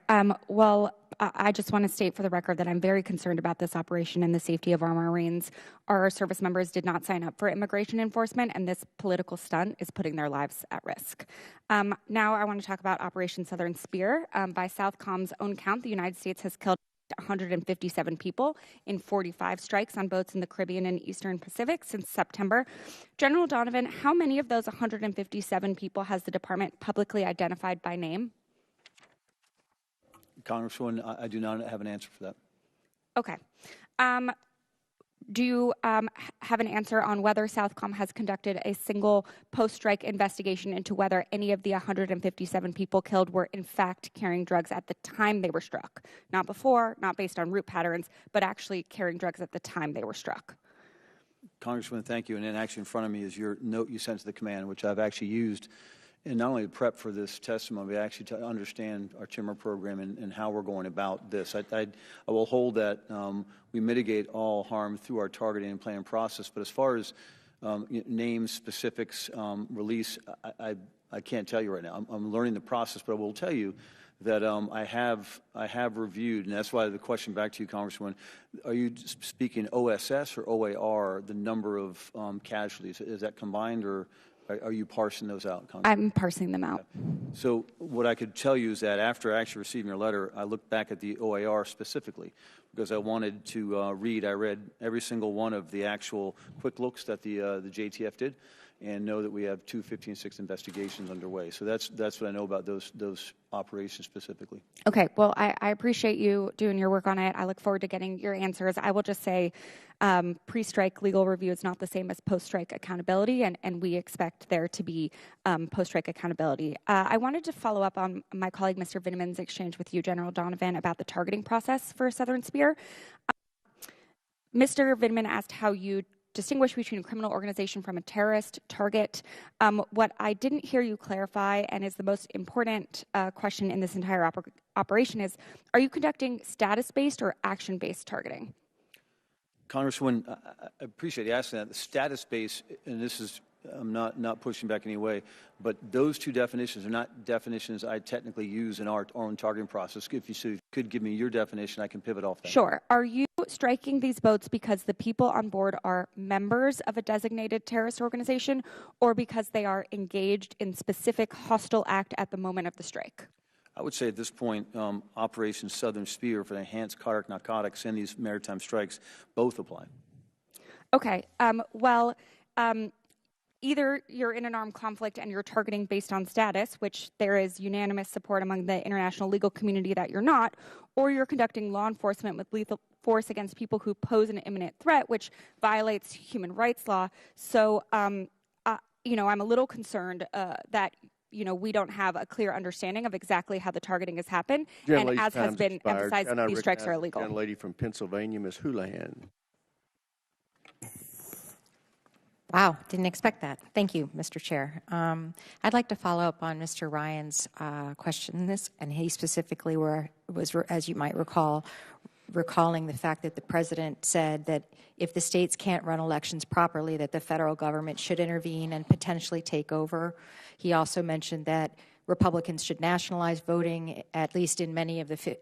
Well, I just want to state for the record that I'm very concerned about this operation and the safety of our Marines. Our service members did not sign up for immigration enforcement, and this political stunt is putting their lives at risk. Now I want to talk about Operation Southern Spear. By Southcom's own count, the United States has killed 157 people in 45 strikes on boats in the Caribbean and Eastern Pacific since September. General Donovan, how many of those 157 people has the department publicly identified by name? Congresswoman, I do not have an answer for that. Okay. Do you have an answer on whether Southcom has conducted a single post-strike investigation into whether any of the 157 people killed were in fact carrying drugs at the time they were struck? Not before, not based on route patterns, but actually carrying drugs at the time they were struck. Congressman, thank you. And then actually in front of me is your note you sent to the command, which I've actually used in not only to prep for this testimony, but actually to understand our Timber program and how we're going about this. I will hold that we mitigate all harm through our targeting and planning process. But as far as names, specifics, release, I can't tell you right now. I'm learning the process, but I will tell you that I have reviewed, and that's why the question back to you, Congresswoman, are you speaking OSS or OAR, the number of casualties? Is that combined, or are you parsing those out, Congresswoman? I'm parsing them out. So what I could tell you is that after actually receiving your letter, I looked back at the OAR specifically because I wanted to I read every single one of the actual quick looks that the JTF did, and know that we have 2 15-6 investigations underway. So that's what I know about those operations specifically. Okay, well, I appreciate you doing your work on it. I look forward to getting your answers. I will just say pre-strike legal review is not the same as post-strike accountability, and we expect there to be post-strike accountability. I wanted to follow up on my colleague Mr. Vinneman's exchange with you, General Donovan, about the targeting process for Southern Spear. Mr. Vinneman asked how you distinguish between a criminal organization from a terrorist target. What I didn't hear you clarify, and is the most important question in this entire operation, is: are you conducting status-based or action-based targeting? Congresswoman, I appreciate you asking that. The status-based, and this is, I'm not pushing back in any way, but those two definitions are not definitions I technically use in our own targeting process. If you could give me your definition, I can pivot off that. Sure. Are you striking these boats because the people on board are members of a designated terrorist organization, or because they are engaged in specific hostile act at the moment of the strike? I would say at this point, Operation Southern Spear for enhanced narcotics and these maritime strikes both apply. Okay. Either you're in an armed conflict and you're targeting based on status, which there is unanimous support among the international legal community that you're not, or you're conducting law enforcement with lethal force against people who pose an imminent threat, which violates human rights law. So, I'm a little concerned that we don't have a clear understanding of exactly how the targeting has happened. And as has been emphasized, these strikes are illegal. Young lady from Pennsylvania, Ms. Houlihan. Wow, didn't expect that. Thank you, Mr. Chair. I'd like to follow up on Mr. Ryan's question, and he specifically was, as you might recall, recalling the fact that the president said that if the states can't run elections properly, that the federal government should intervene and potentially take over. He also mentioned that Republicans should nationalize voting, at least in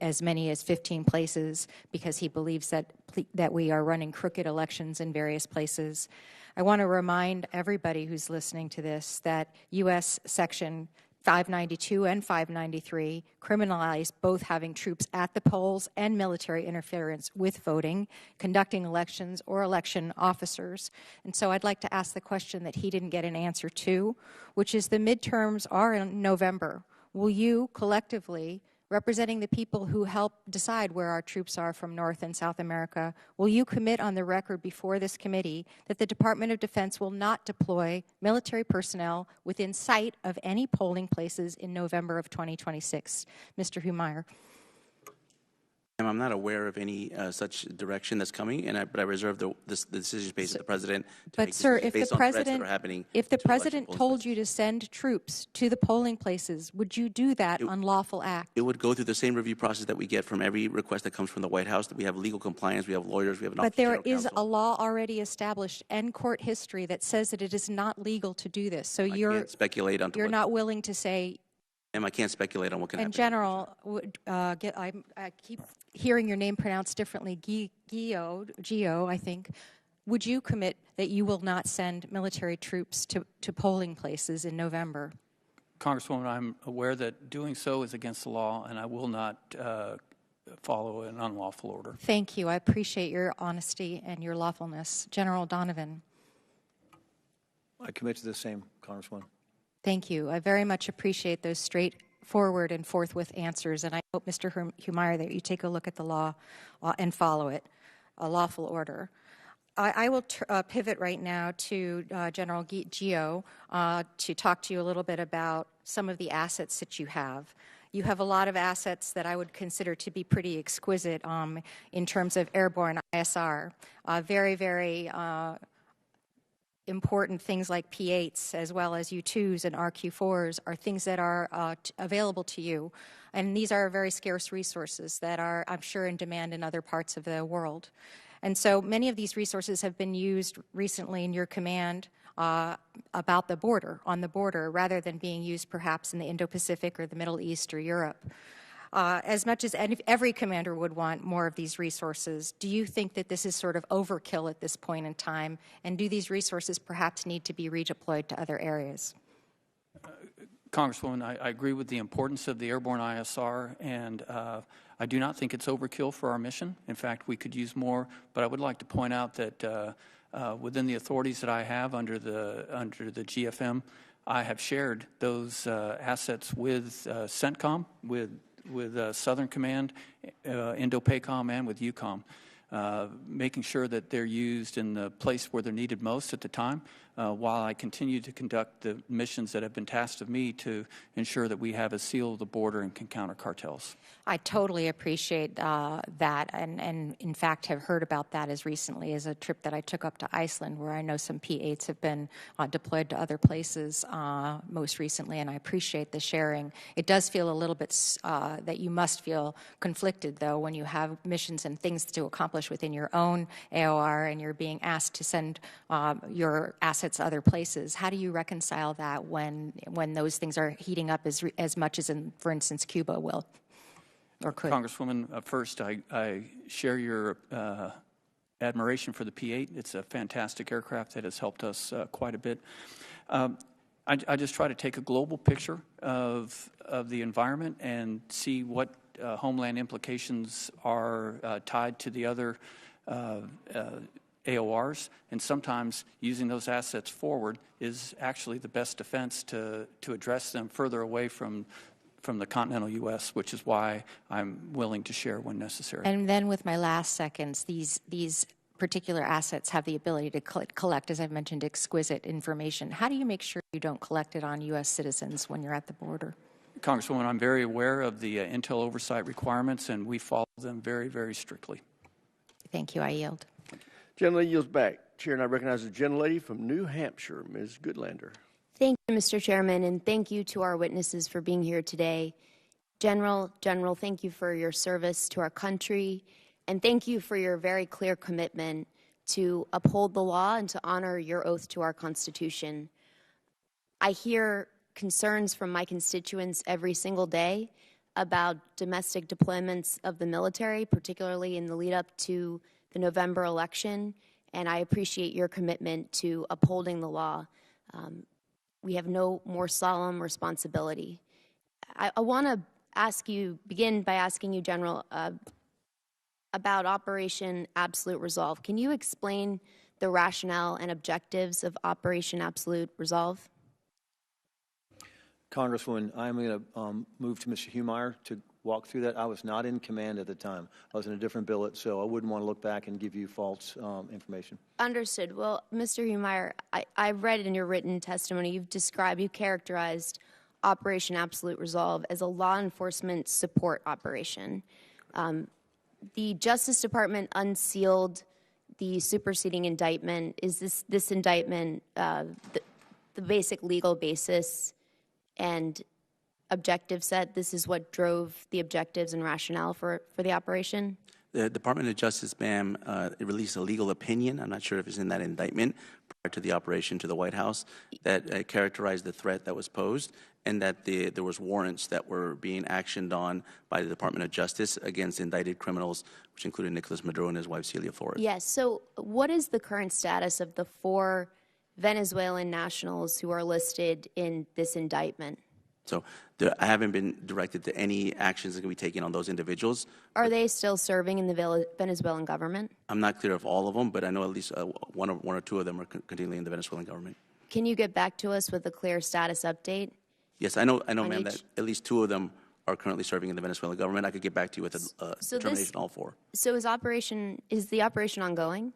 as many as 15 places, because he believes that we are running crooked elections in various places. I want to remind everybody who's listening to this that U.S. Section 592 and 593 criminalize both having troops at the polls and military interference with voting, conducting elections, or election officers. And so I'd like to ask the question that he didn't get an answer to, which is: the midterms are in November. Will you collectively, representing the people who help decide where our troops are from North and South America, will you commit on the record before this committee that the Department of Defense will not deploy military personnel within sight of any polling places in November of 2026? Mr. Humeire. I'm not aware of any such direction that's coming, but I reserve the decisions based on the president. But, sir, if the president told places. You to send troops to the polling places, would you do that unlawful act? It would go through the same review process that we get from every request that comes from the White House. That we have legal compliance, we have lawyers, we have an office of general counsel. But there is a law already established and court history that says that it is not legal to do this. So I can't speculate on. You're not willing to say. And I can't speculate on what can happen. In general, I keep hearing your name pronounced differently, Guillot, I think. Would you commit that you will not send military troops to polling places in November? Congresswoman, I'm aware that doing so is against the law, and I will not follow an unlawful order. Thank you. I appreciate your honesty and your lawfulness. General Donovan. I commit to the same, Congresswoman. Thank you. I very much appreciate those straightforward and forthwith answers, and I hope, Mr. Humeire, that you take a look at the law and follow it, a lawful order. I will pivot right now to General Guillot to talk to you a little bit about some of the assets that you have. You have a lot of assets that I would consider to be pretty exquisite in terms of airborne ISR, very, very important things like P8s as well as U2s and RQ4s are things that are available to you. And these are very scarce resources that are, I'm sure, in demand in other parts of the world. And so many of these resources have been used recently in your command about the border, on the border, rather than being used perhaps in the Indo-Pacific or the Middle East or Europe. As much as every commander would want more of these resources, do you think that this is sort of overkill at this point in time? And do these resources perhaps need to be redeployed to other areas? Congresswoman, I agree with the importance of the airborne ISR, and I do not think it's overkill for our mission. In fact, we could use more, but I would like to point out that within the authorities that I have under the GFM, I have shared those assets with CENTCOM, with Southern Command, Indo-PACOM, and with EUCOM, making sure that they're used in the place where they're needed most at the time, while I continue to conduct the missions that have been tasked of me to ensure that we have a seal of the border and can counter cartels. I totally appreciate that, and in fact have heard about that as recently as a trip that I took up to Iceland, where I know some P8s have been deployed to other places most recently, and I appreciate the sharing. It does feel a little bit that you must feel conflicted, though, when you have missions and things to accomplish within your own AOR and you're being asked to send your assets other places. How do you reconcile that when those things are heating up as much as, for instance, Cuba will or could? Congresswoman, first, I share your admiration for the P-8. It's a fantastic aircraft that has helped us quite a bit. I just try to take a global picture of the environment and see what homeland implications are tied to the other AORs, and sometimes using those assets forward is actually the best defense to address them further away from the continental U.S., which is why I'm willing to share when necessary. And then with my last seconds, these particular assets have the ability to collect, as I've mentioned, exquisite information. How do you make sure you don't collect it on U.S. citizens when you're at the border? Congresswoman, I'm very aware of the intel oversight requirements, and we follow them very, very strictly. Thank you. I yield. Gentlelady yields back. Chair, and I recognize the gentlelady from New Hampshire, Ms. Goodlander. Thank you, Mr. Chairman, and thank you to our witnesses for being here today. General, thank you for your service to our country, and thank you for your very clear commitment to uphold the law and to honor your oath to our Constitution. I hear concerns from my constituents every single day about domestic deployments of the military, particularly in the lead up to the November election, and I appreciate your commitment to upholding the law. We have no more solemn responsibility. I want to begin by asking you, General, about Operation Absolute Resolve. Can you explain the rationale and objectives of Operation Absolute Resolve? Congresswoman, I'm going to move to Mr. Humeire to walk through that. I was not in command at the time. I was in a different billet, so I wouldn't want to look back and give you false information. Understood. Well, Mr. Humeire, I read in your written testimony you've characterized Operation Absolute Resolve as a law enforcement support operation. The Justice Department unsealed the superseding indictment. Is this indictment the basic legal basis and objective set? This is what drove the objectives and rationale for the operation? The Department of Justice, ma'am, released a legal opinion. I'm not sure if it's in that indictment prior to the operation to the White House that characterized the threat that was posed, and that there was warrants that were being actioned on by the Department of Justice against indicted criminals, which included Nicolas Maduro and his wife Celia Flores. Yes. So what is the current status of the 4 Venezuelan nationals who are listed in this indictment? So I haven't been directed to any actions that can be taken on those individuals. Are they still serving in the Venezuelan government? I'm not clear of all of them, but I know at least one or two of them are continuing in the Venezuelan government. Can you get back to us with a clear status update? Yes, I know, ma'am, that at least 2 of them are currently serving in the Venezuelan government. I could get back to you with a determination on all 4. So is the operation ongoing?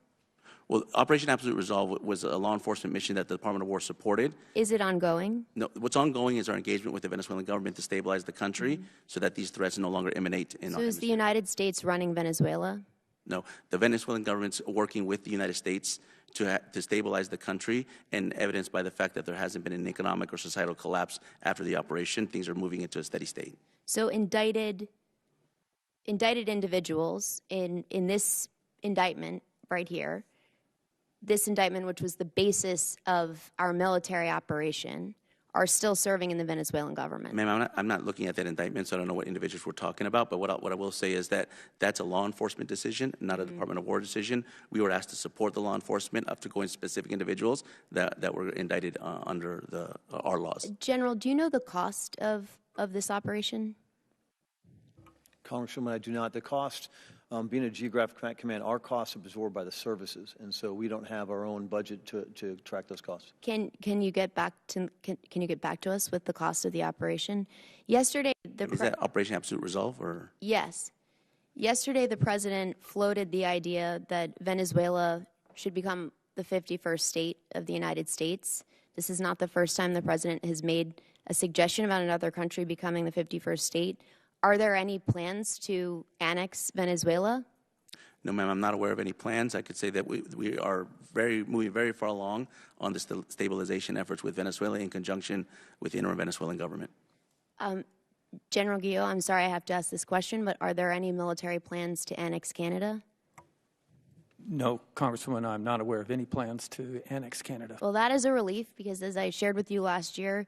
Well, Operation Absolute Resolve was a law enforcement mission that the Department of War supported. Is it ongoing? No, what's ongoing is our engagement with the Venezuelan government to stabilize the country so that these threats no longer emanate in our So is the United States running Venezuela? No, the Venezuelan government's working with the United States to stabilize the country, and evidenced by the fact that there hasn't been an economic or societal collapse after the operation. Things are moving into a steady state. So indicted individuals in this indictment right here, this indictment, which was the basis of our military operation, are still serving in the Venezuelan government. Ma'am, I'm not looking at that indictment, so I don't know what individuals we're talking about. But what I will say is that that's a law enforcement decision, not a Department of War decision. We were asked to support the law enforcement up to going specific individuals that were indicted under our laws. General, do you know the cost of this operation? Congresswoman, I do not. The cost, being a geographic command, our costs are absorbed by the services, and so we don't have our own budget to track those costs. Can you get back to us with the cost of the operation? Yesterday, is that Operation Absolute Resolve, or? Yes. Yesterday, the president floated the idea that Venezuela should become the 51st state of the United States. This is not the first time the president has made a suggestion about another country becoming the 51st state. Are there any plans to annex Venezuela? No, ma'am, I'm not aware of any plans. I could say that we are moving very far along on the stabilization efforts with Venezuela in conjunction with the interim Venezuelan government. General Guillot, I'm sorry I have to ask this question, but are there any military plans to annex Canada? No, Congresswoman, I'm not aware of any plans to annex Canada. Well, that is a relief, because as I shared with you last year,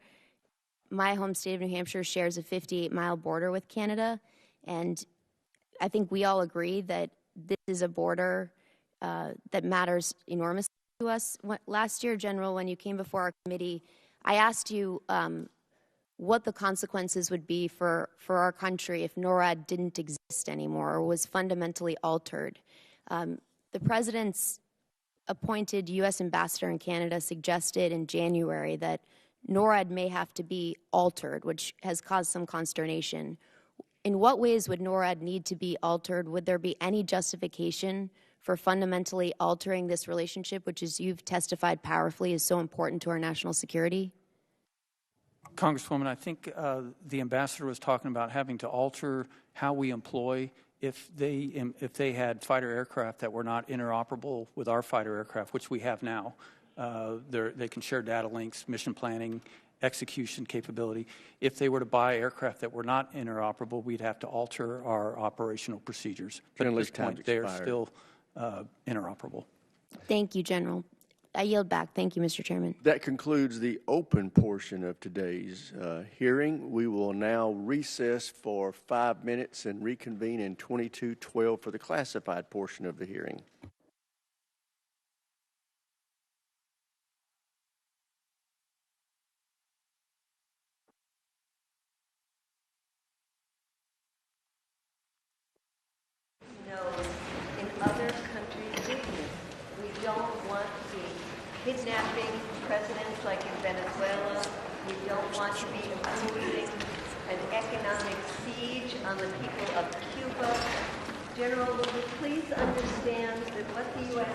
my home state of New Hampshire shares a 58-mile border with Canada, and I think we all agree that this is a border that matters enormously to us. Last year, General, when you came before our committee, I asked you what the consequences would be for our country if NORAD didn't exist anymore or was fundamentally altered. The President's appointed U.S. ambassador in Canada suggested in January that NORAD may have to be altered, which has caused some consternation. In what ways would NORAD need to be altered? Would there be any justification for fundamentally altering this relationship, which, as you've testified powerfully, is so important to our national security? Congresswoman, I think the ambassador was talking about having to alter how we employ if they had fighter aircraft that were not interoperable with our fighter aircraft, which we have now. They can share data links, mission planning, execution capability. If they were to buy aircraft that were not interoperable, we'd have to alter our operational procedures. But at this point, they are still interoperable. Thank you, General. I yield back. Thank you, Mr. Chairman. That concludes the open portion of today's hearing. We will now recess for 5 minutes and reconvene in 22:12 for the classified portion of the hearing. Kidnapping presidents like in Venezuela. We don't want to be imposing an economic siege on the people of Cuba. General, will you please understand that what the U.S.